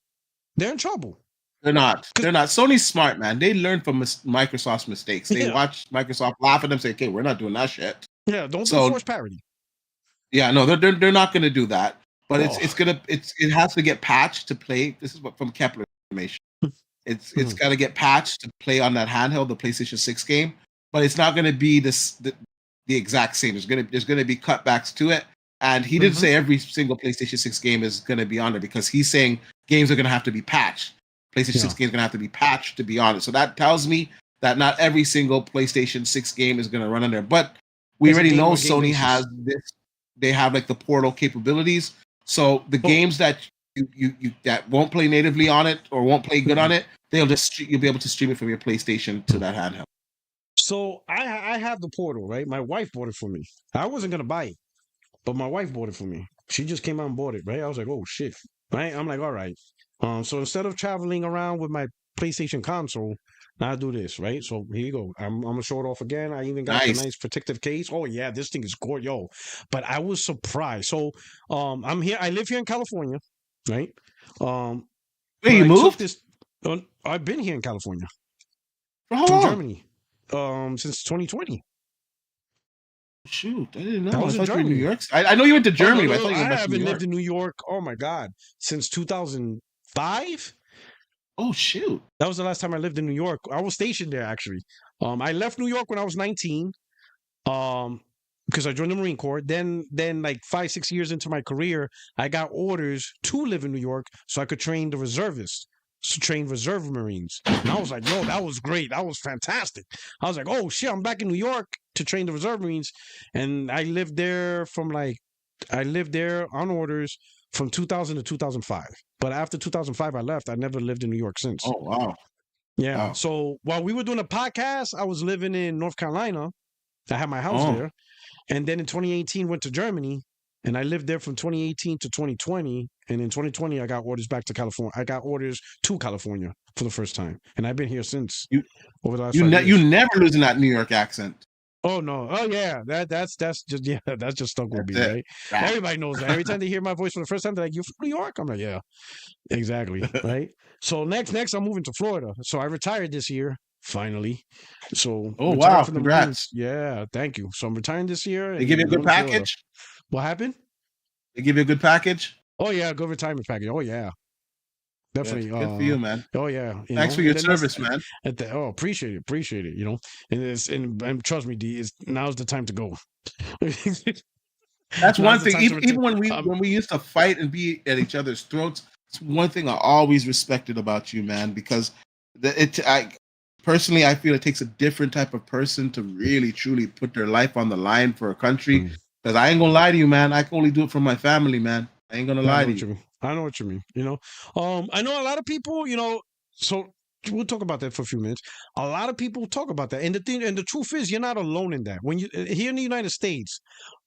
they're in trouble. They're not. Sony's smart, man. They learn from Microsoft's mistakes. They watch Microsoft laugh at them, say, "Okay, we're not doing that shit." Yeah, don't do forced parity. Yeah, no, they're not going to do that. But it has to get patched to play. This is what from Kepler information. It's got to get patched to play on that handheld, the PlayStation 6 game. But it's not going to be the exact same. There's going to be cutbacks to it. And he didn't say every single PlayStation 6 game is going to be on there, because he's saying games are going to have to be patched. PlayStation 6 games are going to have to be patched to be on it. So that tells me that not every single PlayStation 6 game is going to run on there. But we already know Sony has this. They have like the portal capabilities. So the games that you that won't play natively on it or won't play good on it, you'll be able to stream it from your PlayStation to that handheld. So I have the portal, right? My wife bought it for me. I wasn't going to buy it, but my wife bought it for me. She just came out and bought it, right? I was like, oh shit, right? I'm like, all right. So instead of traveling around with my PlayStation console, now I do this, right? So here you go. I'm gonna show it off again. I even got a nice protective case. Oh yeah, this thing is gorgeous, yo. But I was surprised. So I'm here. I live here in California, right? Where you moved? I've been here in California. For how long? Germany. Since 2020. Shoot, I didn't know. I was in New York. I know you went to Germany, but I thought you went I haven't lived in New York. Oh my God, since 2005. Oh shoot, that was the last time I lived in New York. I was stationed there actually. I left New York when I was 19. because I joined the Marine Corps. Then like 5-6 years into my career, I got orders to live in New York so I could train the reservists, to train reserve Marines. And I was like, yo, that was great. That was fantastic. I was like, oh shit, I'm back in New York to train the reserve Marines. And I lived there on orders from 2000 to 2005. But after 2005, I left. I never lived in New York since. Oh, wow. Yeah. Wow. So while we were doing a podcast, I was living in North Carolina. I had my house there. And then in 2018, went to Germany. And I lived there from 2018 to 2020. And in 2020, I got orders back to California. I got orders to California for the first time. And I've been here since over the last 5 years. You never losing that New York accent. Oh no! Oh yeah, that's just that's just stuck with me, right? Everybody knows that. Every time they hear my voice for the first time, they're like, "You're from New York?" I'm like, "Yeah, exactly." Right. So next, I'm moving to Florida. So I retired this year, finally. So wow! Congrats. Yeah, thank you. So I'm retiring this year. They give you a good package. What happened? They give you a good package. Oh yeah, good retirement package. Oh yeah. Definitely. Good for you, man. Oh yeah. Thanks for your service, man. Appreciate it. You know, and trust me, D, now's the time to go. That's one thing. Even when we used to fight and be at each other's throats, it's one thing I always respected about you, man. Because personally, I feel it takes a different type of person to really truly put their life on the line for a country. Because I ain't gonna lie to you, man. I can only do it for my family, man. I ain't gonna lie to you. I know what you mean. You know, I know a lot of people. You know, so we'll talk about that for a few minutes. A lot of people talk about that, and the truth is, you're not alone in that. When you here in the United States,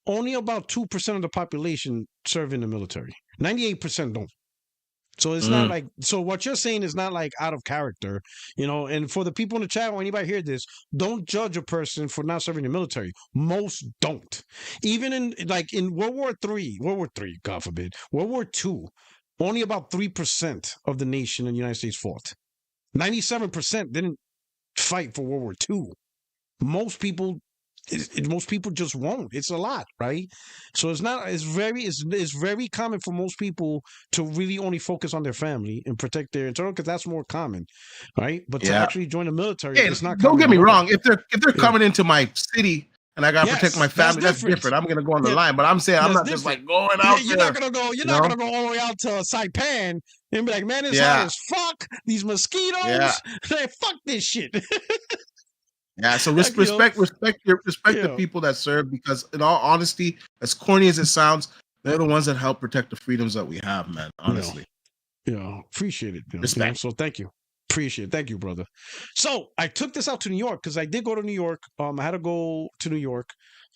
only about 2% of the population serve in the military. 98% don't. So it's not like, so what you're saying is not like out of character, you know, and for the people in the chat, or anybody hear this, don't judge a person for not serving the military. Most don't. Even in World War III, God forbid, World War II, only about 3% of the nation in the United States fought. 97% didn't fight for World War II. Most people just won't. It's a lot, right? So it's very common for most people to really only focus on their family and protect their internal, because that's more common, right? But to actually join the military, it's not common. Don't get me wrong. If they're coming into my city and I gotta protect my family, that's different. I'm gonna go on the line, but I'm saying I'm not just like going out. You're not gonna go. You're not gonna go all the way out to Saipan and be like, man, it's hot as fuck. These mosquitoes. Like, fuck this shit. Yeah, so respect the people that serve, because in all honesty, as corny as it sounds, they're the ones that help protect the freedoms that we have, man. Honestly. Yeah, appreciate it. Respect. You know, so thank you. Appreciate it. Thank you, brother. So I took this out to New York because I did go to New York. I had to go to New York.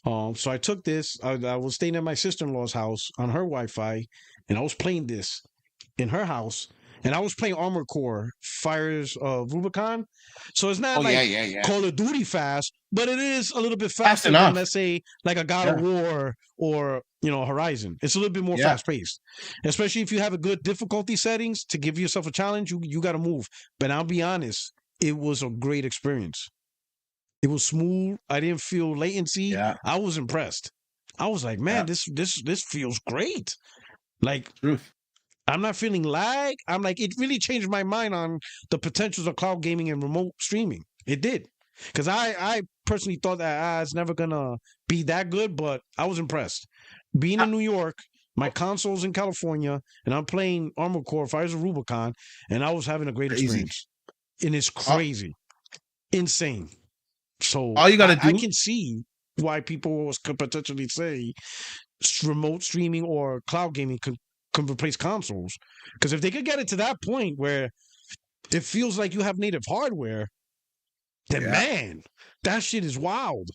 So I took this. I was staying at my sister-in-law's house on her Wi-Fi, and I was playing this in her house. And I was playing Armored Core Fires of Rubicon. So it's not Call of Duty fast, but it is a little bit faster than, let's say, like a God of War or, you know, Horizon. It's a little bit more fast-paced. Especially if you have a good difficulty settings to give yourself a challenge, you got to move. But I'll be honest, it was a great experience. It was smooth. I didn't feel latency. Yeah. I was impressed. I was like, man, this feels great. Like, truth. I'm not feeling lag. I'm like, it really changed my mind on the potentials of cloud gaming and remote streaming. It did. Because I personally thought that it's never going to be that good, but I was impressed. Being in New York, my console's in California, and I'm playing Armored Core Fires of Rubicon, and I was having a great experience. And it's crazy. Insane. So all you got to do, I can see why people could potentially say remote streaming or cloud gaming can replace consoles, because if they could get it to that point where it feels like you have native hardware, then man, that shit is wild.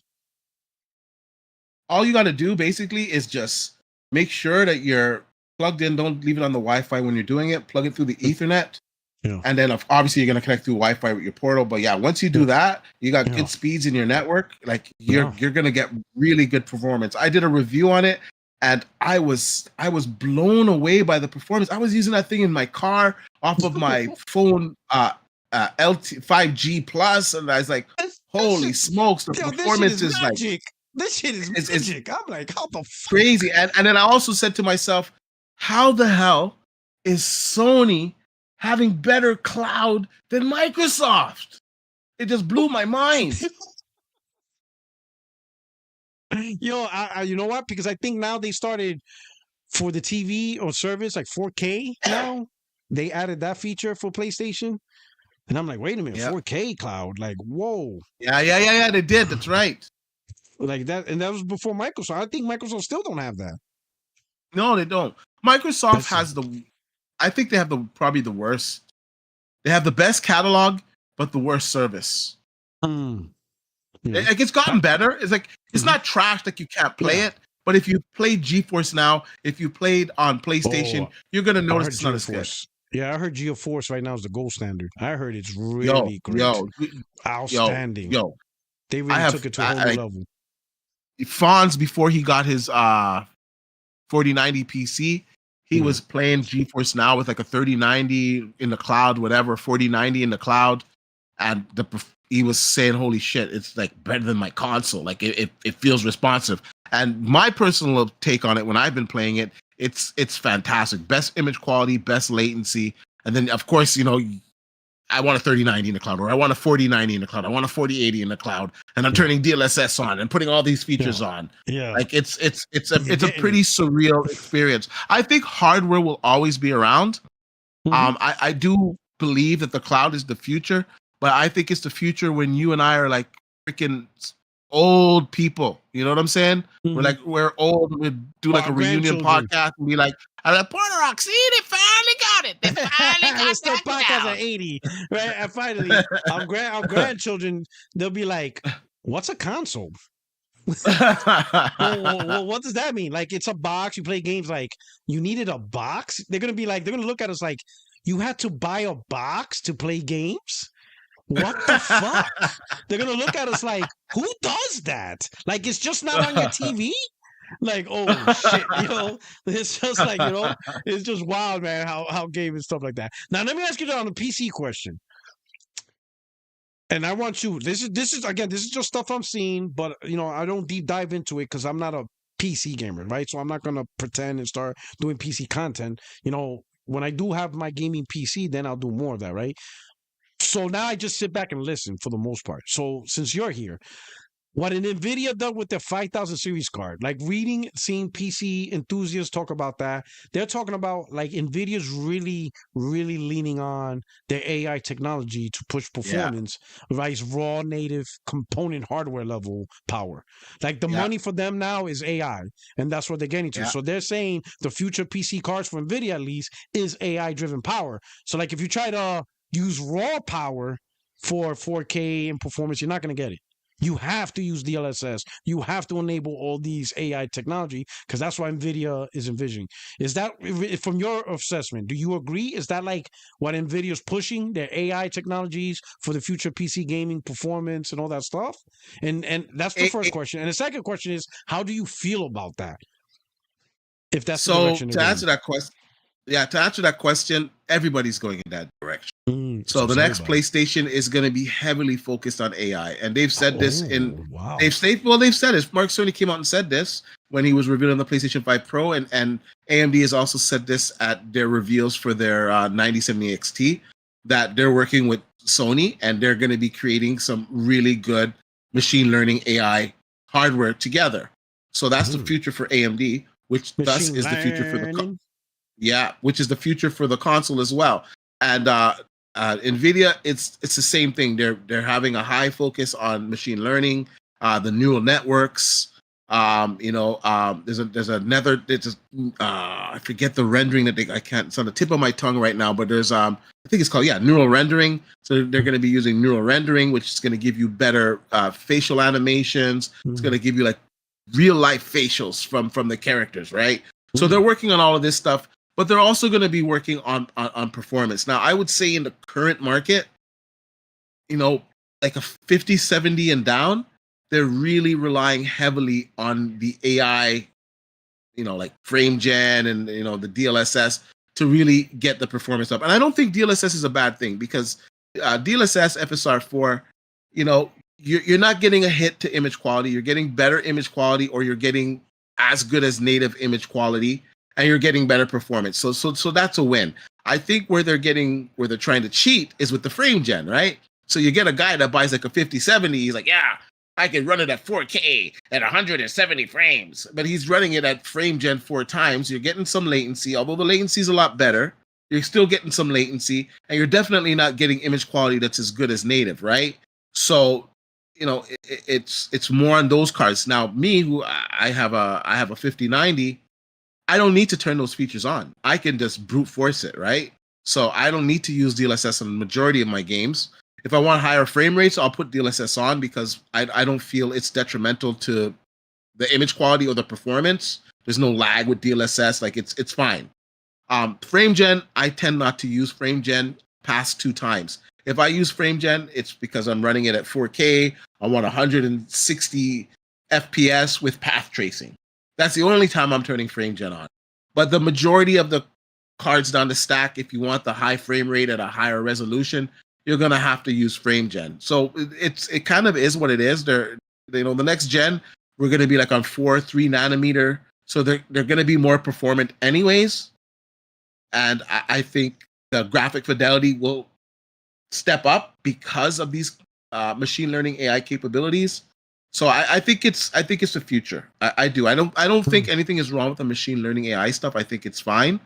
All you got to do basically is just make sure that you're plugged in. Don't leave it on the Wi-Fi when you're doing it. Plug it through the Ethernet, and then obviously you're gonna connect through Wi-Fi with your portal. But once you do that, you got good speeds in your network. Like you're gonna get really good performance. I did a review on it, and I was blown away by the performance. I was using that thing in my car off of my phone, LT 5G Plus, and I was like, "Holy smokes!" The performance is like this shit is magic. I'm like, how the fuck? Crazy. And then I also said to myself, "How the hell is Sony having better cloud than Microsoft?" It just blew my mind. Yo, you know what? Because I think now they started for the TV or service like 4K now. They added that feature for PlayStation. And I'm like, wait a minute, Yeah. 4K cloud? Like, whoa. Yeah. They did. That's right. Like that, and that was before Microsoft. I think Microsoft still don't have that. No, they don't. Microsoft That's has I think they have probably the worst. They have the best catalog, but the worst service. Yeah. Like it's gotten better. It's like it's not trash like you can't play it. But if you played GeForce Now, if you played on PlayStation, you're gonna notice it's not as good. Yeah, I heard GeForce right now is the gold standard. I heard it's really great. Outstanding. They really took it to a whole new level. Fonz, before he got his 4090 PC, he was playing GeForce Now with like a 3090 in the cloud, whatever, 4090 in the cloud, and he was saying, "Holy shit, it's like better than my console. Like it feels responsive." And my personal take on it, when I've been playing it, it's fantastic. Best image quality, best latency, and then of course, you know, I want a 3090 in the cloud, or I want a 4090 in the cloud, I want a 4080 in the cloud, and I'm turning DLSS on and putting all these features on. Yeah, like it's a pretty surreal experience. I think hardware will always be around. I do believe that the cloud is the future, but I think it's the future when you and I are like freaking old people. You know what I'm saying? We're old. We do like a reunion podcast and be like, Puertorock, see, they finally got it. They finally got it. It's podcast at 80, right? And finally, our grandchildren, they'll be like, "What's a console?" well, what does that mean? Like, it's a box. You play games. Like, you needed a box. They're gonna look at us like, you had to buy a box to play games. What the fuck? They're gonna look at us like, who does that? Like, it's just not on your TV. Like, oh shit, you know, it's just like, you know, it's just wild, man. How game and stuff like that. Now, let me ask you on the PC question, and I want you. This is again, this is just stuff I'm seeing, but you know, I don't deep dive into it because I'm not a PC gamer, right? So I'm not gonna pretend and start doing PC content. You know, when I do have my gaming PC, then I'll do more of that, right? So now I just sit back and listen for the most part. So since you're here, what an NVIDIA done with their 5000 series card, like seeing PC enthusiasts talk about that, they're talking about like NVIDIA's really, really leaning on their AI technology to push performance, right? Raw native component hardware level power. Like the money for them now is AI, and that's what they're getting to. So they're saying the future PC cards for NVIDIA at least is AI driven power. So like if you try to use raw power for 4K and performance, you're not going to get it. You have to use DLSS. You have to enable all these AI technology because that's what NVIDIA is envisioning. Is that, from your assessment, do you agree? Is that like what NVIDIA is pushing, their AI technologies for the future PC gaming performance and all that stuff? And that's the first question. And the second question is, how do you feel about that? If that's the direction to answer that question. Yeah, to answer that question, everybody's going in that direction. So the next PlayStation is going to be heavily focused on AI, and they've said this they've said it. Mark Cerny came out and said this when he was revealing the PlayStation 5 Pro, and AMD has also said this at their reveals for their 9070 XT, that they're working with Sony and they're going to be creating some really good machine learning AI hardware together. So that's the future for AMD, which thus is the future for the which is the future for the console as well. And NVIDIA, it's the same thing. They're having a high focus on machine learning, the neural networks. There's another. I forget the rendering that I can't. It's on the tip of my tongue right now. But there's I think it's called neural rendering. So they're going to be using neural rendering, which is going to give you better facial animations. It's going to give you like real life facials from the characters, right? So they're working on all of this stuff. But they're also going to be working on performance. Now, I would say in the current market, you know, like a 50, 70 and down, they're really relying heavily on the AI, you know, like frame gen and, you know, the DLSS to really get the performance up. And I don't think DLSS is a bad thing because DLSS FSR4, you know, you're not getting a hit to image quality. You're getting better image quality, or you're getting as good as native image quality, and you're getting better performance. So that's a win. I think where they're trying to cheat is with the frame gen, right? So you get a guy that buys like a 5070, he's like, yeah, I can run it at 4K at 170 frames. But he's running it at frame gen 4 times. You're getting some latency, although the latency is a lot better. You're still getting some latency, and you're definitely not getting image quality that's as good as native, right? So, it's more on those cards. Now, me, who I have a 5090, I don't need to turn those features on. I can just brute force it, right? So I don't need to use DLSS on the majority of my games. If I want higher frame rates, I'll put DLSS on because I don't feel it's detrimental to the image quality or the performance. There's no lag with DLSS. Like it's fine. Frame gen, I tend not to use frame gen past 2 times. If I use frame gen, it's because I'm running it at 4K. I want 160 FPS with path tracing. That's the only time I'm turning frame gen on. But the majority of the cards down the stack, if you want the high frame rate at a higher resolution, you're gonna have to use frame gen. So it kind of is what it is. The next gen, we're gonna be like on 3 nanometer. So they're gonna be more performant anyways. And I think the graphic fidelity will step up because of these machine learning AI capabilities. So I think it's the future. I do. I don't think anything is wrong with the machine learning AI stuff. I think it's fine.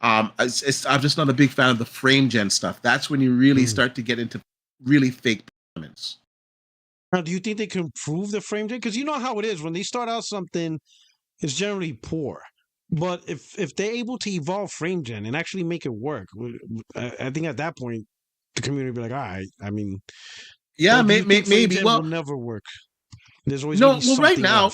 I'm just not a big fan of the frame gen stuff. That's when you really start to get into really fake performance. Now, do you think they can improve the frame gen? Because you know how it is when they start out something, it's generally poor. But if they're able to evolve frame gen and actually make it work, I think at that point the community will be like, all right. I mean, yeah, maybe. Well, will never work. There's always right now.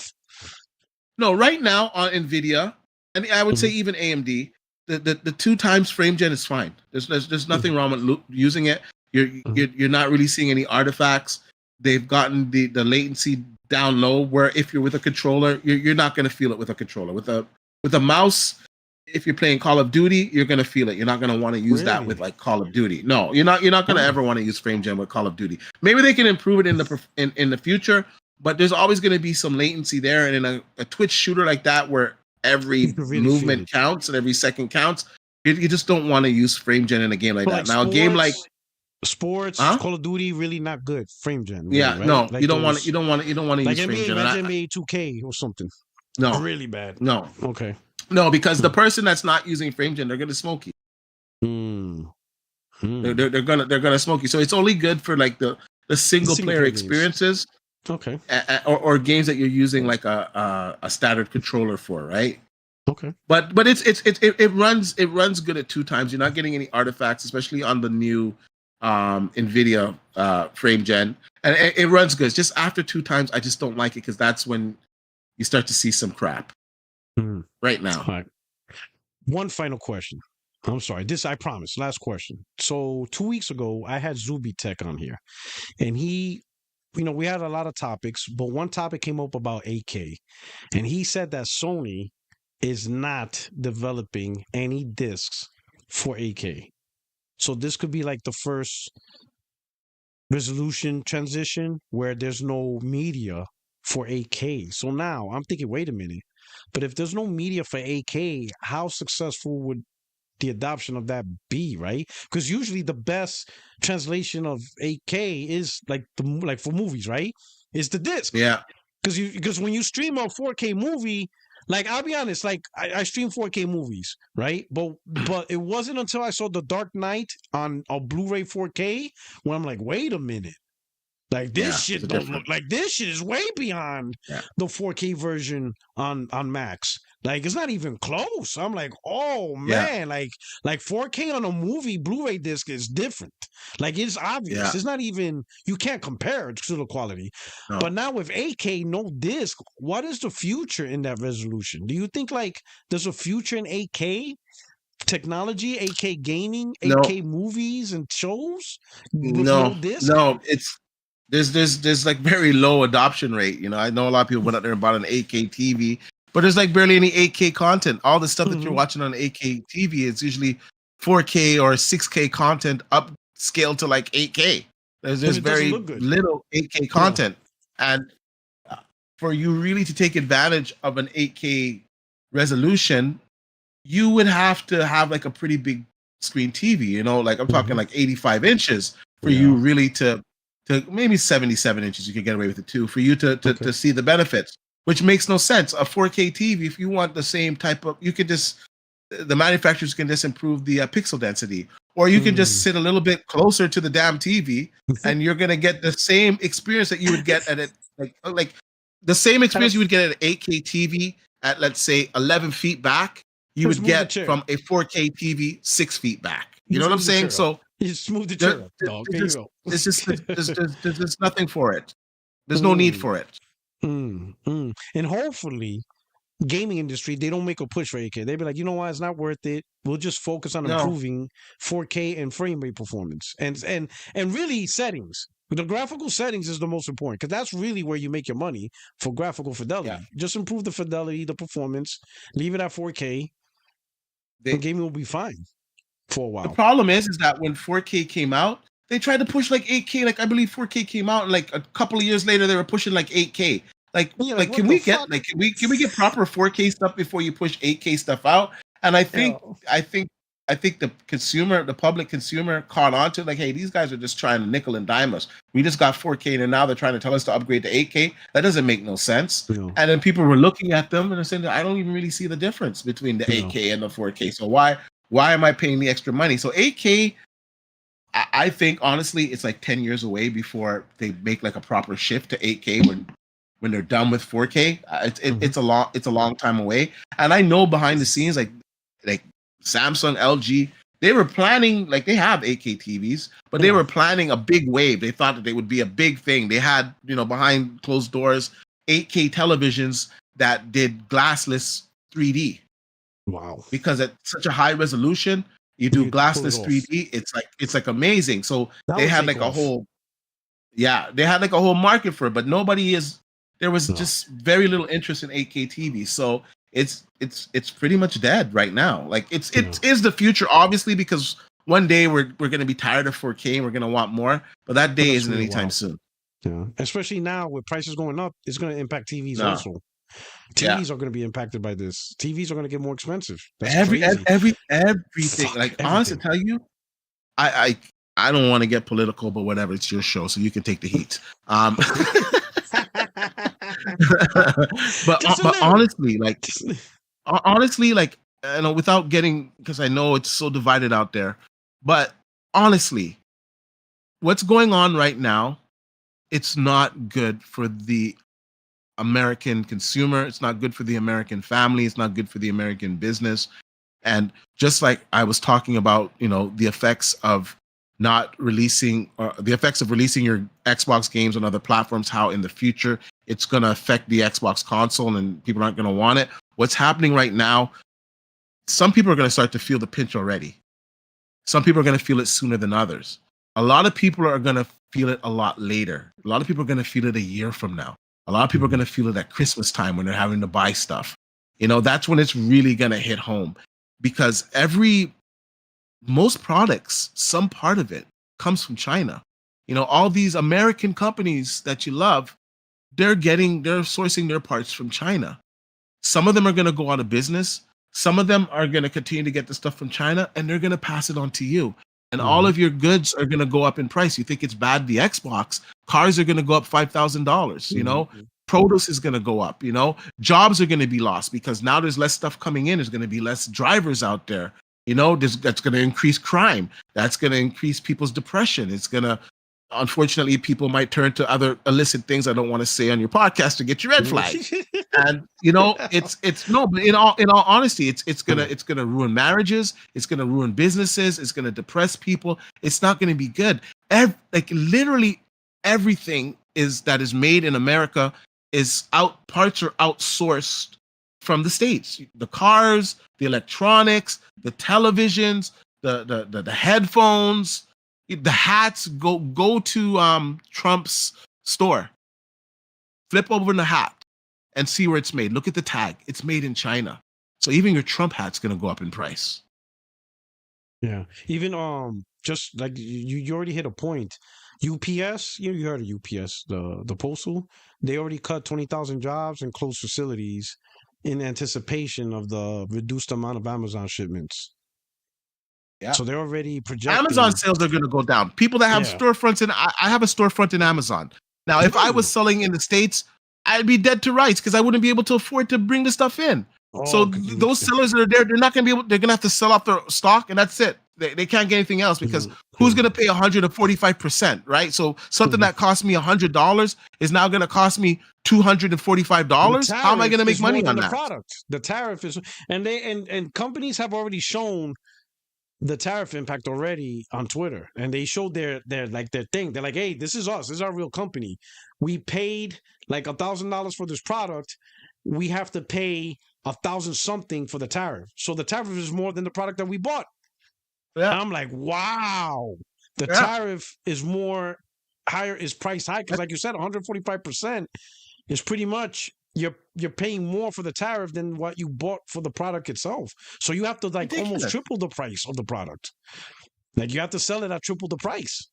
No, right now on Nvidia, and I would say even AMD, the 2 times frame gen is fine. There's nothing wrong with using it. You're not really seeing any artifacts. They've gotten the latency down low. Where if you're with a controller, you're not going to feel it with a controller. With a mouse, if you're playing Call of Duty, you're going to feel it. You're not going to want to use that with like Call of Duty. No, you're not going to ever want to use frame gen with Call of Duty. Maybe they can improve it in the future, but there's always going to be some latency there. And in a Twitch shooter like that, where every movement counts and every second counts, you just don't want to use frame gen in a game like that. Now, a game like sports, Call of Duty, really not good frame gen. Really, yeah, right? no, like you don't want to use frame gen. Like NBA 2K or something. No, really bad. No, okay. No, because the person that's not using frame gen, they're gonna smoke you. They're gonna smoke you. So it's only good for like the single player experiences. Okay. Or games that you're using like a standard controller for, right? Okay. But it runs good at 2 times. You're not getting any artifacts, especially on the new Nvidia frame gen, and it runs good. Just after 2 times, I just don't like it because that's when you start to see some crap. Right now. All right. One final question. I'm sorry. This I promise. Last question. So 2 weeks ago, I had Zuby Tech on here, and he, we had a lot of topics, but one topic came up about 8K, and he said that Sony is not developing any discs for 8K. So this could be like the first resolution transition where there's no media for 8K. So now I'm thinking, wait a minute. But if there's no media for 8K, how successful would the adoption of that be, right? Because usually the best translation of 8K is like for movies, right? Is the disc. Yeah. Because when you stream a 4K movie, like I'll be honest, like I stream 4K movies, right? But it wasn't until I saw The Dark Knight on a Blu-ray 4K when I'm like, wait a minute. Like this shit don't look like this shit is way beyond the 4K version on Max. Like it's not even close. I'm like, oh man, like 4K on a movie Blu-ray disc is different. Like it's obvious. Yeah. It's not even you can't compare it to the quality. No. But now with 8K, no disc, what is the future in that resolution? Do you think like there's a future in 8K? Technology, 8K gaming, 8K movies and shows? No disc? No, it's there's like very low adoption rate. I know a lot of people went out there and bought an 8K TV, but there's like barely any 8K content. All the stuff that you're watching on 8K TV is usually 4K or 6K content upscaled to like 8K. There's very little 8K content. And for you really to take advantage of an 8K resolution, you would have to have like a pretty big screen TV, like I'm talking like 85 inches for you really to to maybe 77 inches. You could get away with it too, for you to Okay. see the benefits, which makes no sense. A 4K TV, if you want the same type of, you could just, the manufacturers can just improve the pixel density, or you can just sit a little bit closer to the damn TV, and you're gonna get the same experience that you would get at it, like the same experience you would get at an 8K TV at, let's say, 11 feet back. You would get from a 4K TV 6 feet back. You know what I'm saying? So you smooth the chair up, dog. There you go. It's just there's nothing for it. There's no need for it. And hopefully, gaming industry, they don't make a push for 8K. They be like, you know what, it's not worth it. We'll just focus on improving 4K and frame rate performance, and really settings. The graphical settings is the most important, because that's really where you make your money for graphical fidelity. Yeah. Just improve the fidelity, the performance, leave it at 4K. The gaming will be fine for a while. The problem is that when 4K came out, they tried to push like 8K. Like, I believe 4K came out, and like a couple of years later, they were pushing like 8K. Like can we get proper 4K stuff before you push 8K stuff out? And I think the consumer, the public consumer, caught on to like, hey, these guys are just trying to nickel and dime us. We just got 4K, and now they're trying to tell us to upgrade to 8K. That doesn't make no sense. And then people were looking at them and they're saying, I don't even really see the difference between the 8K and the 4K. So why am I paying the extra money? So 8K, I think honestly, it's like 10 years away before they make like a proper shift to 8K when they're done with 4K. It's a long time away. And I know behind the scenes, like Samsung, LG, they were planning, like, they have 8K TVs, but they were planning a big wave. They thought that they would be a big thing. They had, behind closed doors, 8K televisions that did glassless 3D. Wow. Because at such a high resolution, you do glassless 3D. It's like amazing. So they had like a whole market for it, but there was just very little interest in 8K TV. So it's pretty much dead right now. Like it is the future, obviously, because one day we're going to be tired of 4K and we're going to want more, but that day isn't anytime soon. Yeah, especially now with prices going up, it's going to impact TVs also. TVs are going to be impacted by this. TVs are going to get more expensive. That's everything. Fuck, like, honestly, tell you, I don't want to get political, but whatever. It's your show, so you can take the heat. but honestly, like, without getting, because I know it's so divided out there, but honestly, what's going on right now, it's not good for the American consumer. It's not good for the American family. It's not good for the American business. And just like I was talking about, the effects of not releasing, or the effects of releasing your Xbox games on other platforms, how in the future it's going to affect the Xbox console and people aren't going to want it. What's happening right now, some people are going to start to feel the pinch already. Some people are going to feel it sooner than others. A lot of people are going to feel it a lot later. A lot of people are going to feel it a year from now. A lot of people are going to feel it at Christmas time when they're having to buy stuff. That's when it's really going to hit home, because most products, some part of it comes from China. All these American companies that you love, they're sourcing their parts from China. Some of them are going to go out of business. Some of them are going to continue to get the stuff from China, and they're going to pass it on to you. And all of your goods are going to go up in price. You think it's bad, the Xbox, cars are going to go up $5,000, produce is going to go up, jobs are going to be lost because now there's less stuff coming in. There's going to be less drivers out there. That's going to increase crime. That's going to increase people's depression. It's going to, unfortunately, people might turn to other illicit things I don't want to say on your podcast to get your red flag. And it's no, but in all honesty, it's gonna ruin marriages. It's gonna ruin businesses. It's gonna depress people. It's not gonna be good. Literally everything that is made in America parts are outsourced from the States. The cars, the electronics, the televisions, the headphones, the hats. Go to Trump's store, flip over the hat and see where it's made. Look at the tag. It's made in China. So even your Trump hat's going to go up in price. Yeah. Even just like you already hit a point. UPS, you heard of UPS, the postal, they already cut 20,000 jobs and closed facilities in anticipation of the reduced amount of Amazon shipments. Yeah. So they're already projecting. Amazon sales are going to go down. People that have storefronts, and I have a storefront in Amazon. Now, if I was selling in the States, I'd be dead to rights because I wouldn't be able to afford to bring the stuff in. So those sellers that are there, they're not going to be able. They're going to have to sell off their stock, and that's it. They can't get anything else because who's going to pay 145%, right? So something that cost me $100 is now going to cost me $245. How am I going to make money on that? The tariff is, and and companies have already shown the tariff impact already on Twitter, and they showed their thing. They're like, hey, this is us. This is our real company. We paid like $1,000 for this product. We have to pay 1,000 something for the tariff. So the tariff is more than the product that we bought. Yeah. I'm like, wow, the tariff is more higher, is priced high because, like you said, 145% is pretty much you're paying more for the tariff than what you bought for the product itself. So you have to almost triple the price of the product. Like you have to sell it at triple the price.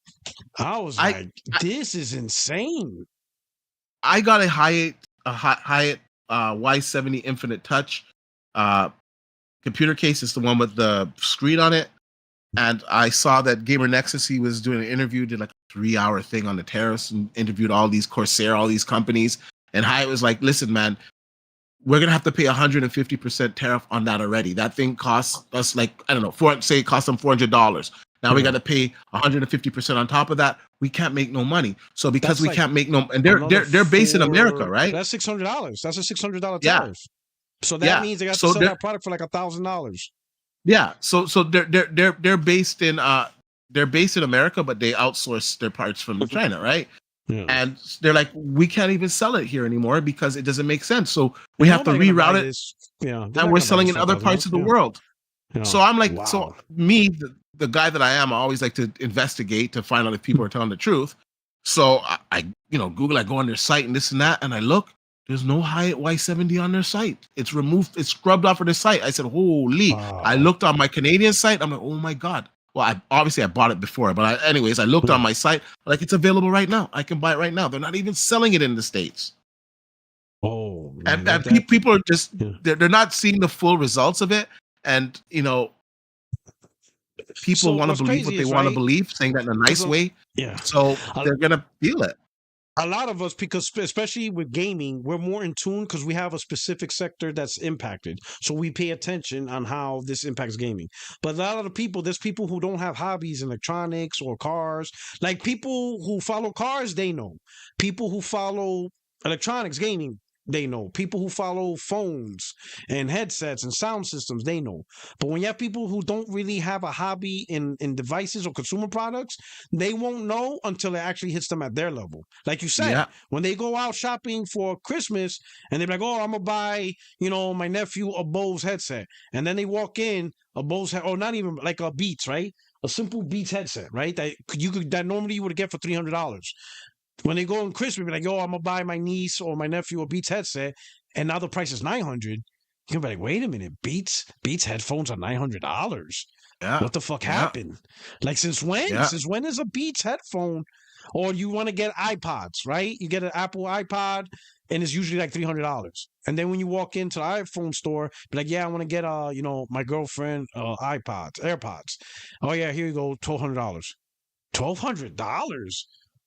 I was like, this is insane. I got a Hyatt Y70 Infinite Touch computer case. It's the one with the screen on it. And I saw that Gamer Nexus, he was doing an interview, did like a 3-hour thing on the tariffs and interviewed all these Corsair, all these companies. And Hyatt was like, listen, man, we're going to have to pay 150% tariff on that already. That thing costs us like, I don't know, say it costs them $400. Now we got to pay 150% on top of that. We can't make no money. So because we can't make no, and they're based in America, right? That's $600. That's a $600 tariff. Yeah. So that means they got to sell that product for like $1,000. Yeah, so they're based in America, but they outsource their parts from China, right? Yeah. And they're like, we can't even sell it here anymore because it doesn't make sense. So we have to reroute it. Yeah, and we're selling in other parts of the world. Yeah. So I'm like, so me, the guy that I am, I always like to investigate to find out if people are telling the truth. So I Google, I go on their site and this and that, and I look. There's no Hyatt Y70 on their site. It's removed. It's scrubbed off of their site. I said, holy. I looked on my Canadian site. I'm like, oh my God. Well, I bought it before, but anyways, I looked on my site. Like, it's available right now. I can buy it right now. They're not even selling it in the States. Oh, man, and people are just, they're not seeing the full results of it. And, people want to believe what they want to believe, saying that in a nice way. Yeah. So they're going to feel it. A lot of us, because especially with gaming, we're more in tune because we have a specific sector that's impacted. So we pay attention on how this impacts gaming. But a lot of the people, there's people who don't have hobbies in electronics or cars. Like people who follow cars, they know. People who follow electronics, gaming, they know. People who follow phones and headsets and sound systems, they know. But when you have people who don't really have a hobby in devices or consumer products, they won't know until it actually hits them at their level. Like you said, when they go out shopping for Christmas and they're like, oh, I'm going to buy, my nephew a Bose headset. And then they walk in, a Bose, or not even like a Beats, right? A simple Beats headset, right? That normally you would get for $300. When they go on Christmas, be like, yo, I'm going to buy my niece or my nephew a Beats headset, and now the price is $900. You can be like, wait a minute, Beats headphones are $900. Yeah. What the fuck happened? Like, since when? Yeah. Since when is a Beats headphone? Or you want to get iPods, right? You get an Apple iPod, and it's usually like $300. And then when you walk into the iPhone store, be like, yeah, I want to get, my girlfriend AirPods. Oh, yeah, here you go, $1,200. $1,200?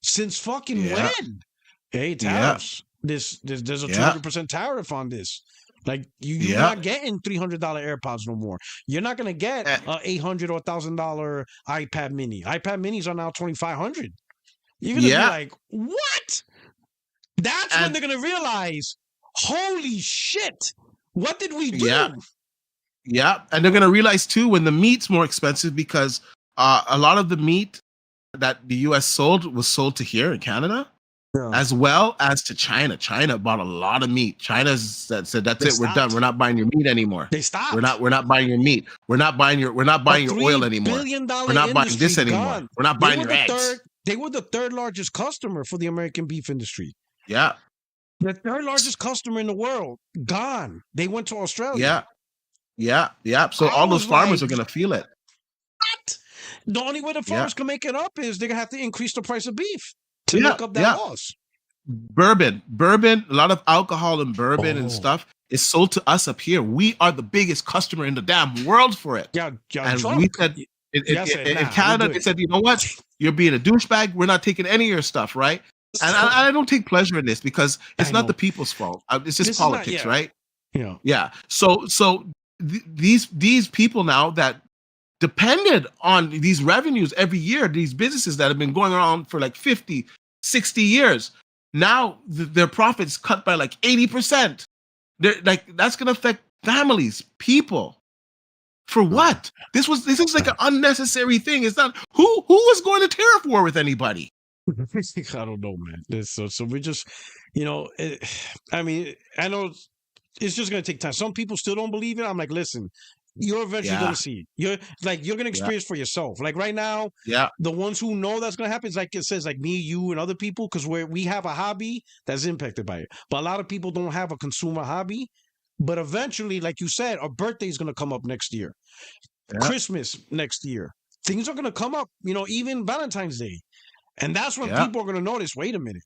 Since fucking when? Hey, tariffs. There's a 200% tariff on this. Like you're not getting $300 AirPods no more. You're not gonna get an $800 or $1,000 iPad Mini. iPad Minis are now $2,500. You're gonna be like, what? That's when they're gonna realize, holy shit, what did we do? Yeah, and they're gonna realize too when the meat's more expensive because a lot of the meat that the U.S. sold was sold to here in Canada, as well as to China. China bought a lot of meat. China said, "That's it. We're done. We're not buying your meat anymore. They stopped. We're not buying your meat. We're not buying your oil anymore. We're not buying this anymore. We're not buying your eggs." They were the third largest customer for the American beef industry. Yeah, the third largest customer in the world gone. They went to Australia. Yeah. So all those farmers are gonna feel it. What? The only way the farmers can make it up is they're going to have to increase the price of beef to make up that loss. Bourbon, a lot of alcohol and bourbon and stuff is sold to us up here. We are the biggest customer in the damn world for it. Yeah, and we said, In Canada, they said, you know what? You're being a douchebag. We're not taking any of your stuff, right? And I don't take pleasure in this because it's not the people's fault. It's just politics, right? Yeah. Yeah. So these people now that depended on these revenues every year, these businesses that have been going around for like 50, 60 years, now their profits cut by like 80%. They're like, that's going to affect families, people. For what? This is like an unnecessary thing. It's not who was going to tariff war with anybody. I don't know, man. So we just, I mean, I know it's just going to take time. Some people still don't believe it. I'm like, listen, you're eventually going to see it. You're going to experience for yourself. Like right now, the ones who know that's going to happen is like it says, like me, you, and other people, because we have a hobby that's impacted by it. But a lot of people don't have a consumer hobby. But eventually, like you said, our birthday is going to come up next year. Christmas next year. Things are going to come up, even Valentine's Day. And that's when people are going to notice, wait a minute,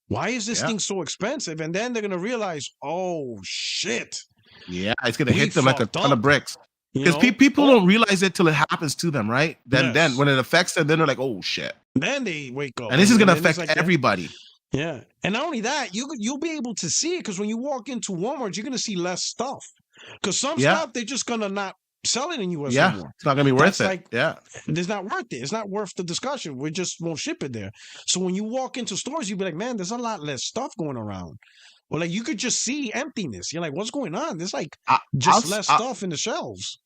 why is this thing so expensive? And then they're going to realize, oh, shit. Yeah, it's going to hit them like a ton of bricks. Because people don't realize it till it happens to them, right? Then when it affects them, then they're like, oh, shit. Then they wake up. And this is going to affect everybody. Yeah. And not only that, you'll be able to see it because when you walk into Walmart, you're going to see less stuff. Because some stuff, they're just going to not sell it in U.S. anymore. It's not going to be worth it. It's not worth it. It's not worth the discussion. We just won't ship it there. So when you walk into stores, you'll be like, man, there's a lot less stuff going around. Or like you could just see emptiness. You're like, what's going on? There's like less stuff in the shelves.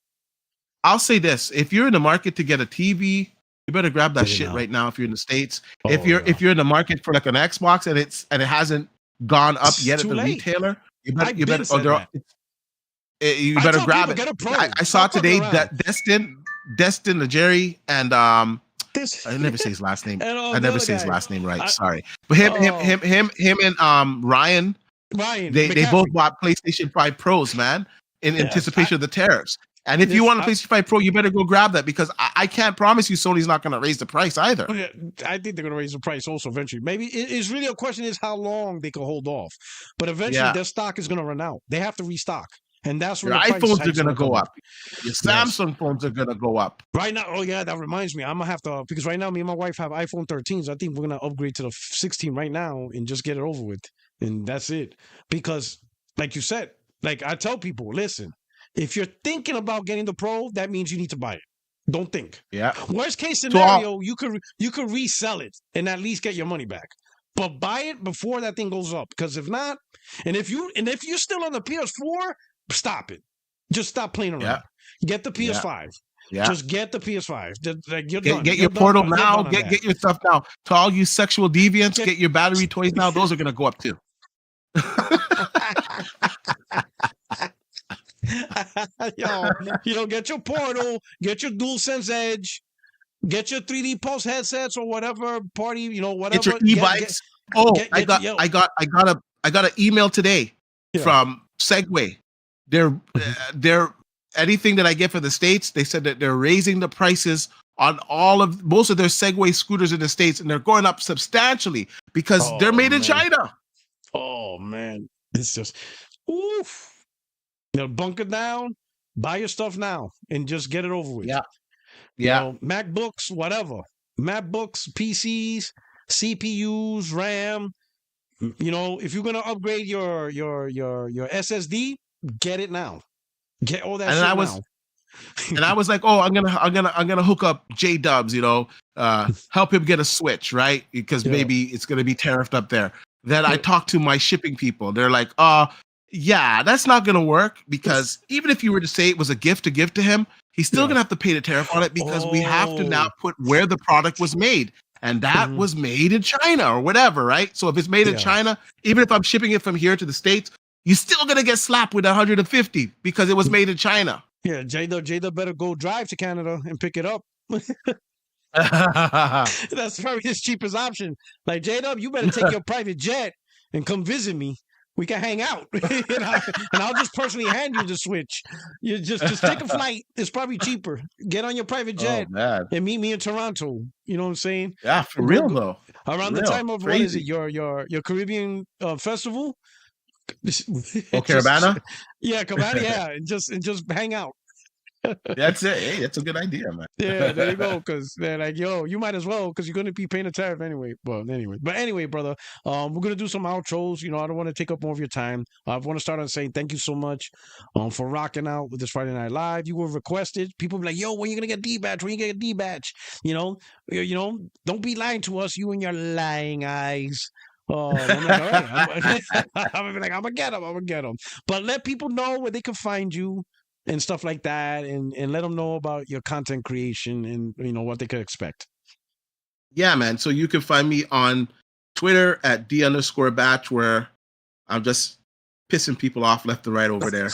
I'll say this. If you're in the market to get a TV, you better grab that shit right now if you're in the States. If you're in the market for like an Xbox and it hasn't gone up yet at the retailer, you better grab it. I saw today that Destin, Jerry, and I never say his last name. I never say his last name right. Sorry, but him and Ryan. They both bought PlayStation 5 Pros, man, in anticipation of the tariffs. And if you want a PlayStation 5 Pro, you better go grab that because I can't promise you Sony's not going to raise the price either. I think they're going to raise the price also eventually. Maybe it's really a question is how long they can hold off. But eventually their stock is going to run out. They have to restock. And that's when your iPhones are going to go up. Your Samsung phones are going to go up. Right now, that reminds me. I'm going to have to, because right now me and my wife have iPhone 13s. I think we're going to upgrade to the 16 right now and just get it over with. And that's it. Because like you said, like I tell people, listen, if you're thinking about getting the Pro, that means you need to buy it. Don't think. Yeah. Worst case scenario, you could resell it and at least get your money back. But buy it before that thing goes up. Because if not, and if you're still on the PS4, stop it. Just stop playing around. Yeah. Get the PS5. Yeah. Just get the PS5. You're done. Get your Portal now. Get your stuff now. To all you sexual deviants, get your battery toys now. Those are gonna go up too. Get your Portal, get your DualSense Edge, get your 3D Pulse headsets or whatever party, whatever. Get your e-bikes. I got an email today from Segway. They're anything that I get for the States, they said that they're raising the prices on most of their Segway scooters in the States, and they're going up substantially because they're made in China. Oh man, it's just oof. Bunker down, buy your stuff now, and just get it over with. Yeah. MacBooks, whatever. MacBooks, PCs, CPUs, RAM. If you're gonna upgrade your SSD, get it now. Get all that shit now. And I was like, I'm gonna hook up J-Dubs, help him get a Switch, right? Because maybe it's gonna be tariffed up there. Then I talked to my shipping people. They're like, yeah, that's not going to work because even if you were to say it was a gift to give to him, he's still going to have to pay the tariff on it because we have to now put where the product was made. And that was made in China or whatever, right? So if it's made in China, even if I'm shipping it from here to the States, you're still going to get slapped with 150 because it was made in China. Yeah, Jada better go drive to Canada and pick it up. That's probably his cheapest option. Like, Jada, you better take your private jet and come visit me. We can hang out, and I'll just personally hand you the Switch. You just take a flight. It's probably cheaper. Get on your private jet and meet me in Toronto. You know what I'm saying? Yeah, for real though. Around the time of what is it? Your Caribbean festival? Cabana? Yeah, Cabana. Yeah, and just hang out. That's it. Hey, that's a good idea, man. Yeah, there you go. Because they're like, yo, you might as well, because you're gonna be paying a tariff anyway. But anyway, brother, we're gonna do some outros. You know, I don't want to take up more of your time. I want to start on saying thank you so much, for rocking out with this Friday Night Live. You were requested. People be like, yo, when you gonna get D-batch? When you gonna get D-batch? You know, don't be lying to us, you and your lying eyes. I'm like, all right. I'm like, I'm gonna get them. I'm gonna get them. But let people know where they can find you and stuff like that, and let them know about your content creation and what they could expect. Yeah, man. So you can find me on Twitter at D_batch, where I'm just pissing people off left and right over there.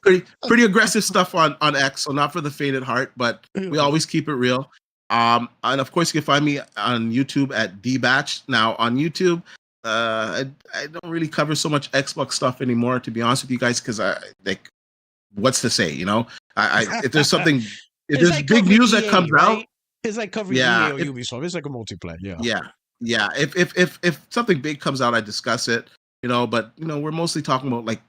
Pretty aggressive stuff on X, so not for the faint at heart, but we always keep it real. And of course, you can find me on YouTube at dbatch. Now on YouTube, I don't really cover so much Xbox stuff anymore, to be honest with you guys, because I like, what's to say, if there's something, if there's like big news EA, that comes right? out, it's like covering EA or Ubisoft. It's like a multiplayer. Yeah. If something big comes out, I discuss it. But we're mostly talking about like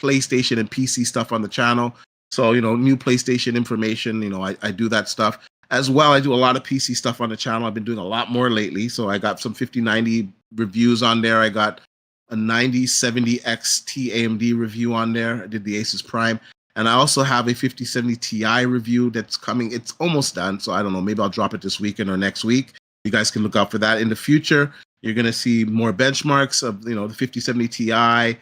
PlayStation and PC stuff on the channel. So new PlayStation information. I do that stuff as well. I do a lot of PC stuff on the channel. I've been doing a lot more lately. So I got some 5090 reviews on there. I got a 9070 XT AMD review on there. I did the Asus Prime. And I also have a 5070 Ti review that's coming. It's almost done. So I don't know, maybe I'll drop it this weekend or next week. You guys can look out for that. In the future, you're going to see more benchmarks of, the 5070 Ti,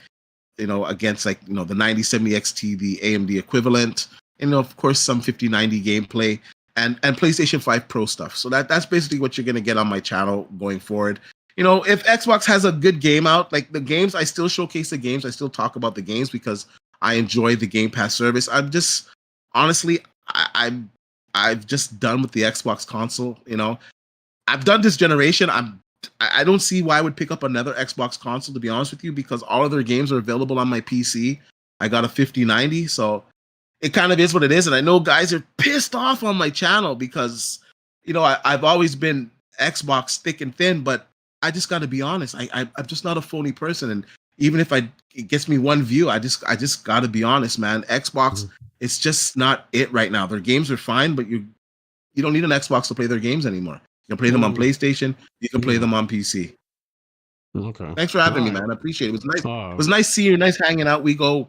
against like, the 9070 XT, the AMD equivalent. And of course, some 5090 gameplay and PlayStation 5 Pro stuff. So that's basically what you're going to get on my channel going forward. If Xbox has a good game out, like the games, I still showcase the games. I still talk about the games because I enjoy the Game Pass service. I'm just, honestly, I've just done with the Xbox console. I've done this generation. I don't see why I would pick up another Xbox console, to be honest with you, because all of their games are available on my PC. I got a 5090, so it kind of is what it is. And I know guys are pissed off on my channel because, I've always been Xbox thick and thin, but I just got to be honest. I'm just not a phony person. And even if it gets me one view, I just got to be honest, man. Xbox, it's just not it right now. Their games are fine, but you don't need an Xbox to play their games anymore. You can play them on PlayStation. You can play them on PC. Okay. Thanks for having me, man. I appreciate it. It was nice. It was nice seeing you. Nice hanging out. We go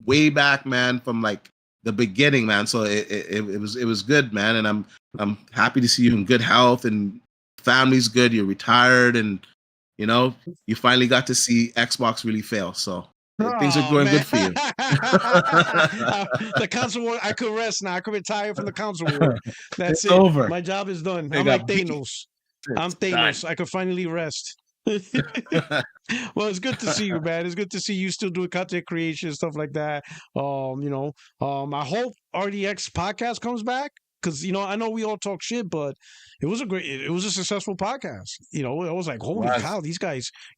way back, man, from like the beginning, man. So it was good, man. And I'm happy to see you in good health and family's good. You're retired, and you finally got to see Xbox really fail. So things are going good for you. The console war, I could rest now. I could retire from the console war. That's it. Over. My job is done. I'm like Thanos. I'm Thanos. I could finally rest. Well, it's good to see you, man. It's good to see you still doing content creation, stuff like that. I hope RDX podcast comes back. Because I know we all talk shit, but it was a successful podcast. I was like, holy cow,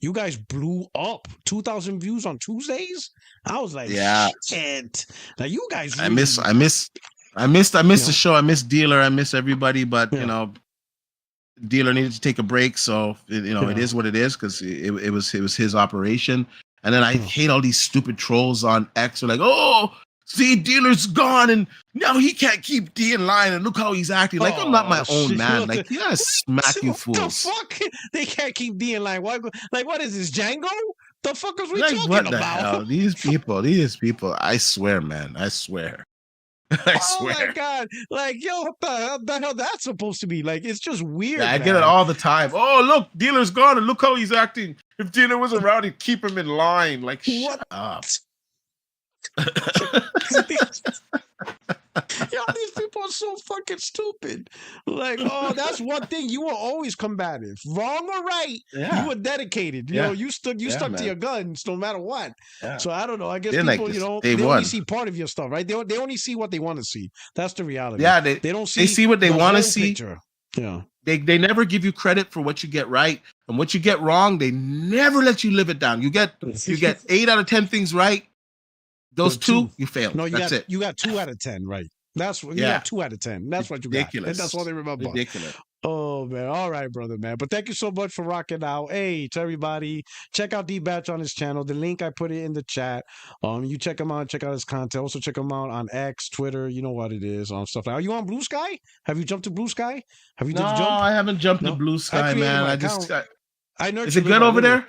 you guys blew up. 2,000 views on Tuesdays. I was like, shit. Now you guys, really, I missed the show. I miss Dealer. I miss everybody, but Dealer needed to take a break, so it is what it is because it was his operation. And then I hate all these stupid trolls on X. They're like, oh. See, Dealer's gone, and now he can't keep D in line, and look how he's acting. Like, I'm not my own man. Like, you gotta smack you fools. The fuck? They can't keep D in line. Why? Like, what is this, Django? The fuck is we talking what the about? Hell? These people, I swear, man. I swear. Oh my God. Like, yo, what the hell that's supposed to be? Like, it's just weird. Yeah, I get it all the time. Oh, look, Dealer's gone, and look how he's acting. If Dealer was around, he'd keep him in line. Like, shut up. Yo, these people are so fucking stupid. Like, oh, that's one thing. You were always combative, wrong or right. You were dedicated. You stuck to your guns no matter what. So I don't know. I guess people, they only see part of your stuff, right? They only see what they want to see. That's the reality. Yeah, they don't see. They see what they want to see. Picture. Yeah. They never give you credit for what you get right, and what you get wrong, they never let you live it down. You get 8 out of 10 things right. Those two, you failed. No, that's it. You got 2 out of 10, right? That's what you got 2 out of 10. That's what you got. And that's all they remember. Ridiculous. Oh man, all right, brother, man. But thank you so much for rocking out. Hey, to everybody, check out D-Batch on his channel. The link I put it in the chat. You check him out, check out his content. Also check him out on X, Twitter. You know what it is. Stuff like. Are you on Blue Sky? Have you jumped to Blue Sky? Have you No, did the jump? I haven't jumped to No. Blue I Sky, created man. my I account. just. I nurture Is it little good by over little.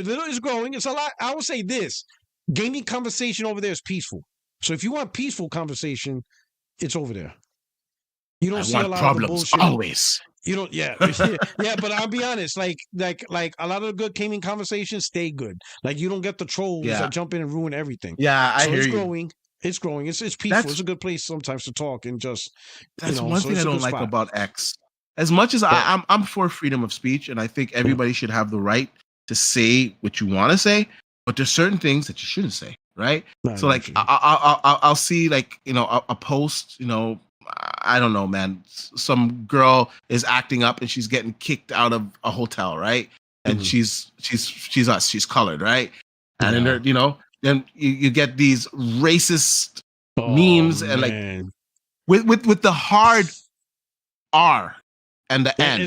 there? It's growing. It's a lot. I would say this: gaming conversation over there is peaceful. So if you want peaceful conversation, it's over there. You don't I see a want lot of the problems bullshit. always. You don't, yeah, yeah. But I'll be honest, like a lot of the good gaming conversations stay good. Like you don't get the trolls that jump in and ruin everything. Yeah, I so hear it's you. growing. It's growing. It's peaceful. It's a good place sometimes to talk and just. That's one so thing it's I a don't good like spot. about X. As much as I'm for freedom of speech, and I think everybody should have the right to say what you want to say, but there's certain things that you shouldn't say, right? So like I'll see like a post, I don't know, man. Some girl is acting up and she's getting kicked out of a hotel, right? And she's colored, right? And then there, then you get these racist memes and like with the hard R and the N.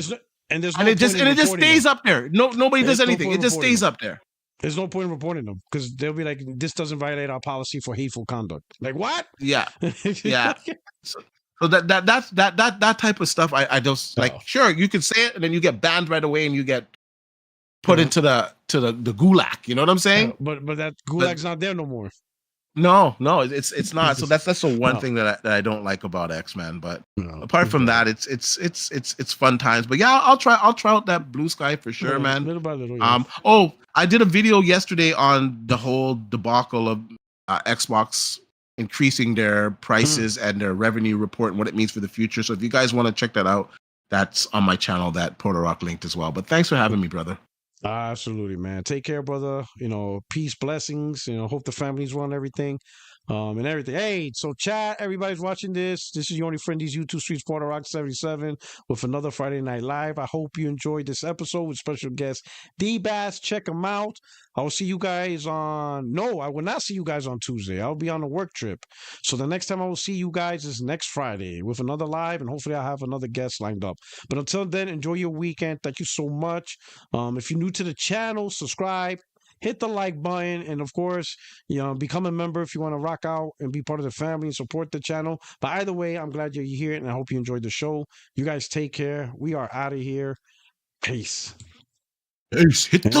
And there's and it just stays up there. Nobody does anything. It just stays up there. There's no point in reporting them because they'll be like, this doesn't violate our policy for hateful conduct. Like what? Yeah. Yeah. So that type of stuff I just like. Sure, you can say it and then you get banned right away and you get put into the gulag. You know what I'm saying? But that gulag's not there no more. No, it's not. So that's the one thing that I don't like about X-Men. But apart from that, it's fun times. But yeah, I'll try out that Blue Sky for sure, man. Little by little. Yeah. Oh, I did a video yesterday on the whole debacle of Xbox increasing their prices and their revenue report and what it means for the future. So if you guys want to check that out, that's on my channel, that Puertorock linked as well. But thanks for having me, brother. Absolutely, man. Take care, brother. Peace, blessings. Hope the families run everything. And everything. Hey, so chat, everybody's watching this. This is your only friend, these YouTube streets, Puertorock77, with another Friday Night Live. I hope you enjoyed this episode with special guest D-Bass. Check him out. I will see you guys on. No, I will not see you guys on Tuesday. I'll be on a work trip. So the next time I will see you guys is next Friday with another live, and hopefully I'll have another guest lined up. But until then, enjoy your weekend. Thank you so much. If you're new to the channel, subscribe. Hit the like button, and of course, become a member if you want to rock out and be part of the family and support the channel. But either way, I'm glad you're here, and I hope you enjoyed the show. You guys take care. We are out of here. Peace. Peace. Hit the